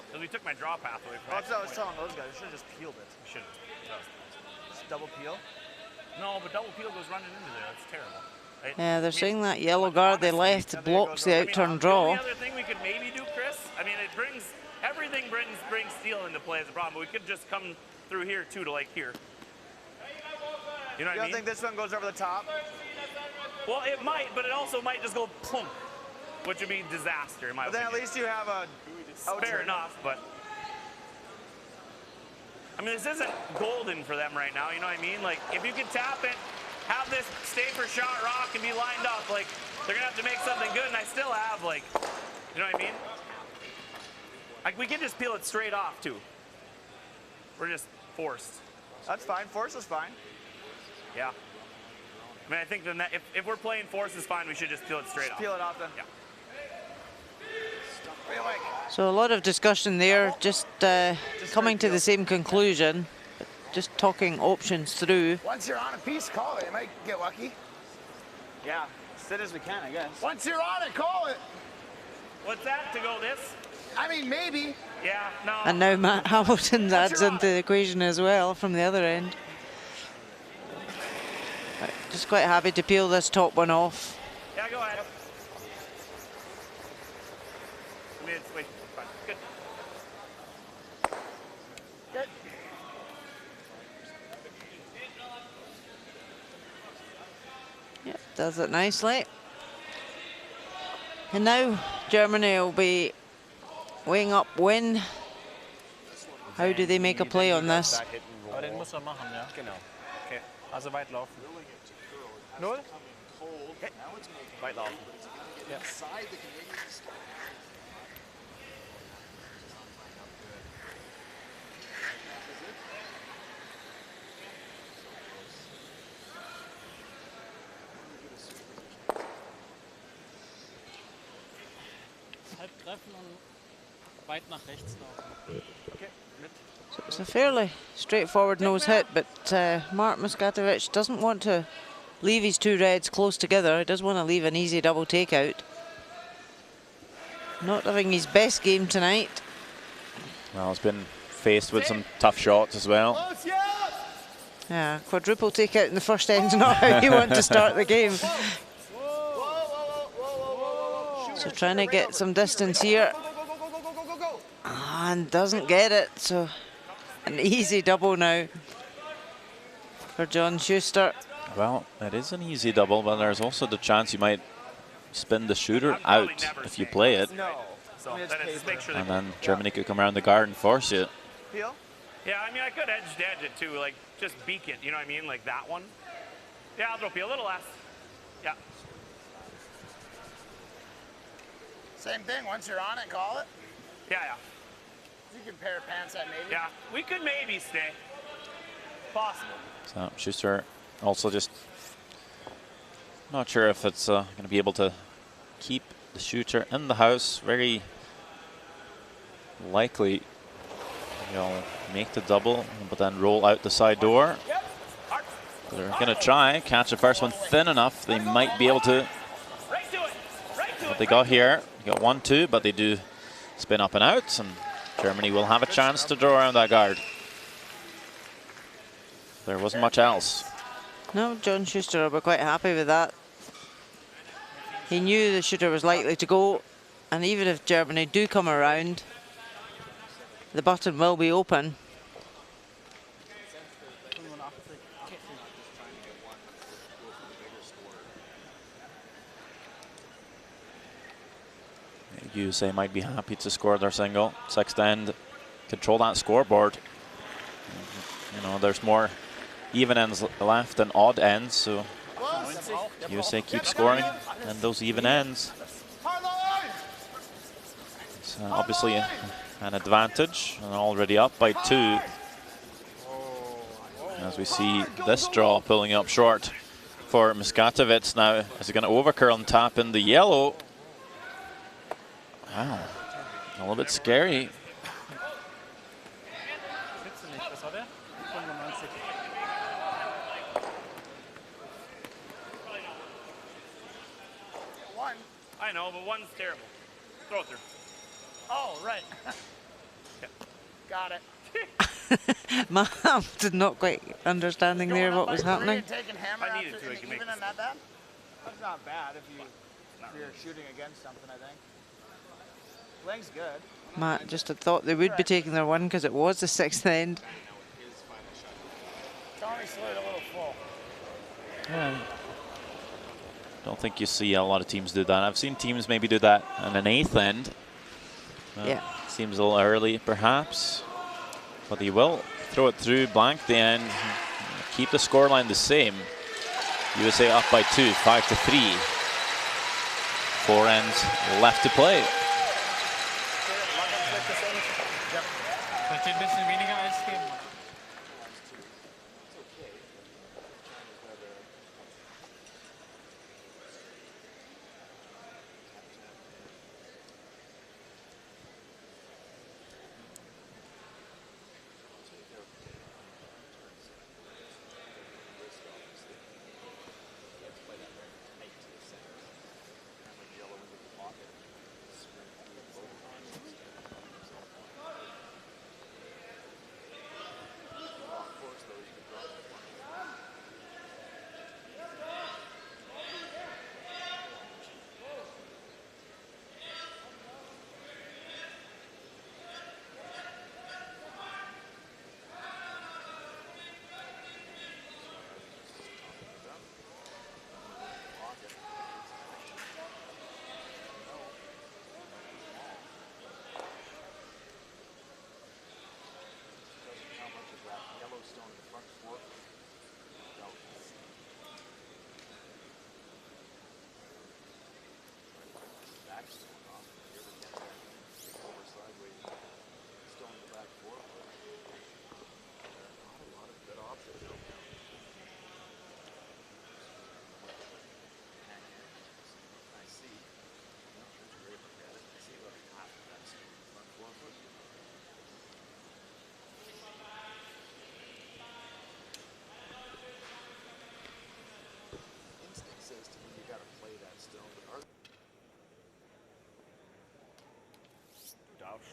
Because we took my draw path away from That's what I was telling those guys. I should have just peeled it. Should have. Just double peel. No, but double peel goes running into there. That's terrible. Right? Yeah, they're saying that yellow guard they left blocks the outturn The draw. only other thing we could maybe do, Chris, I mean, it brings, everything brings steel into play as a problem, but we could just come through here too to like here. You know what You I don't mean? think this one goes over the top? Well, it might, but it also might just go boom, which would be disaster in my But then opinion. at least you have a Fair enough, but I mean, this isn't golden for them right now. You know what I mean? Like, if you can tap it, have this stay for shot rock and be lined up, like they're gonna have to make something good. And I still have, like, you know what I mean? Like, we can just peel it straight off too. We're just forced. That's fine. Force is fine. Yeah. I mean, I think then that if we're playing force is fine, we should just peel it straight off. Peel it off then. Yeah. So a lot of discussion there, just coming to the same conclusion, but just talking options through. Once you're on a piece, call it. You might get lucky. Yeah, sit as we can, I guess. Once you're on it, call it. What's that, to go this? I mean, maybe. Yeah, no. And now Matt Hamilton adds into the equation as well from the other end. Just quite happy to peel this top one off. Yeah, go ahead. I mean, it's, wait, fine. Good. Good. Yeah, does it nicely. And now Germany will be weighing up win. How do they make a play on this? Aber den muss er machen, ja. Genau. Okay. Also weit laufen. 0? Okay. Weit laufen. Ja. Halb treffen und weit nach rechts laufen. Okay, mit. So it's a fairly straightforward nose hit, but Mark Muskatovic doesn't want to leave his two reds close together. He does want to leave an easy double takeout. Not having his best game tonight. Well, he's been faced with some tough shots as well. Yeah, quadruple takeout in the first end's not how you want to start the game. So trying to get some distance here. And doesn't get it, so an easy double now for John Schuster. Well, it is an easy double, but there's also the chance you might spin the shooter out if you play it. No. So then it's make sure And then Germany could come around the guard and force you. Peel? Yeah, I mean, I could edge it too, like just beak it, you know what I mean? Like that one. Yeah, I'll throw peel a little less. Yeah. Same thing. Once you're on it, call it. Yeah, yeah. You can pair pants at maybe. Yeah, we could maybe stay. Possible. So Schuster also just not sure if it's going to be able to keep the shooter in the house. Very likely he'll make the double, but then roll out the side door. They're going to try catch the first one thin enough. They might be able to. What they got here, they got 1-2, but they do spin up and out, and Germany will have a chance to draw around that guard. There wasn't much else. No, John Schuster will be quite happy with that. He knew the shooter was likely to go, and even if Germany do come around, the button will be open. USA might be happy to score their single. Sixth end, control that scoreboard. You know, there's more even ends left than odd ends, so USA keeps scoring and those even ends. It's obviously an advantage, and already up by 2. As we see this draw pulling up short for Muskatovic now. Is he going to overcurl and tap in the yellow? Wow, a little bit scary. I know, but one's terrible. Throw it through. Oh, right. Got it. Mom did not quite understanding there what was happening. I needed to. Even not bad. That's not bad if you're shooting against something, I think. Playing's good. Matt just had thought they would be taking their one because it was the sixth end. Tommy slid a little full. Yeah. Don't think you see a lot of teams do that. I've seen teams maybe do that on an eighth end. Yeah. Seems a little early, perhaps. But he will throw it through, blank the end, keep the scoreline the same. USA up by 2, 5-3. 4 ends left to play.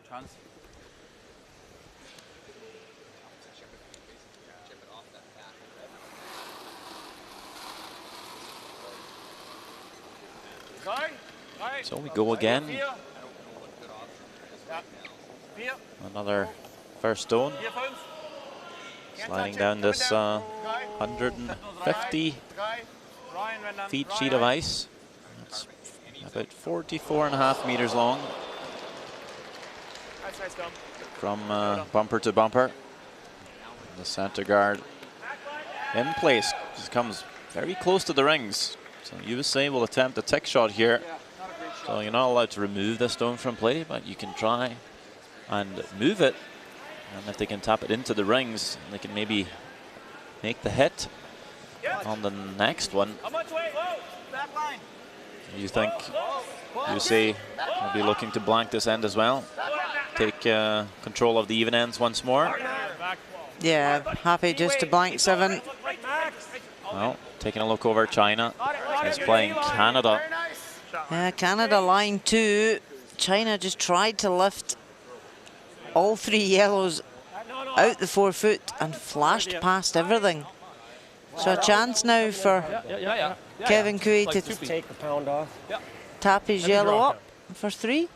Chance. So we go again. Another first stone. Sliding down this 150 feet sheet of ice. It's about 44.5 meters long. From bumper to bumper. The center guard in place. Just comes very close to the rings. So USA will attempt a tech shot here. So you're not allowed to remove the stone from play, but you can try and move it. And if they can tap it into the rings, they can maybe make the hit on the next one. You think USA will be looking to blank this end as well? Take control of the even ends once more? Yeah, happy just to blank 7. Well, taking a look over China. He's playing Canada. Yeah, Canada line 2. China just tried to lift all 3 yellows out the 4 foot and flashed past everything. So a chance now for Kevin Cooey to take the pound off. tap his yellow up for 3.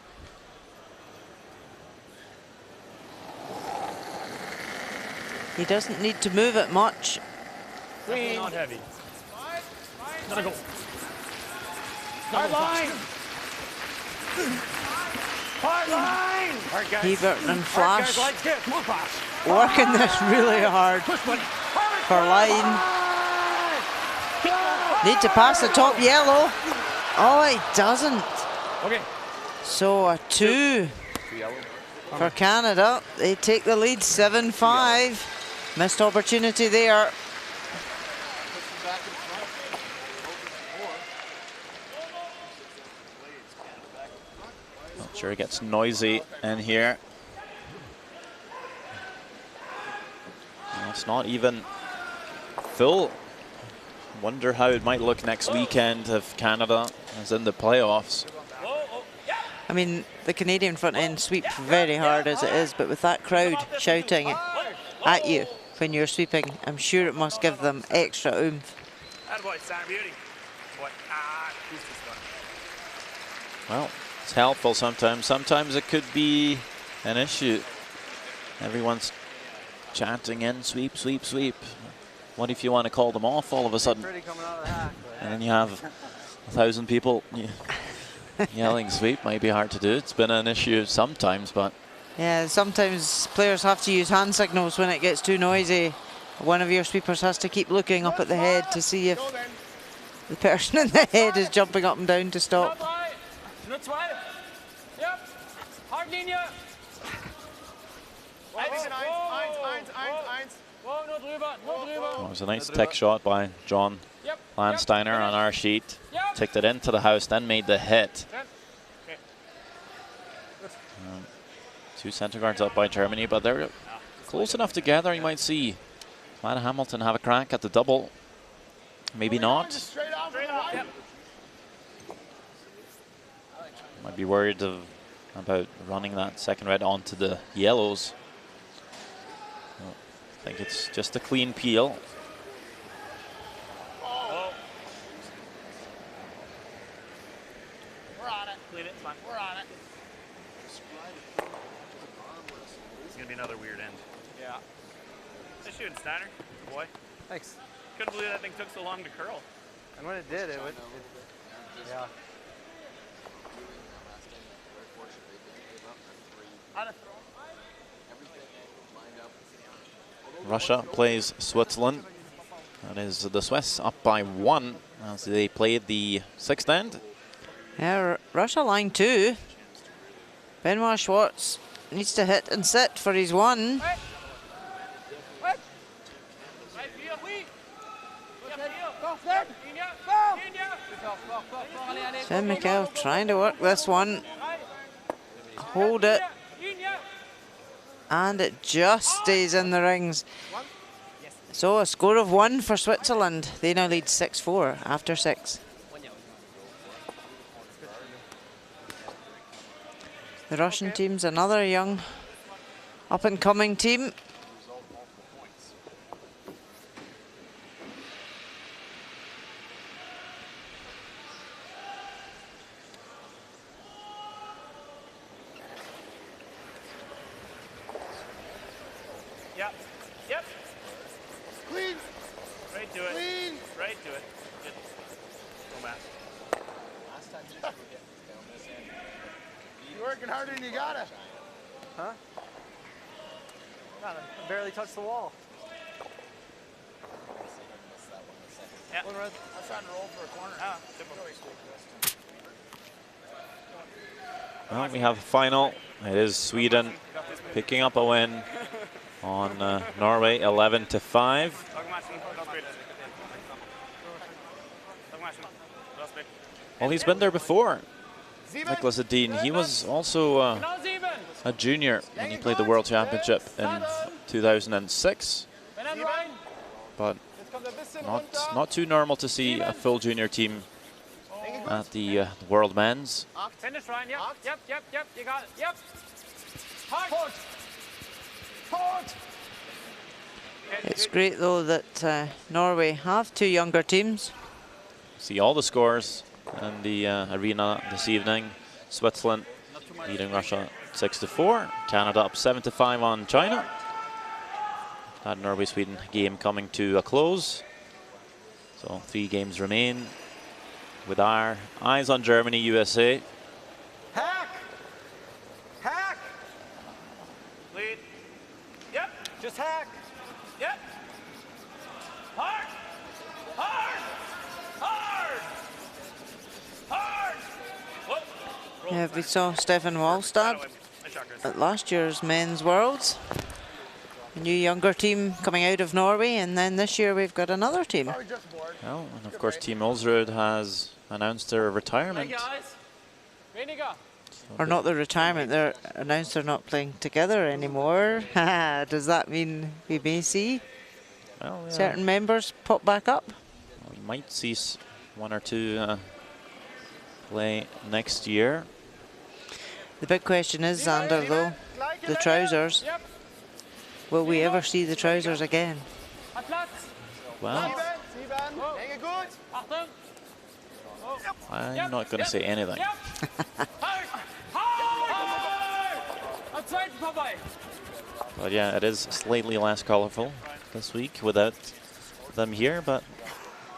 He doesn't need to move it much. Not heavy. Gotta go. Hard line! Hard line! Hebert and Flash Come on, Flash. working this really hard for line. Need to pass the top yellow. Oh, he doesn't. Okay. So a 2 for Canada. They take the lead 7-5. Missed opportunity there. Not sure it gets noisy in here. Well, it's not even full. Wonder how it might look next weekend if Canada is in the playoffs. I mean, the Canadian front end sweeps very hard as it is, but with that crowd shouting at you when you're sweeping, I'm sure it must give them extra oomph. Well, it's helpful sometimes. Sometimes it could be an issue. Everyone's chanting in, sweep, sweep, sweep. What if you want to call them off all of a sudden? And then you have 1,000 people yelling sweep. Might be hard to do. It's been an issue sometimes, but... Yeah, sometimes players have to use hand signals when it gets too noisy. One of your sweepers has to keep looking up at the head to see if the person in the head is jumping up and down to stop. Well, it was a nice tech shot by John Landsteiner on our sheet. Ticked it into the house, then made the hit. 2 center guards up by Germany, but they're close enough together. You might see Matt Hamilton have a crack at the double. Maybe not. Might be worried about running that second red onto the yellows. I think it's just a clean peel. We're on it. Clean it, fine. We're on it. It's gonna be another weird end. Yeah. Nice shooting, Steiner. Good boy. Thanks. Couldn't believe that thing took so long to curl. And when it did, it would. Yeah. Russia plays Switzerland. That is the Swiss up by 1 as they played the 6th end. Yeah, Russia line 2. Benoit Schwartz needs to hit and sit for his 1. Sven Mikkel trying to work this one. Hold it. And it just stays in the rings. So a score of 1 for Switzerland. They now lead 6-4 after 6. The Russian team's another young, up-and-coming team. Yep. Yep. Clean. Right to it. Clean. Right to it. Good. Go, Matt. Last time you were getting down this end. You're working harder than you gotta. Huh? God, I barely touched the wall. Yeah. I was trying to roll for a corner. Ah, Well, we have a final. It is Sweden picking up a win on Norway, 11-5. Well, he's been there before. Nicholas Edin. He was also a junior when he played the World Championship in 2006. But not too normal to see a full junior team at the World Men's. Finish, Ryan. Yep. You got it. Yep. Hard. It's great, though, that Norway have two younger teams. See all the scores in the arena this evening. Switzerland beating Russia 6-4. Canada up 7-5 on China. That Norway-Sweden game coming to a close. So 3 games remain. With our eyes on Germany, USA. Hack! Hack! Lead. Yep. Just hack. Yep. Hard. Hard. Hard. Hard. Whoop. Yeah, we saw Stefan Wallstad at last year's Men's Worlds. A new younger team coming out of Norway, and then this year we've got another team. Well, and of course, Team Ulsrud has announced their retirement. Or not the retirement, they're announced they're not playing together anymore. Does that mean we may see certain members pop back up? We might see 1 or 2 play next year. The big question is, Xander, though, the trousers. Will we ever see the trousers again? Well, I'm not going to say anything. But yeah, it is slightly less colourful this week without them here, but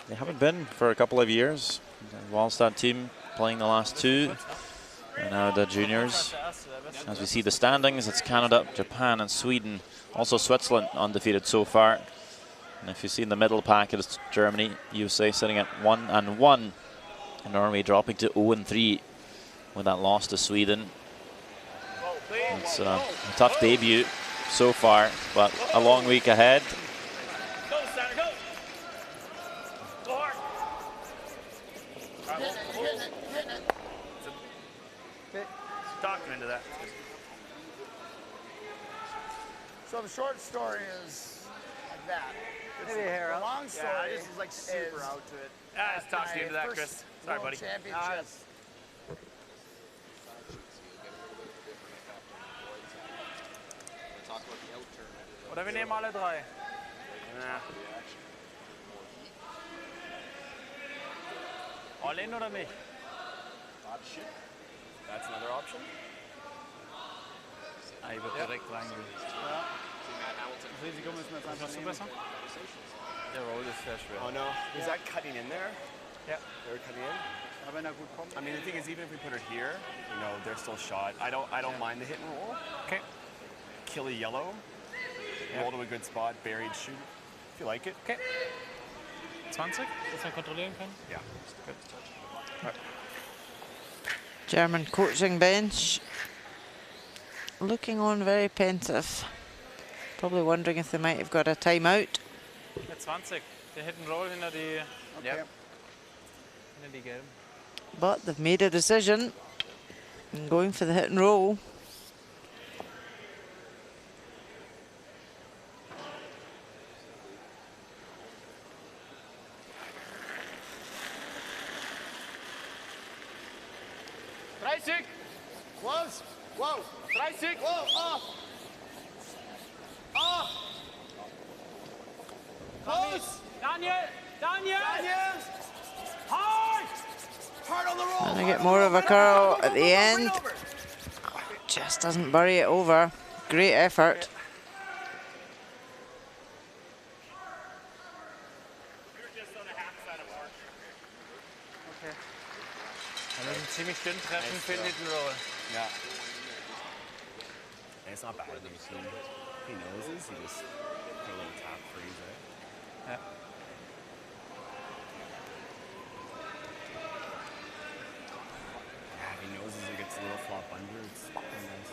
they haven't been for a couple of years. The Wallstad team playing the last 2, and now the juniors. As we see the standings, it's Canada, Japan and Sweden. Also Switzerland undefeated so far. And if you see in the middle pack, it's Germany, USA sitting at 1-1. And Norway dropping to 0-3 with that loss to Sweden. It's a tough debut so far, but a long week ahead. Go, Sander, go. Go hard. Talk him into that. So the short story is like that. Maybe a hair The up. long story this is like super out to it. Ah, let's talk you into that, Chris. Sorry, buddy. Championship. Oder wir nehmen alle 3. All in oder nicht? That's another option. Ich würde direkt reingehen. Das Risiko müssen wir jetzt einfach nehmen. Besser? Der Roll ist sehr schwer. Oh no, is that cutting in there? Yeah. They're cutting in? Aber wenn er gut kommt. I mean, the thing is, even if we put her here, you know, they're still shot. I don't mind the hit and roll. Okay. Kill a yellow. Roll to a good spot, buried, shoot. If you like it. Okay. 20, dass wir kontrollieren können? Yeah. Good. German coaching bench looking on very pensive. Probably wondering if they might have got a timeout. Mit 20. Der Hit and Roll hinter die, Okay. hinter die Gelben. But they've made a decision and going for the hit and roll. Close. Whoa. 30. Whoa, off. Off. Close. Daniel. Daniel. Daniel. Hard. Hard on the roll. And I get more of a curl at the end. Just doesn't bury it over. Great effort. Das ist ein ziemlich dünn treffen, finde ich, den Roll. Yeah. And it's not bad. He knows this. He just put a little tap freeze, right? Yeah. Yeah, if he knows it gets a little flop under, it's pretty nice.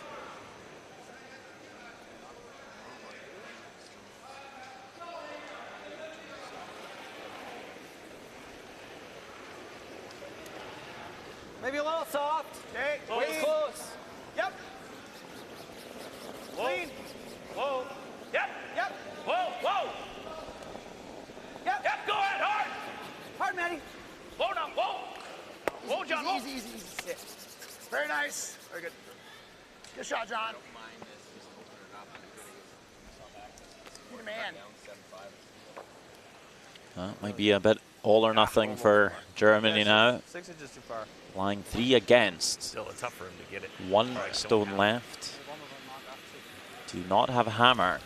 Maybe a little soft. Okay, Oh, it's close. Yep. Clean. Whoa. Yep. Yep. Whoa, whoa. Yep. Yep, go ahead, hard. Hard, Maddie. Whoa now, whoa. Whoa, John, whoa. Easy, easy, easy. Sit. Very nice. Very good. Good shot, John. Good man. Might be a bit all or nothing for Germany now. 6 inches too far. Lying 3 against. Still a tough for him to get it. 1 stone left. Do not have a hammer.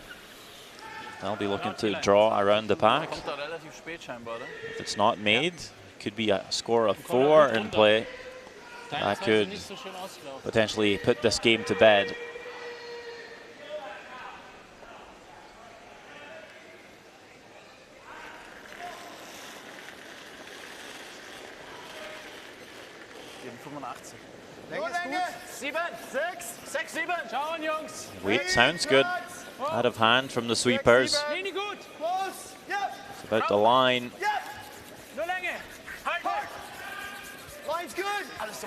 They'll be looking to draw around the pack. Kommt da relativ spät scheinbar, oder? If it's not made, could be a score of 4 in play. That could potentially put this game to bed. Sieben. 6. 6, 7. Schauen, Jungs. Weight sounds good. Out of hand from the sweepers. Linie gut. Close. Yep. It's about the line. Yep. Nur Länge. Hard. Line's good. Line's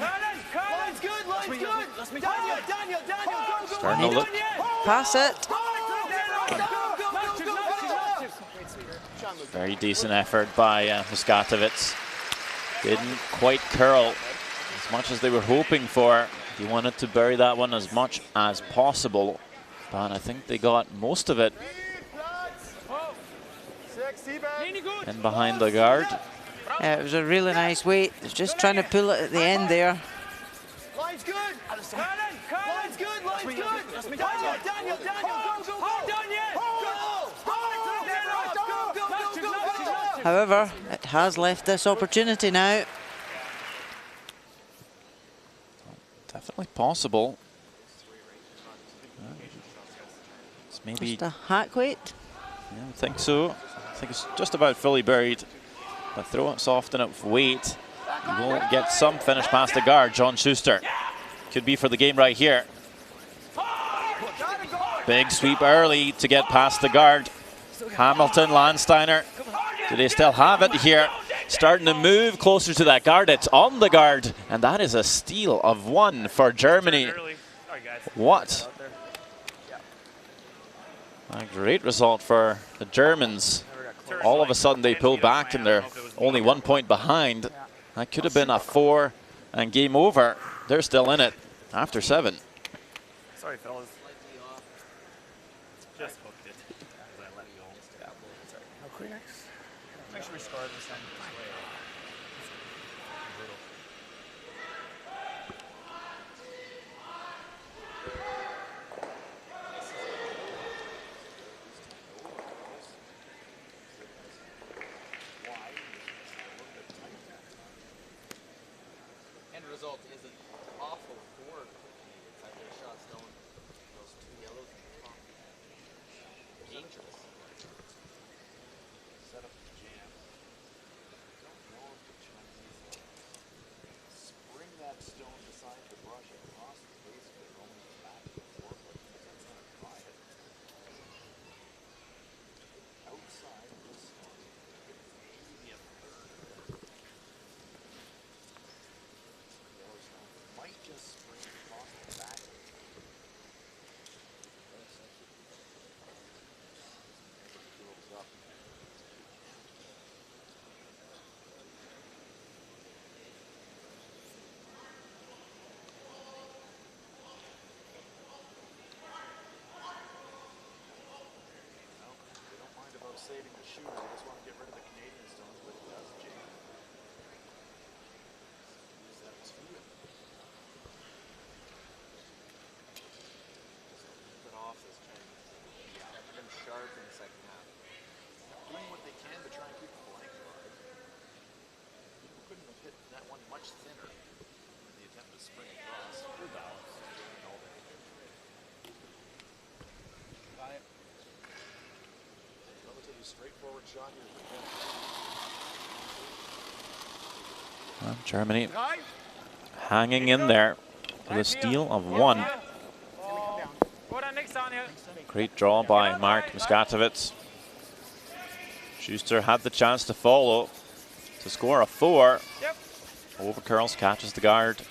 good. Line's good. Daniel, Daniel, Daniel, go, go. Starting to look. Pass it. Very decent effort by Muskatovic. Didn't quite curl as much as they were hoping for. He wanted to bury that one as much as possible, but I think they got most of it. And behind the guard. Yeah, it was a really nice weight. Just trying to pull it at the end there. Line's good. Line's good. Line's good. Daniel, Daniel, Daniel, go, go, go. However, it has left this opportunity now. Definitely possible. It's maybe just a hack weight. Yeah, I think so. I think it's just about fully buried. But throw it soft enough weight, you will get some finish past the guard. John Schuster could be for the game right here. Big sweep early to get past the guard. Hamilton, Landsteiner. Do they still have it here? Starting to move closer to that guard. It's on the guard. And that is a steal of 1 for Germany. What a great result for the Germans. All of a sudden they pull back and they're only 1 point behind. That could have been a 4 and game over. They're still in it after 7. Sorry, fellas. Just hooked it. I let go. No Kleenex? Make sure we score this time. End result isn't awful for Canadians. I think shots down those 2 yellows in the top. Dangerous. Set up the jam. Don't know if the Chinese spring that stone beside the brush across the face of the Roman back and forth. That's going to try it. Outside this stone, maybe a third. Yellowstone might just spring across the back. shooter. I just want to get rid of the Canadian stones, but it does jam. Use that too. Keep it off this Chinese. Yeah, they've been sharp in the second half. Doing what they can to try and keep the blank alive. People couldn't have hit that one much thinner in the attempt to spring across. Good balance. Relatively straightforward shot here. Well, Germany hanging in there with a steal of 1. Great draw by Mark Muskatovic. Schuster had the chance to follow to score a 4. Over curls, catches the guard.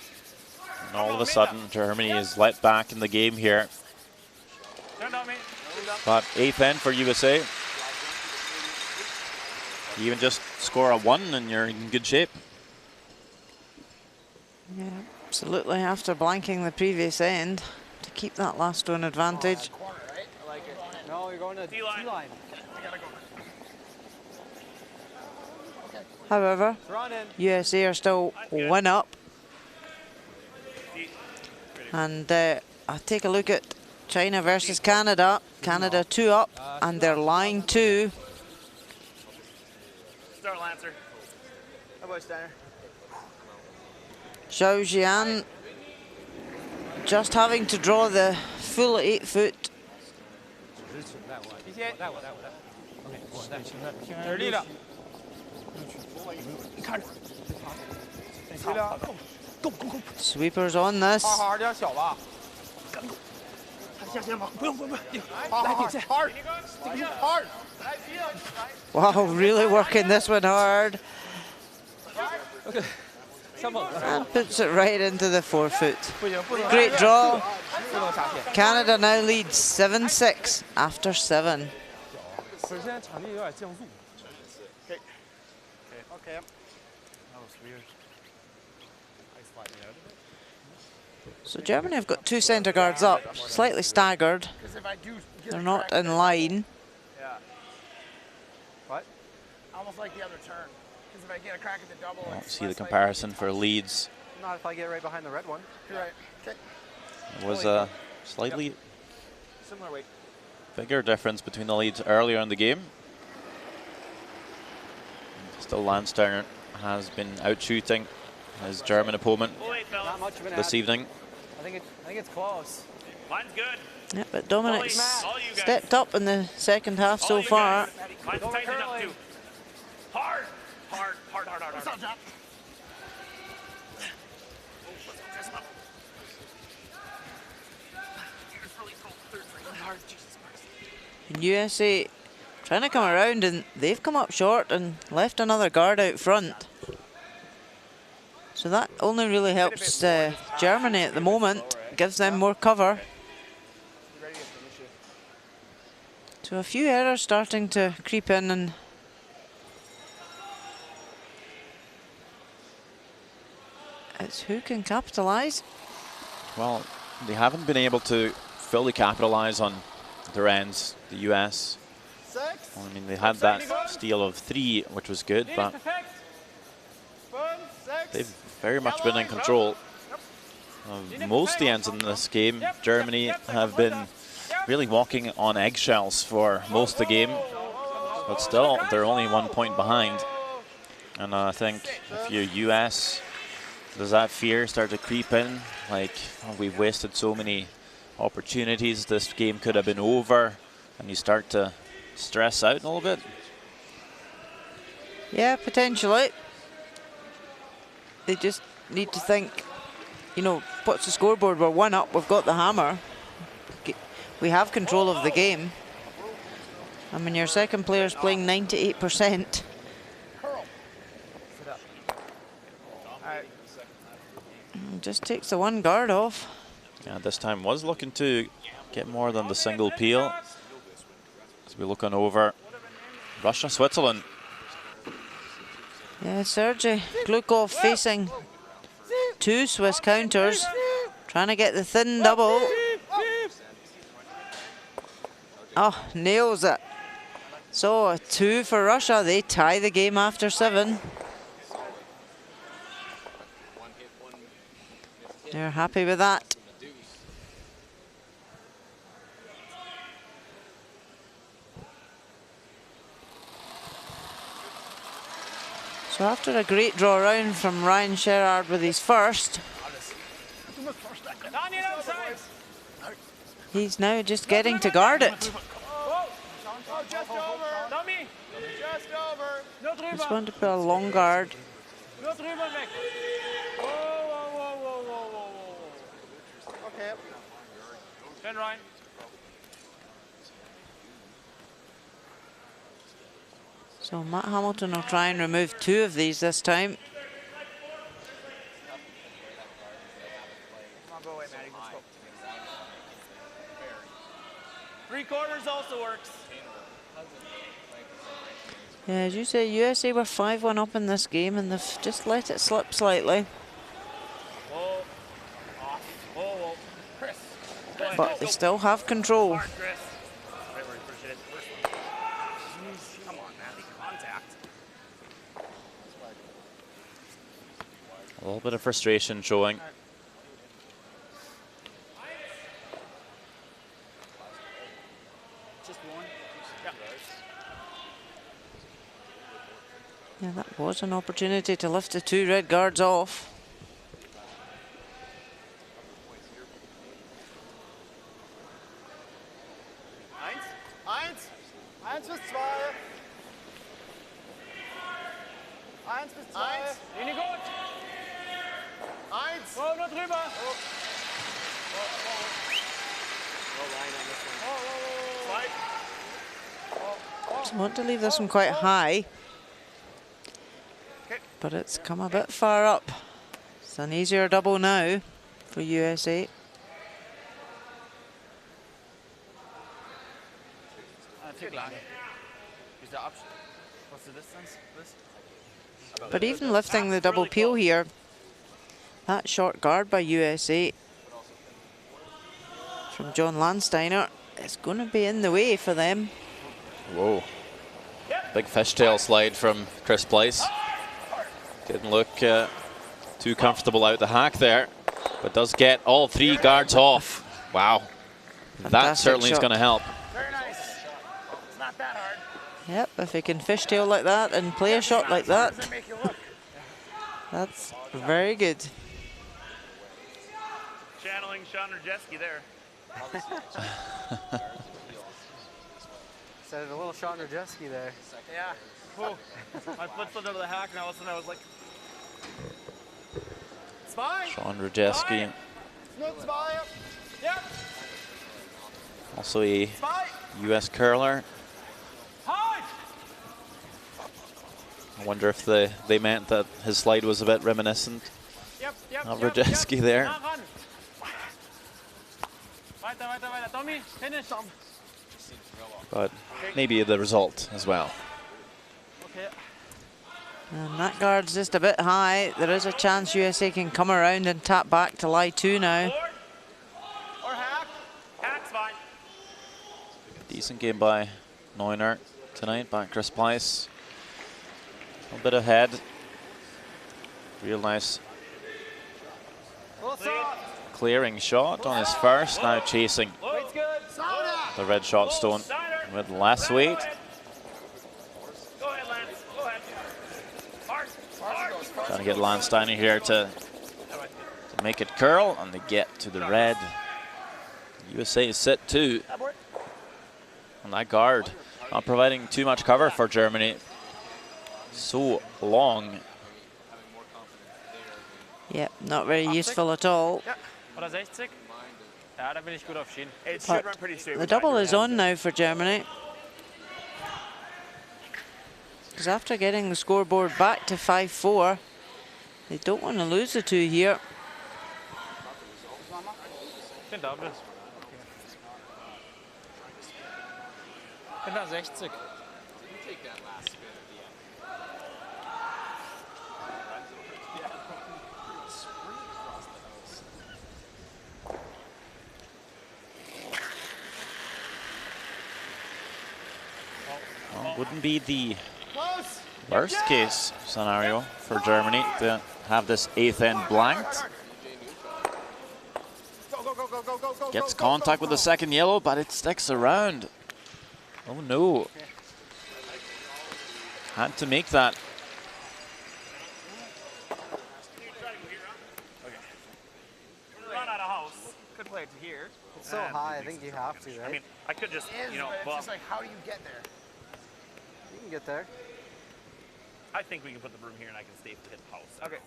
And all of a sudden, Germany is let back in the game here. But 8th end for USA. You even just score a 1 and you're in good shape. Yeah, absolutely. After blanking the previous end, to keep that last one advantage. No, you're going to T-line. However, USA are still 1 up. And I'll take a look at China versus Canada. Canada 2 up, and they're line 2. Start, Lancer. How about Steiner? Zhao Jian just having to draw the full 8 foot. Sweepers on this. Wow, really working this one hard. And puts it right into the 4 foot. Great draw. Canada now leads 7-6 after 7. Okay. So Germany have got 2 centre guards up, slightly staggered. They're not in line. Yeah. What? Almost like the other turn. Because if I get a crack at the double, Well, see the comparison for leads. not if I get right behind the red one. You're right. Okay. It was a slightly Similar weight. bigger difference between the leads earlier in the game. Still, Landsteiner has been out shooting his German opponent Not much of an this ad. evening. I think it's close. Mine's good. Yeah, but Dominic's All you guys. stepped up in the second half so far. Mine's tight enough too. Hard. Hard. Hard. Hard. Hard. What's up, John? And USA trying to come around, and they've come up short and left another guard out front. So that only really helps Germany at the moment, gives them more cover. So a few errors starting to creep in, and it's who can capitalise. Well, they haven't been able to fully capitalise on their ends, the US. Well, I mean, they had that steal of 3, which was good, but they've very much been in control of most of the ends in this game. Germany have been really walking on eggshells for most of the game, but still, they're only 1 point behind. And I think if you're US, does that fear start to creep in? Like, oh, we've wasted so many opportunities, this game could have been over, and you start to stress out a little bit? Yeah, potentially. They just need to think, you know, what's the scoreboard? We're 1 up, we've got the hammer. We have control of the game. I mean, your second player's playing 98%. Just takes the 1 guard off. Yeah, this time was looking to get more than the single peel. As we're looking over Russia, Switzerland. Yeah, Sergei Glukov facing 2 Swiss counters, trying to get the thin double. Oh, nails it. So a 2 for Russia. They tie the game after 7. They're happy with that. So after a great draw round from Ryan Gerard with his first, he's now just getting to guard it. Just over. Dummy. Just over. Just want to put a long guard. Okay. Turn Ryan. So Matt Hamilton will try and remove 2 of these this time. Come on, go away, Maddie. Let's go. 3 quarters also works. Yeah, as you say, USA were 5-1 up in this game and they've just let it slip slightly. Whoa. Off. Whoa, whoa. Chris. But they still have control. Chris. Come on, Maddie. Contact. A little bit of frustration showing. Just one. Yeah, that was an opportunity to lift the 2 red guards off. Eins bis 2. 1 bis 2. Linie gut. 1. Oh, nur drüber. Just want to leave this one quite high. But it's come a bit far up. It's an easier double now for USA. What's the distance? But even lifting the double peel here, that short guard by USA from John Landsteiner is going to be in the way for them. Whoa. Big fishtail slide from Chris Place. Didn't look too comfortable out the hack there, but does get all 3 guards off. Wow. That Fantastic certainly is shot. going to help. Very nice. It's not that hard. Yep, if he can fishtail like that and play a shot like that, Does it make you look? that's very good. Channeling Sean Rajewski there. Said a little Sean Rajewski there. Yeah. Whoa. My foot slipped over the hack and all of a sudden I was like, Zwei. Sean Rajewski, Nur 2. Yep. also a 2. US curler. Halt. I wonder if they meant that his slide was a bit reminiscent Yep. of Rajewski there. nah ran. Weiter. Tommy, finish. But maybe the result as well. Okay. And that guard's just a bit high. There is a chance USA can come around and tap back to lie 2 now. Or hack. Hack's fine. Decent game by Neuner tonight by Chris Place. A bit ahead. Real nice clearing shot on his first. Now chasing Weight's good. the red shot stone with less weight. Go ahead, Lance. Go ahead. Mark. Trying to get Landsteiner here to make it curl, and they get to the red. USA sit 2. And that guard not providing too much cover for Germany. So long. Yep, not very useful at all. Oder 60? Ja, da bin ich gut auf Schienen. It But should run pretty straight. the double is on now for Germany. Because after getting the scoreboard back to 5-4, they don't want to lose the 2 here. Den Double. Bin da 60. Wouldn't be the worst case scenario for Germany to have this 8th end blanked. Gets contact with the second yellow, but it sticks around. Oh no. Had to make that. Run out of house. Could play it to here. It's so high, I think you have to, right? I mean, I could just, you know, it's just like, how do you get there? You can get there. I think we can put the broom here and I can safely hit the house. Okay.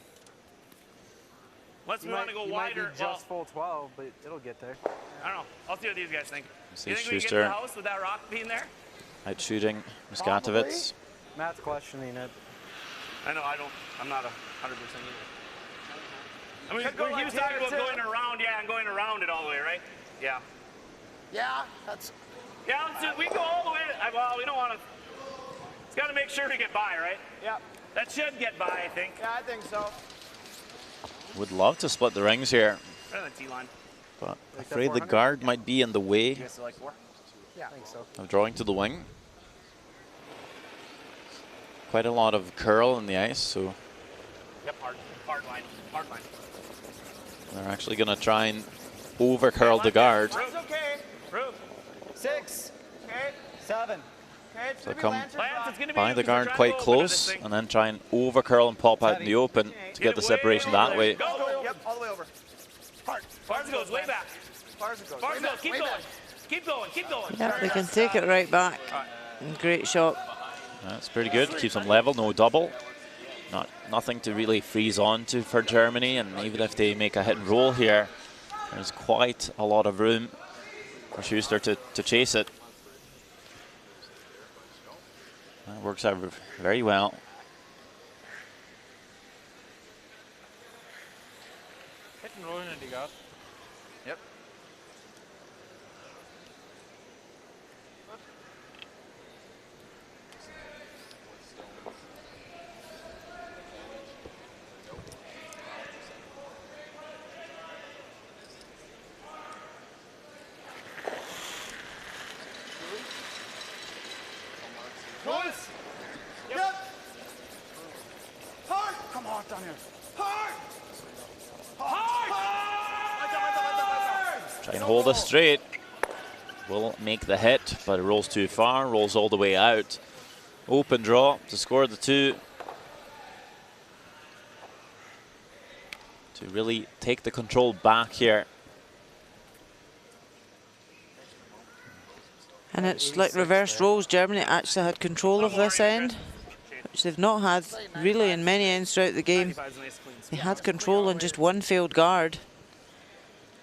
Unless we want to go you wider. Might be just full 12, but it'll get there. I don't know. I'll see what these guys think. See You think we can get to Schuster the house with that rock being there? out shooting Muskatovitz. Matt's questioning it. I know, I'm not 100% either. I mean, Could go he was like talking here, about too. going around, yeah, and going around it all the way, right? Yeah. Yeah, that's. Yeah, we can go all the way. Well, we don't want to. It's got to make sure to get by, right? Yeah. That should get by, I think. Yeah, I think so. Would love to split the rings here, Right on the T-line. but afraid the guard might be in the way You guys still like 4? Yeah. I think so. of drawing to the wing. Quite a lot of curl in the ice, so Yep, hard line, hard line. they're actually going to try and over curl the guard. That's okay. Roof. 6. Okay. 7. Okay, it's So gonna be come Lance or Lance, Brock. it's going to be By you the 'cause we're guard trying to quite go open to this close, thing. and then try and over curl and pop out in the open to get the separation that way. Go. Yep, all the way over. Hard. Barnes goes way back. Bars it goes. Barnes Way goes, back, keep way going. back. Keep going, keep going. Yeah, they can take it right back. Great shot. That's pretty good. Keeps them level, no double. Nothing to really freeze on to for Germany, and even if they make a hit and roll here, there's quite a lot of room for Schuster to chase it. That works out very well. Hit and roll in the guard. Yep. Close. Yep. Hard. Come on, down here. Hard. Hard. Try and hold us straight. Will make the hit, but it rolls too far, rolls all the way out. Open draw to score the 2. To really take the control back here. And it's like reverse roles. Germany actually had control of this end, which they've not had really in many ends throughout the game. They had control in just one failed guard.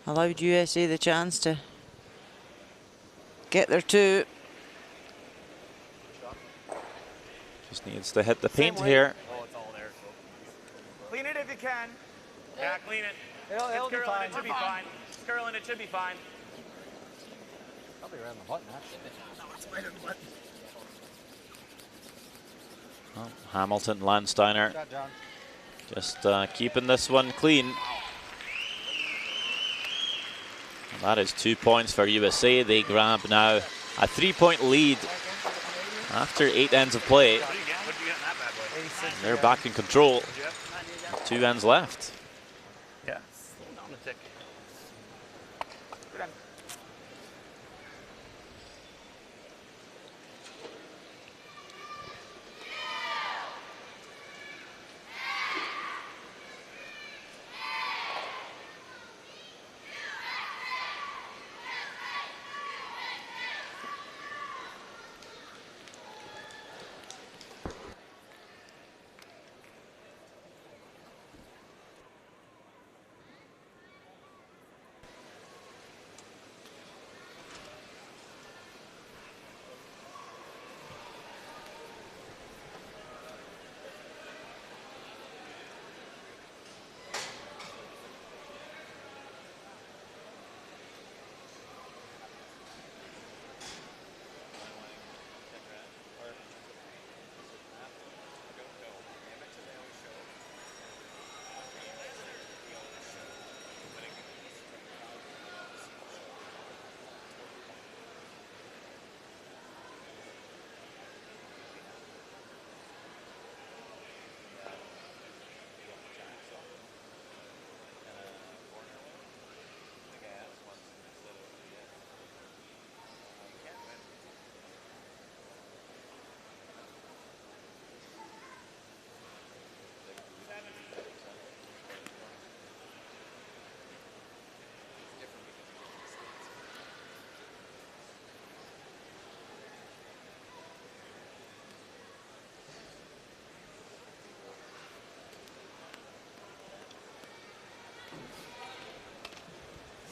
Allowed USA the chance to get their 2. Just needs to hit the paint here. Oh, it's all there. Clean it if you can. Yeah, clean it. It'll It's be curling, fine. it should be fine. It's curling, it should be fine. Probably around the button, actually. Well, Hamilton, Landsteiner Shot, John. just keeping this one clean. And that is 2 points for USA. They grab now a 3-point lead after 8 ends of play. What did you get in that bad boy? And they're back in control. 2 ends left. Yeah. On the tick.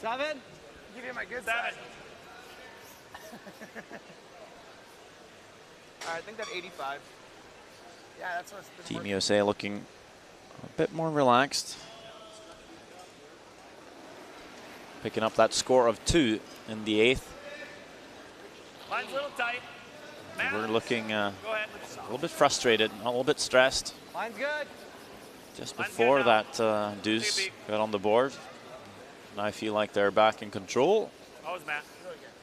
7. Give you my good 7. side. All right, I think that's 85. Yeah, that's what's been Team working. USA looking a bit more relaxed. Picking up that score of 2 in the 8th. Line's a little tight. We're looking Go ahead. a little bit frustrated, a little bit stressed. Line's good. Just before that deuce got on the board. Now I feel like they're back in control. Oh, it's Matt.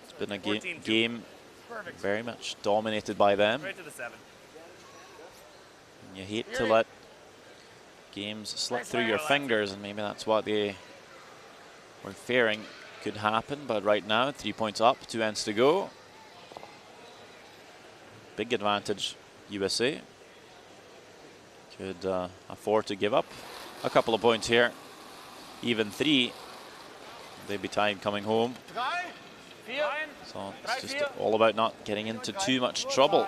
It's been a game Perfect. very much dominated by them. Right to the 7. And you hate to let games slip through your fingers, and maybe that's what they were fearing could happen. But right now, 3 points up, 2 ends to go. Big advantage, USA. Could afford to give up a couple of points here. Even 3, they'd be tied coming home. So it's just all about not getting into too much trouble.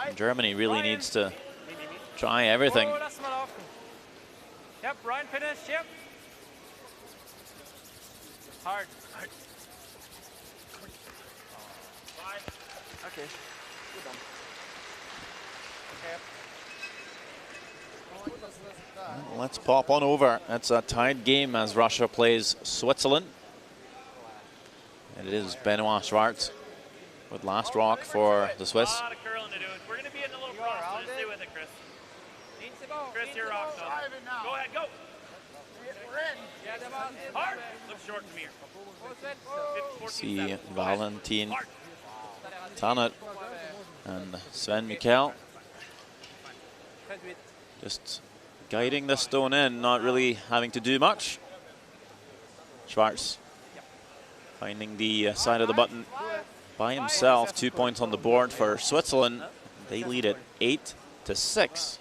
And Germany really needs to try everything. Yep, Ryan finish, yep. Hard. Okay. Good done. Well, let's pop on over. It's a tied game as Russia plays Switzerland. And it is Benoit Schwartz with last rock for the Swiss. A lot of curling to do. We're going to be in the little cross, so just stay with it, Chris. Chris, you're off. Go ahead, go. We're in. Hard. Look short from here. See Valentin Tannet and Sven Mikkel just guiding the stone in, not really having to do much. Schwartz finding the side of the button by himself. 2 points on the board for Switzerland. They lead it 8-6.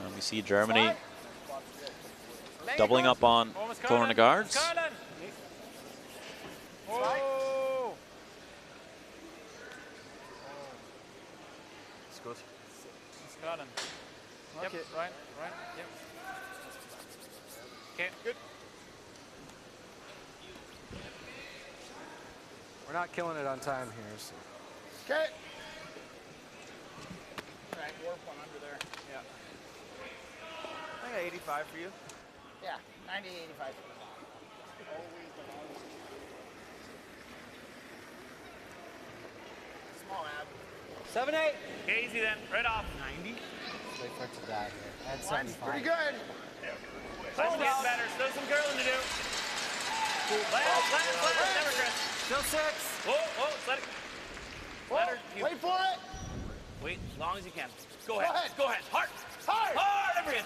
And we see Germany doubling up on corner guards. Oh. It's good. Yep, right, yep. Okay, good. We're not killing it on time here. So. Okay. All right, warp one under there. Yeah. I got 85 for you. Yeah, 90, 85. Small ab. 7, 8. Okay, easy then. Right off. 90. Wait for it to die here. Add Mine's 75. pretty good. Line's getting better. Still some curling to do. Let it. Never, Chris. Still 6. Whoa, let it. Let her. Wait for it. Wait, as long as you can. Go ahead. Go ahead. Hard. Every inch.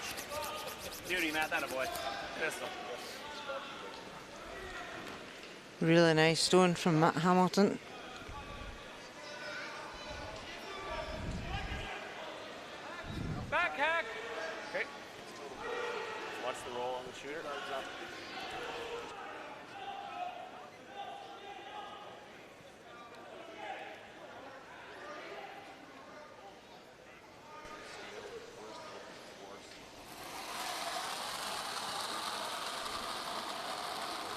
Beauty, Matt. That a boy. Pistol. Really nice stone from Matt Hamilton. Back hack. Okay. Watch the roll on the shooter.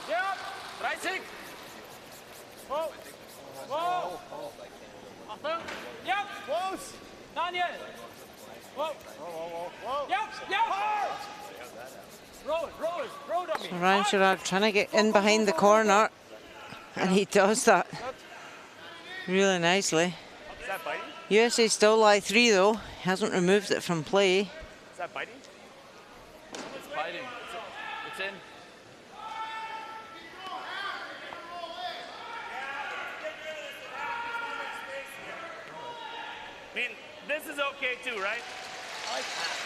Yep. 30. Whoa. Whoa. Achtung. Yep. Close. Daniel. Whoa. Whoa. Yep. Roll on me. So Ryan Gerard trying to get in behind the corner, and he does that really nicely. Is that biting? USA still lie 3 though. He hasn't removed it from play. Is that biting? It's biting. It's in. I mean, this is okay too, right? I like that.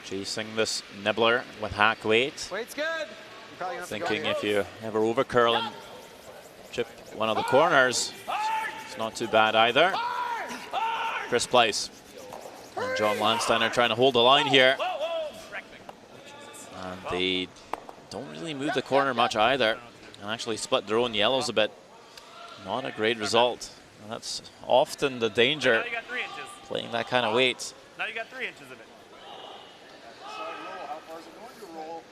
Chasing this nibbler with hack weight. Weight's good. Thinking if you ever over curl and chip one of the corners, It's not too bad either. Chris Place and John Landsteiner trying to hold the line here. And they don't really move the corner much either, and actually split their own yellows a bit. Not a great result. And that's often the danger, Now you got 3 inches. playing that kind of weight. Now you got 3 inches of it. How far is it going to roll?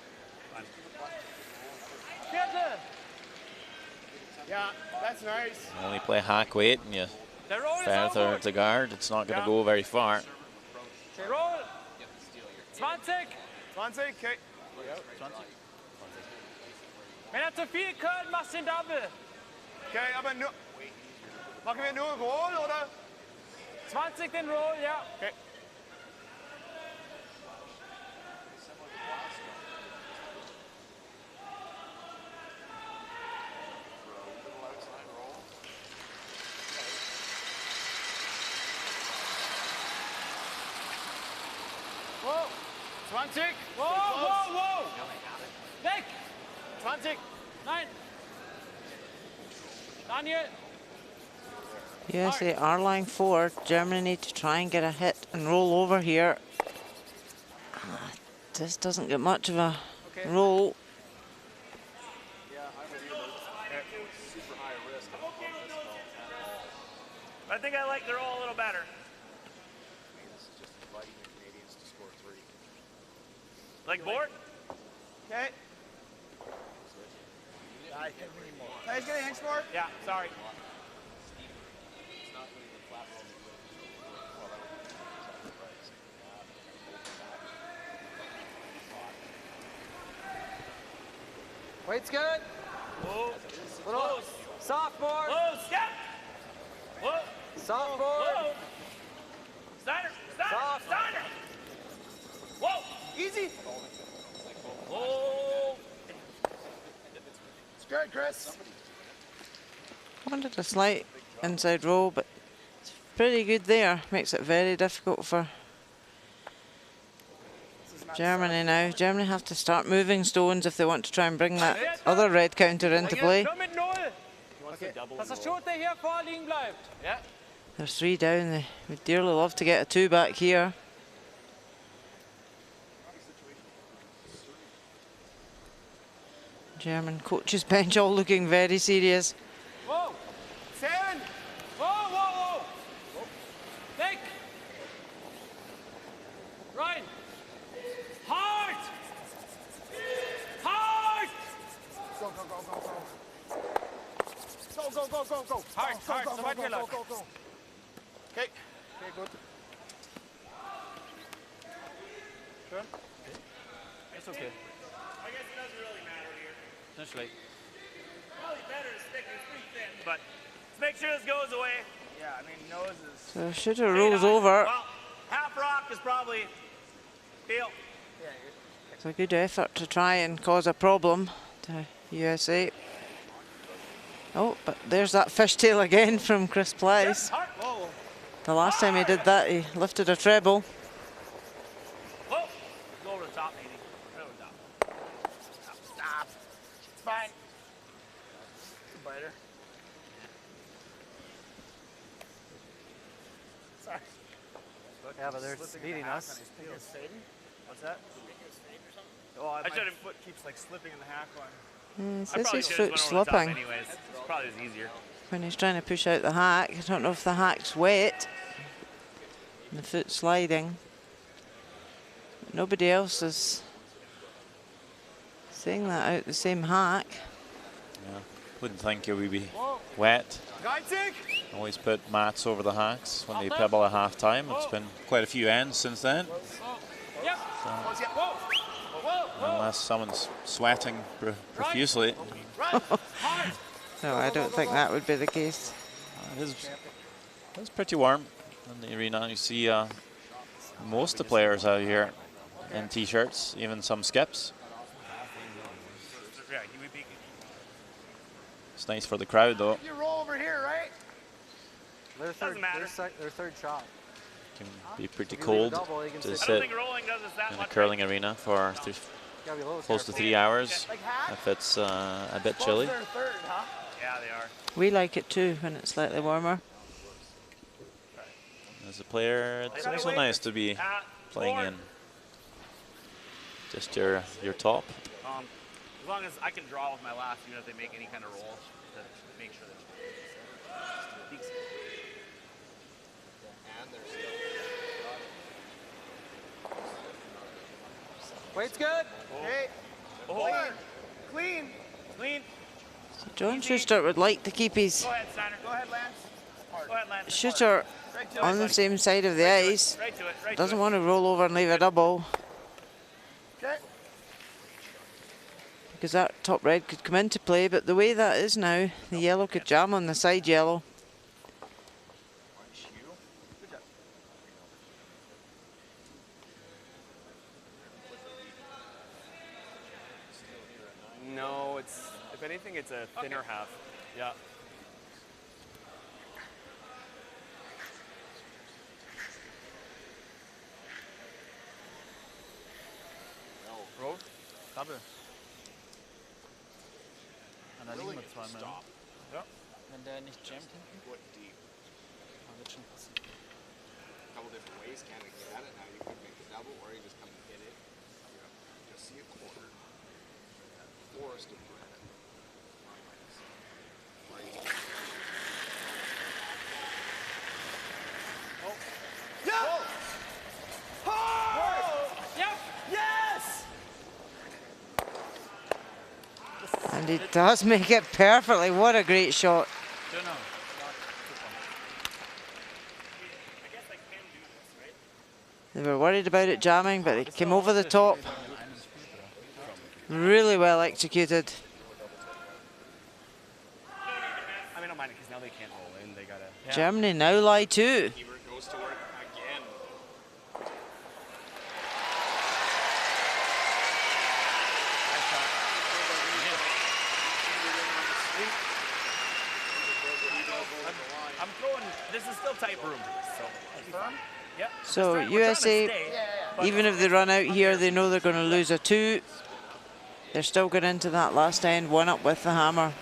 Yeah, that's nice. You only play hack weight and you feather the guard, it's not going to go very far. Roll. 20. 20, okay. Wenn er zu viel kann, machst du den Double. Okay, aber nur. Machen wir nur Roll, oder? 20 den Roll, ja. Okay. Whoa. 20. Whoa, whoa, whoa. Weg. 20. Nein. Daniel. USA are line 4. Germany need to try and get a hit and roll over here. This doesn't get much of a roll. I think I like the roll a little better. Like board? Okay. Can I just get an inch more? Yeah, sorry. Weight's good. Whoa. Little sophomore. Whoa, step. Whoa. Sophomore. Whoa. Steiner. Soft. Steiner. Whoa. Easy. Whoa. It's good, Chris. Wanted a slight inside roll, but it's pretty good there. Makes it very difficult for Germany now. Germany have to start moving stones if they want to try and bring that other red counter into play. Nur mit 0. Dass der Schote hier vorliegen bleibt. Ja. There's 3 down. They would dearly love to get a 2 back here. German coaches bench all looking very serious. Whoa. 10. Whoa, whoa, whoa. Weg. Rein. Hard. Hard. Go, go, go, go, go. Go, go, go, go, go. Hard, Go, hard, go, so go, weit go, wir go, laufen. go, go. Okay. Okay, good. Schön. Ist okay. I guess it doesn't really matter here. Nicht schlecht. Probably better to stick it pretty thin, but let's make sure this goes away. Yeah, I mean, nose is... So shooter rolls over. Well, half rock is probably feel. It's a good effort to try and cause a problem to USA. Oh, but there's that fishtail again from Chris Place. Whoa. The last time he did that, he lifted a treble. Whoa. Go over the top, maybe. Right over the top. Stop. It's fine. Biter. Sorry. Yeah, but they're beating us. What's that? Oh, I my should've- foot keeps like slipping in the hack line. It I says probably his should've foot just went over the top slipping anyways. It's probably just easier. when he's trying to push out the hack. I don't know if the hack's wet. And the foot sliding. But nobody else is saying that out the same hack. Yeah, wouldn't think it would be wet. Geizig! Always put mats over the hacks when they pebble at half time. It's been quite a few ends since then. Ja. Whoa. Whoa. Unless someone's sweating profusely. No, I don't think that would be the case. It's pretty warm in the arena. You see most of the players out here in t-shirts, even some skips. Yeah, you would be. It's nice for the crowd though. You roll over here, right? Their third, matter. their third shot. Can be pretty If you cold leave a double, you can to sit- I don't sit think rolling does us that in a much. curling arena for Gotta be a little close to careful. 3 hours Like hack? if it's a bit chilly. They're third, huh? Yeah, they are. We like it too when it's slightly warmer. As a player, it's also nice to be playing in just your top. As long as I can draw with my last, even if they make any kind of roll, to make sure that. Weight's good. Hey. Clean. Clean. Clean. John Schuster would like to keep his Go ahead, Steiner. Go ahead, Lance. Go ahead, Lance. shooter on the same side of the ice. Right to it. Right Doesn't to it. want to roll over and leave a double. Okay. Because that top red could come into play, but the way that is now, the yellow could jam on the side yellow. No, it's, if anything, it's a thinner half. Yeah. Roll. Double. Und da liegen wir zweimal. Ja. Wenn der nicht jammt hinten. Dann wird schon passen. A couple different ways can we get at it. Now you could make a double, or you just come and hit it. Just see a corner. Forest of bread. Yeah. Oh. Yep. Yes. And he does make it perfectly. What a great shot. They were worried about it jamming, but it came over the top. Really well executed. I mean, I don't mind it because now they can't roll in. They gotta. Germany now lie two. Goes to work again. I'm throwing. This is still tight room. So. Firm. Yep. So We're trying to USA, stay. even if they run out here, they know they're going to lose a two. They're still going into that last end, one up with the hammer,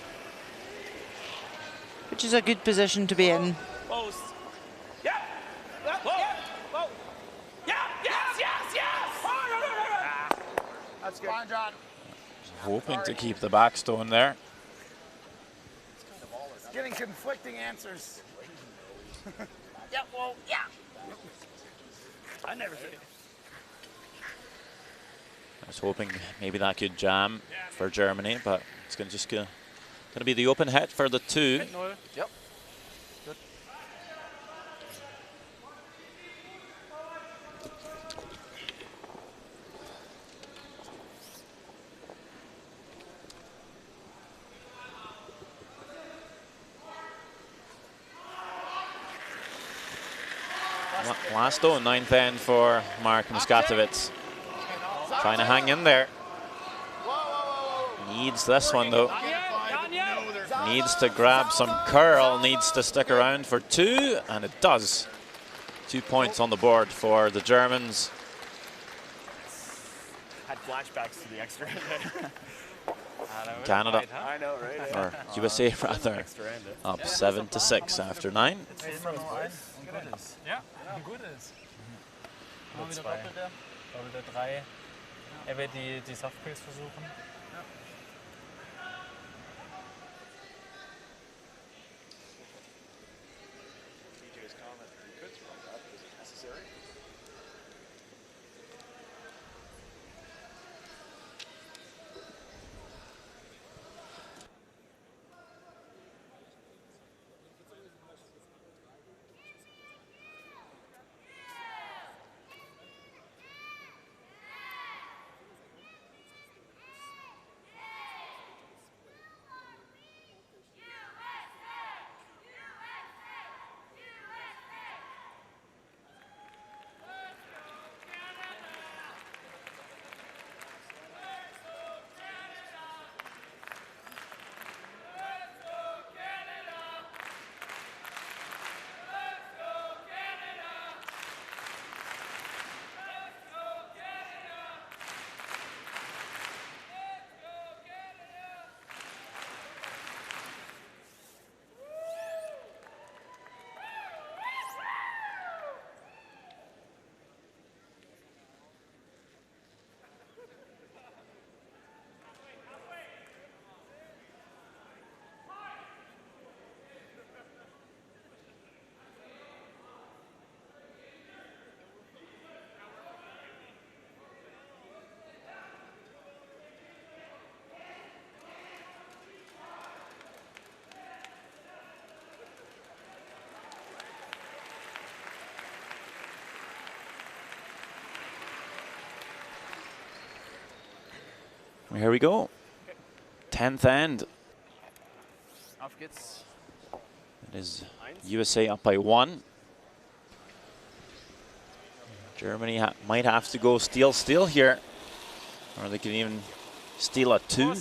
which is a good position to be in. Post. Yeah. Whoa. Whoa. Yeah. Yes. Yes. Yes. That's good. Fine, John. Hoping to keep the backstone there. Getting conflicting answers. Yeah. Well. Yeah. I never said it. I was hoping maybe that could jam for Germany, but it's going to be the open hit for the two. Yep. Good. Last stone, ninth end for Mark Muskatowicz. Trying to hang in there. Needs this one though. Needs to grab some curl, needs to stick around for two, and it does. 2 points on the board for the Germans. Had flashbacks to the extra end there. Canada, I know, right? or USA rather, up 7-6 after 9. Ja, gut ist. Mal wieder Doppelte 3. Er wird die Softpills versuchen. DJ's comment, you could throw that, is it necessary? Here we go. 10th end. Auf geht's. It is USA up by 1. Germany might have to go steal here, or they can even steal a 2.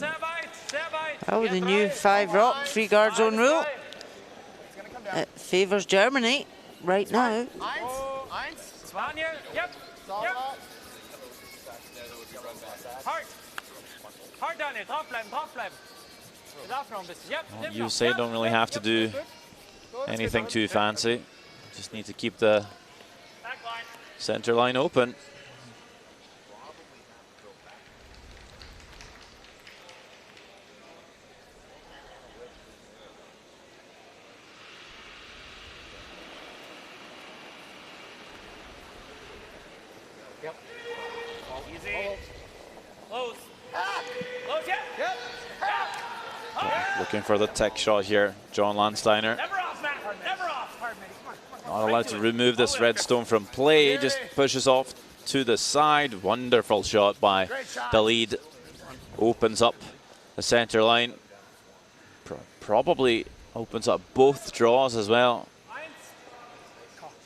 Oh, the new 5 rock, 3 guard zone rule. It favours Germany right now. Daniel, yep. Hard, Daniel, draufbleiben. Yep. USA don't really have to do anything too fancy. Just need to keep the center line open. Yep. Easy. Close. Close, yep. Looking for the tech shot here, John Landsteiner. Never off, Matt. Never off. Not allowed to remove this redstone from play, just pushes off to the side. Wonderful shot by the lead. Opens up the center line. Probably opens up both draws as well.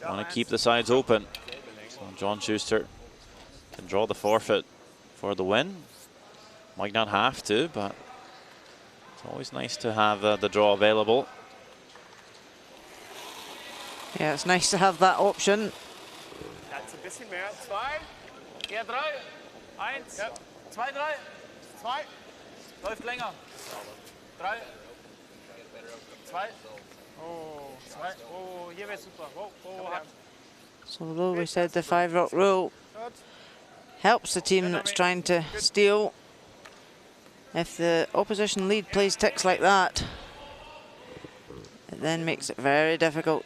Want to keep the sides open. So John Schuster can draw the forfeit for the win. Might not have to, but it's always nice to have the draw available. Yeah, it's nice to have that option. That's a bisschen mehr. 2. Eher 3. 1. 2, 3. 2. Läuft länger. 3. 2. Oh, 2. Oh, hier wäre super. Oh, hart. So although we said the 5 rock rule helps the team that's trying to steal, if the opposition lead plays ticks like that, it then makes it very difficult.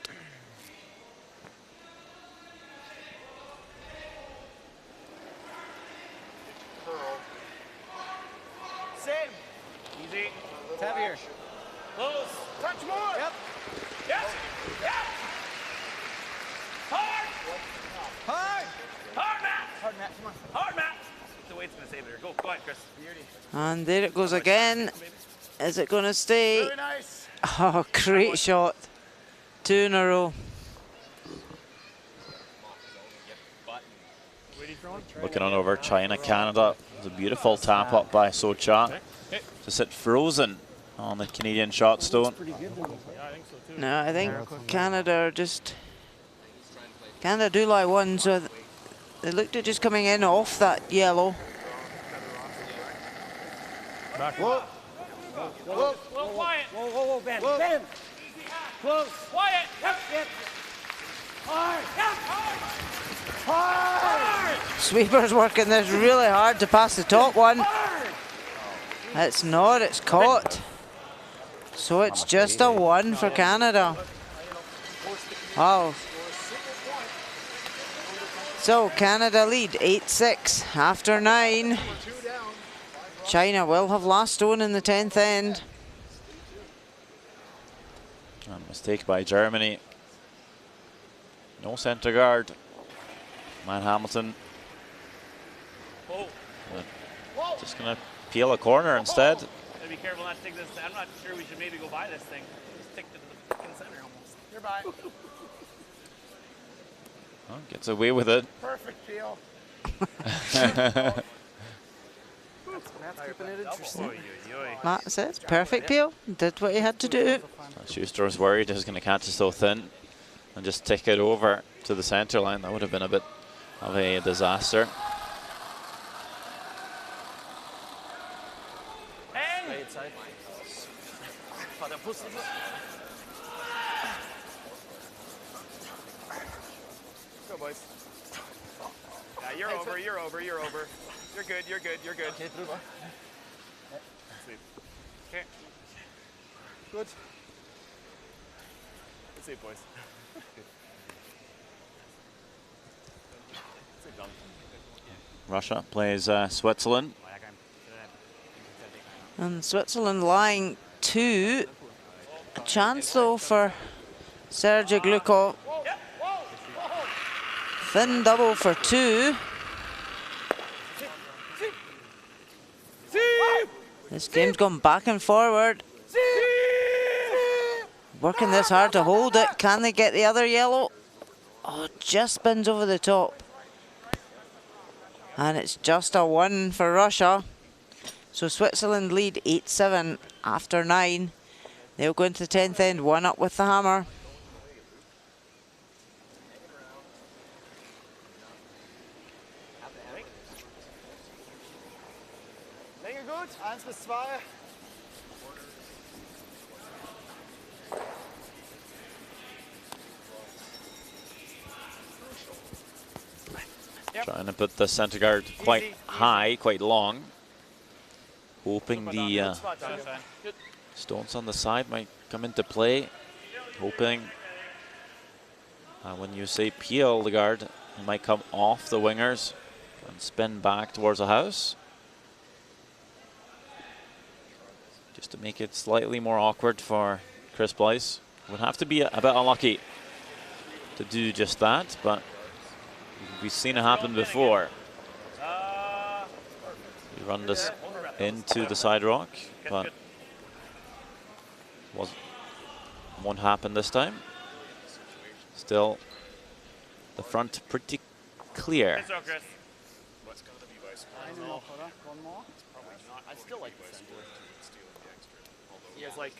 Same. Easy. Tap here. Close. Touch more. Yep. Yep. Yep. Hard. Hard. Hard, Matt. Hard, Matt. Come on. Hard, Matt. The weight's going to save it here. Go ahead, Chris. And there it goes again. Is it going to stay? Very nice. Oh, great shot. 2 in a row. Looking on over China, Canada. It's a beautiful tap up by Socha to sit frozen on the Canadian shot stone. No, I think Canada are just... Canada do lie 1, so they looked at just coming in off that yellow. Whoa. Whoa, quiet. Whoa, Ben. Whoa. Ben. Close. Quiet. Yep. Yep. Hard. Yep. Hard. Sweeper's working this really hard to pass the top one. It's not, it's caught. So it's just a 1 for Canada. Wow. So Canada lead 8-6 after 9. China will have last stone in the 10th end. And a mistake by Germany. No center guard. Matt Hamilton. Just going to peel a corner instead. Gotta be careful not to take this. I'm not sure we should maybe go by this thing. Just take it to the fucking center almost. You're by. Well, gets away with it. Perfect peel. Matt's keeping it interesting. Matt says, perfect peel. Did what he had to do. Schuster was worried he was going to catch it so thin and just tick it over to the center line. That would have been a bit of a disaster. Go, boys. Yeah, you're over. You're good. Okay, drüber. Sweep. Okay. Good. Let's see it, boys. Russia plays Switzerland. And Switzerland lying 2. A chance though for Sergei Glukov. Thin double for 2. This game's gone back and forward. Working this hard to hold it. Can they get the other yellow? Oh, just spins over the top. And it's just a 1 for Russia. So Switzerland lead 8-7 after 9. They'll go into the 10th end, 1 up with the hammer. Länge gut, 1 bis 2. Trying to put the center guard quite high, quite long. Hoping the stones on the side might come into play. Hoping when you say peel the guard, it might come off the wingers and spin back towards the house. Just to make it slightly more awkward for Chris Blyce. Would have to be a bit unlucky to do just that, but we've seen it happen before. We run this into the side rock, but won't happen this time. Still, the front pretty clear. I still like the center. He has like...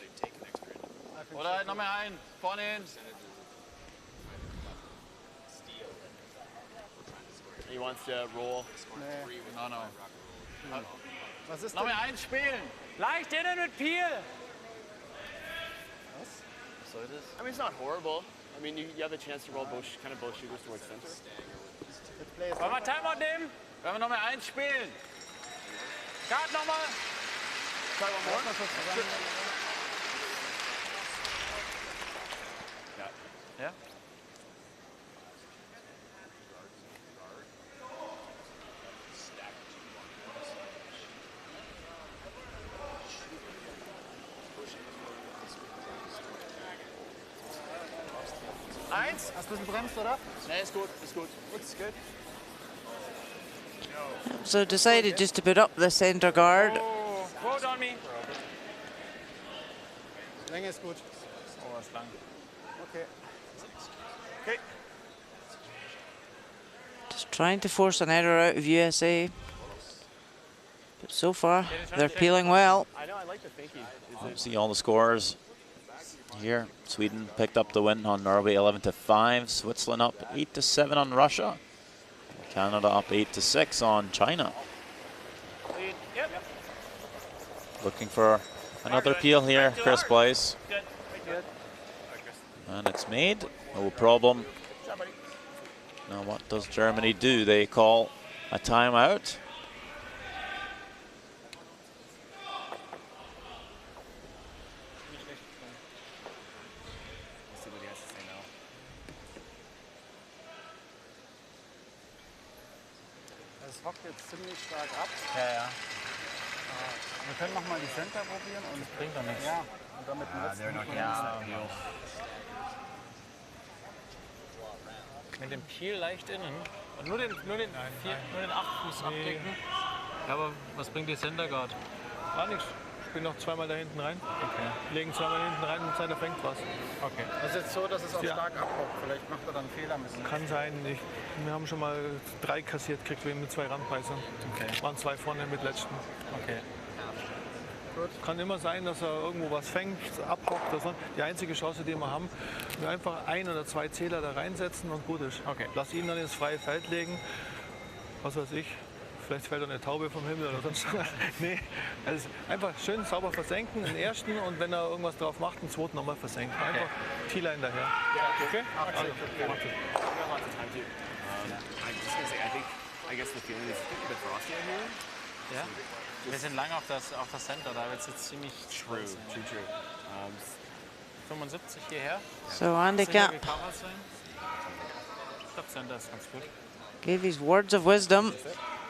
Oder noch mehr ein, vorne hin. He wants to roll. No, no. Was ist noch mehr einspielen. Leicht innen mit Peel. Was soll das? I mean, it's not horrible. I mean, you have a chance to roll both shooters towards center. Wollen wir Timeout nehmen? Wollen wir noch mehr einspielen? Guard nochmal. Try one more. Ja. Eins. Hast du ein bisschen bremst, oder? Nee, ist gut, ist gut. Ist gut. So decided just to put up the center guard. Quote on me. Länge ist gut. Oh, ist lang. Okay. Okay. Just trying to force an error out of USA. But so far, they're peeling well. I know, I like the thinking. See all the scores here. Sweden picked up the win on Norway 11-5. Switzerland up 8-7 on Russia. Canada up 8-6 on China. Yep. Looking for another peel here, Chris Blyce. Good. Good. And it's made. No problem. Now what does Germany do? They call a timeout. Es hockt jetzt ziemlich stark ab. Ja, ja. Wir können noch mal die Center probieren. Und Das bringt doch nichts. Ja, und damit Mit dem Peel leicht innen und nur den 8-Fuß abdecken. Ja, aber was bringt die Center Guard? Gar nichts. Spielen noch zweimal da hinten rein. Okay. Legen zweimal hinten rein und Seiner fängt was. Okay. Es ist jetzt so, dass es auch Ja. stark abhockt. Vielleicht macht er dann Fehler mit. Kann sein. Wir haben schon mal 3 kassiert gekriegt mit 2 Randbeißern. Okay. Waren 2 vorne mit letzten. Okay. Gut. Kann immer sein, dass er irgendwo was fängt, abhockt oder so. Die einzige Chance, die wir haben, wir einfach 1 oder 2 Zähler da reinsetzen und gut ist. Okay. Lass ihn dann ins freie Feld legen. Was weiß ich. Vielleicht fällt eine Taube vom Himmel oder sonst was. Nee, also einfach schön sauber versenken, den ersten, und wenn er irgendwas drauf macht, den zweiten nochmal versenken. Einfach T-Line daher. Okay? Ja? Wir sind lang auf das Center, da wird es jetzt ziemlich True. 75 hierher. So handicap. Ich glaube, Center ist ganz gut. Gave his words of wisdom.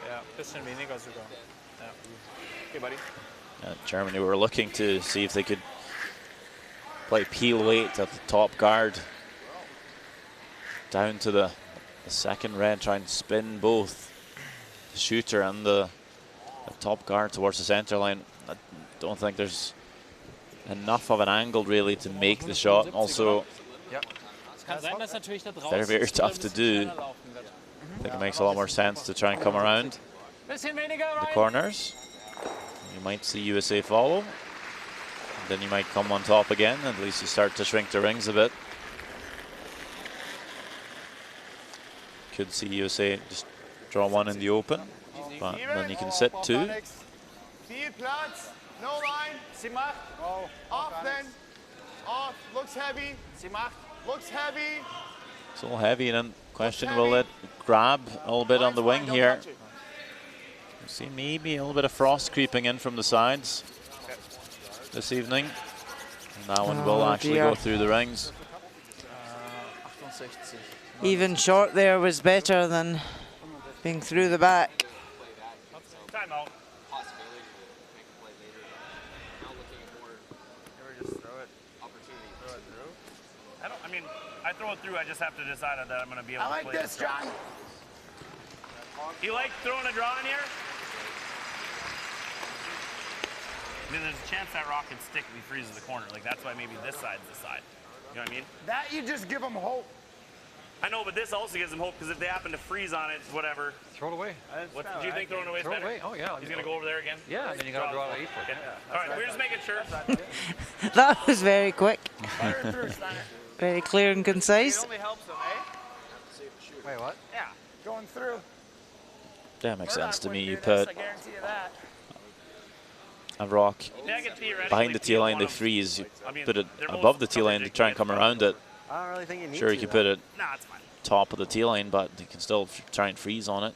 Ja, ein bisschen weniger sogar. Ja. Okay, buddy. Germany were looking to see if they could play peel weight at the top guard. Down to the second red, try and spin both the shooter and the top guard towards the center line. don't think there's enough of an angle really to make the shot. Also, very, very tough to do. I think it makes a lot more sense to try and come around the corners. You might see USA follow. Then you might come on top again. At least you start to shrink the rings a bit. Could see USA just draw one in the open, but then you can sit two. Viel Platz, no line. Sie macht. Off then. Off. Looks heavy. Sie macht. Looks heavy. It's all heavy, and then question, will it grab a little bit on the wing here? You see maybe a little bit of frost creeping in from the sides this evening. And that one will actually go through the rings. Even short there was better than being through the back. Time out. I mean, I throw it through. I just have to decide that I'm going to be able to play this, John. You like throwing a draw in here? I mean, there's a chance that rock can stick if he freezes the corner. Like, that's why maybe this side's the side. You know what I mean? That you just give them hope. I know, but this also gives them hope because if they happen to freeze on it, whatever. Throw it away. Do you think throwing away is better? Away. Oh, yeah. He's going to go over there again? Yeah, and then you got to draw an 8-foot. Okay. All right, we're just making sure. That was very quick. Very clear and concise. It only helps them, eh? Wait, what? Yeah, going through. That makes sense to me. You put I guarantee you that. a rock behind the tee line, they freeze. You put it above the tee line to try and come around it. I don't really think you need Sure, you can put it Nah, it's fine. top of the tee line, but you can still try and freeze on it.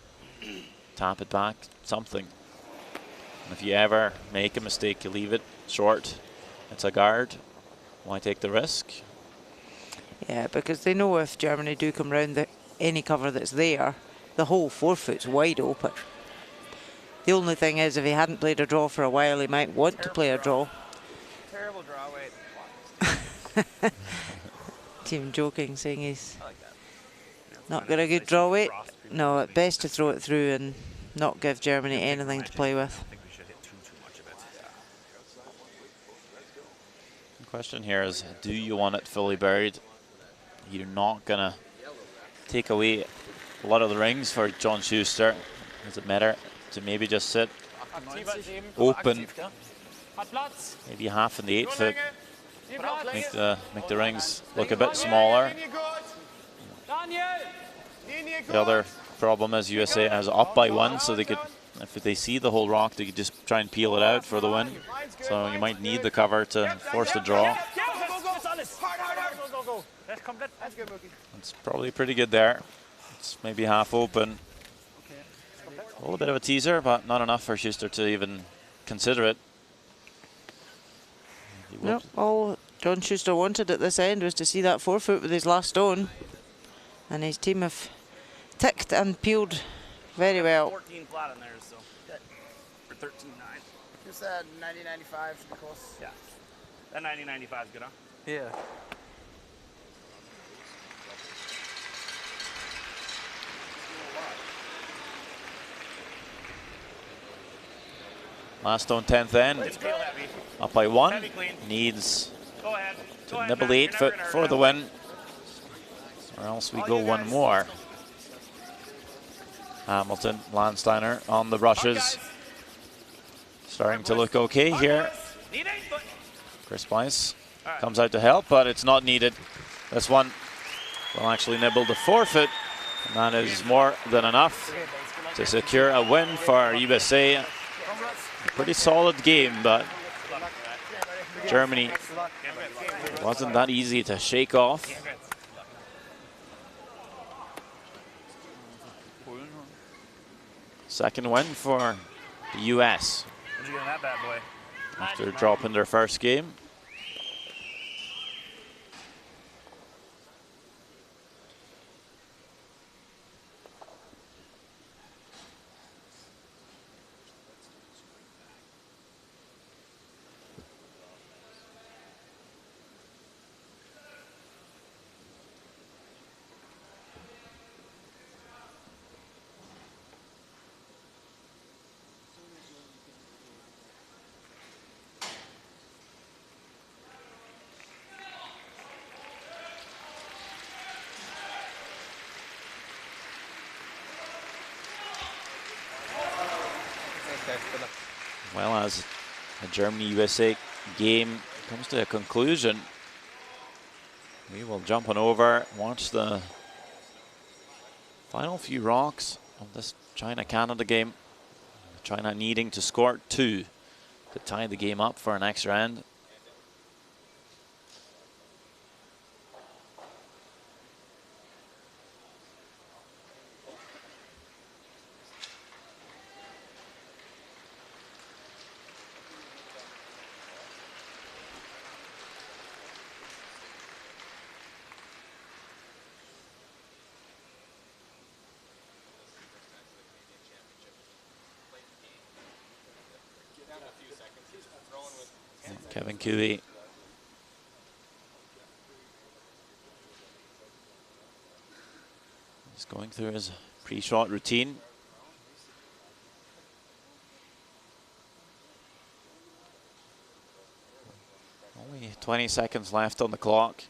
Tap it back, something. And if you ever make a mistake, you leave it short. It's a guard. Why take the risk? Yeah, because they know if Germany do come round any cover that's there, the whole 4 foot's wide open. The only thing is, if he hadn't played a draw for a while, he might want to play a draw. Terrible draw, wait. Team joking, saying he's not got a good draw weight. No, it's best to throw it through and not give Germany anything to play with. I think we should hit too much of it. The question here is, do you want it fully buried? You're not going to take away a lot of the rings for John Schuster. Does it matter to maybe just sit open, maybe half in the 8 foot, make the rings look a bit smaller? The other problem is USA has up by 1, so they could, if they see the whole rock, they could just try and peel it out for the win. So you might need the cover to force the draw. It's probably pretty good there. It's maybe half open. A little bit of a teaser, but not enough for Schuster to even consider it. Nope, all John Schuster wanted at this end was to see that 4 foot with his last stone. And his team have ticked and peeled very well. 14 flat in there, so for 13.9. Just that 90-95 should be close. Yeah. That 90-95 is good, huh? Yeah. Last stone 10th end, up by 1, needs to nibble 8 foot for the win, or else we go one more. Hamilton, Landsteiner on the brushes, starting to look okay here. Chris Weiss comes out to help, but it's not needed. This one will actually nibble the 4 foot, and that is more than enough to secure a win for USA. Pretty solid game, but Germany, it wasn't that easy to shake off. Second win for the US What'd you get in that bad boy? after dropping their first game. Well, as the Germany-USA game comes to a conclusion, we will jump on over, watch the final few rocks of this China-Canada game. China needing to score 2 to tie the game up for an extra end. Kevin Cooey. He's going through his pre-shot routine. Only 20 seconds left on the clock.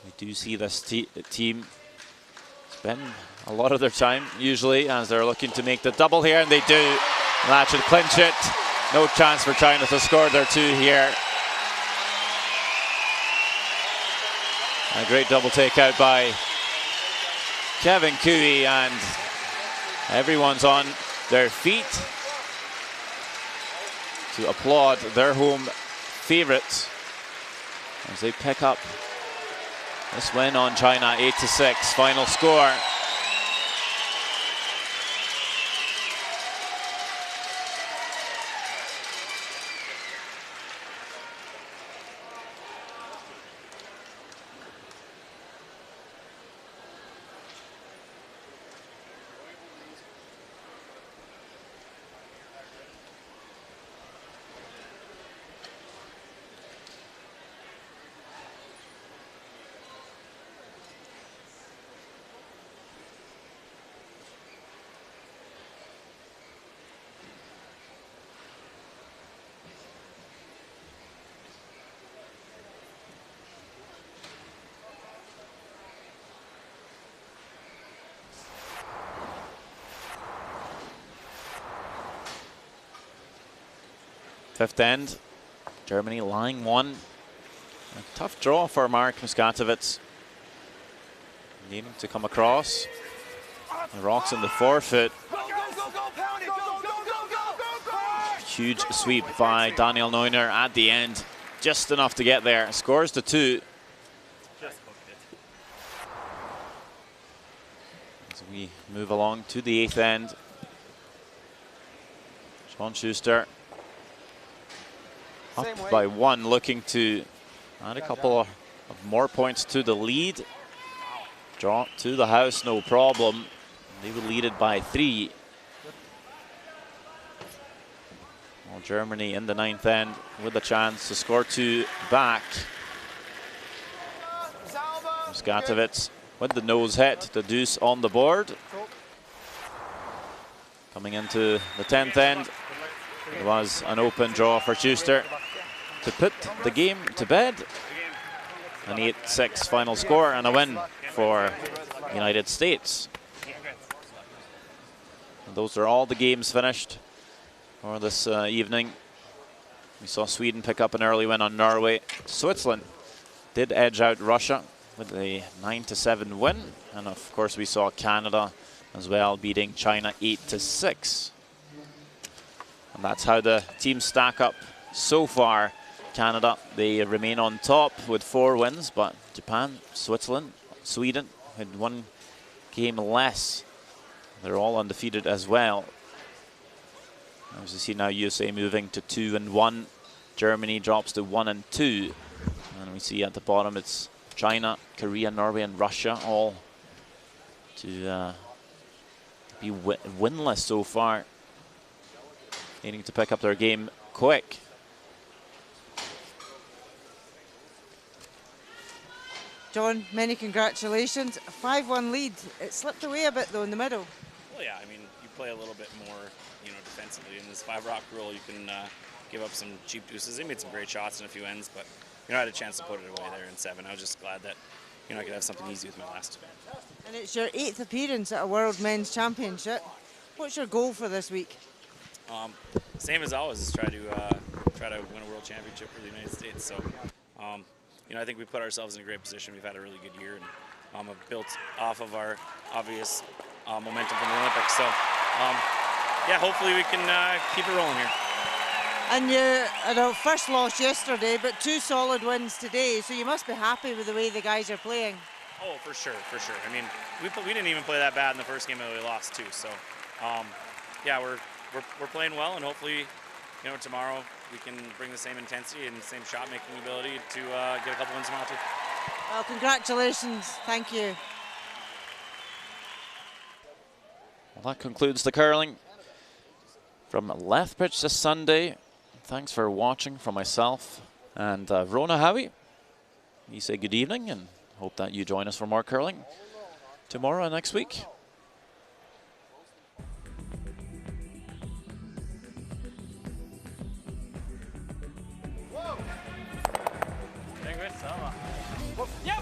We do see this team spend a lot of their time usually as they're looking to make the double here, and they do. That should clinch it. No chance for China to score their 2 here. A great double takeout by Kevin Cooey, and everyone's on their feet to applaud their home favourites as they pick up this win on China, 8-6. Final score. Fifth end, Germany lying 1. A tough draw for Mark Muskatowicz. Needing to come across. The rocks in the forefoot. Huge sweep by Daniel Neuner at the end. Just enough to get there. Scores the 2. As we move along to the 8th end. Sean Schuster up by 1, looking to add a couple of more points to the lead. Draw to the house, no problem. They will lead it by 3. Well, Germany in the 9th end with a chance to score 2 back. Muskatowicz with the nose hit, the deuce on the board. Coming into the 10th end, it was an open draw for Schuster to put the game to bed. An 8-6 final score and a win for the United States. And those are all the games finished for this evening. We saw Sweden pick up an early win on Norway. Switzerland did edge out Russia with a 9-7 win. And of course we saw Canada as well beating China 8-6. And that's how the teams stack up so far. Canada, they remain on top with 4 wins, but Japan, Switzerland, Sweden had 1 game less. They're all undefeated as well. As you see now, USA moving to 2-1. Germany drops to 1-2. And we see at the bottom it's China, Korea, Norway, and Russia all to be winless so far. Needing to pick up their game quick. John, many congratulations. A 5-1 lead. It slipped away a bit though in the middle. Well, yeah, I mean, you play a little bit more, defensively. In this 5-rock rule, you can give up some cheap deuces. They made some great shots in a few ends, but I had a chance to put it away there in 7. I was just glad that I could have something easy with my last. And it's your 8th appearance at a World Men's Championship. What's your goal for this week? Same as always, is try to win a world championship for the United States. So, you know, I think we put ourselves in a great position. We've had a really good year, and have built off of our obvious momentum from the Olympics. So, yeah, hopefully we can keep it rolling here. And you had a first loss yesterday, but 2 solid wins today, so you must be happy with the way the guys are playing. Oh, for sure, for sure. I mean, we didn't even play that bad in the first game that we lost too. So, yeah, we're playing well, and hopefully, you know, tomorrow we can bring the same intensity and the same shot-making ability to get a couple wins tomorrow too. Well, congratulations. Thank you. Well, that concludes the curling from Lethbridge this Sunday. Thanks for watching from myself and Rona Howie. We say good evening and hope that you join us for more curling tomorrow and next week. Den går sauber. Ja!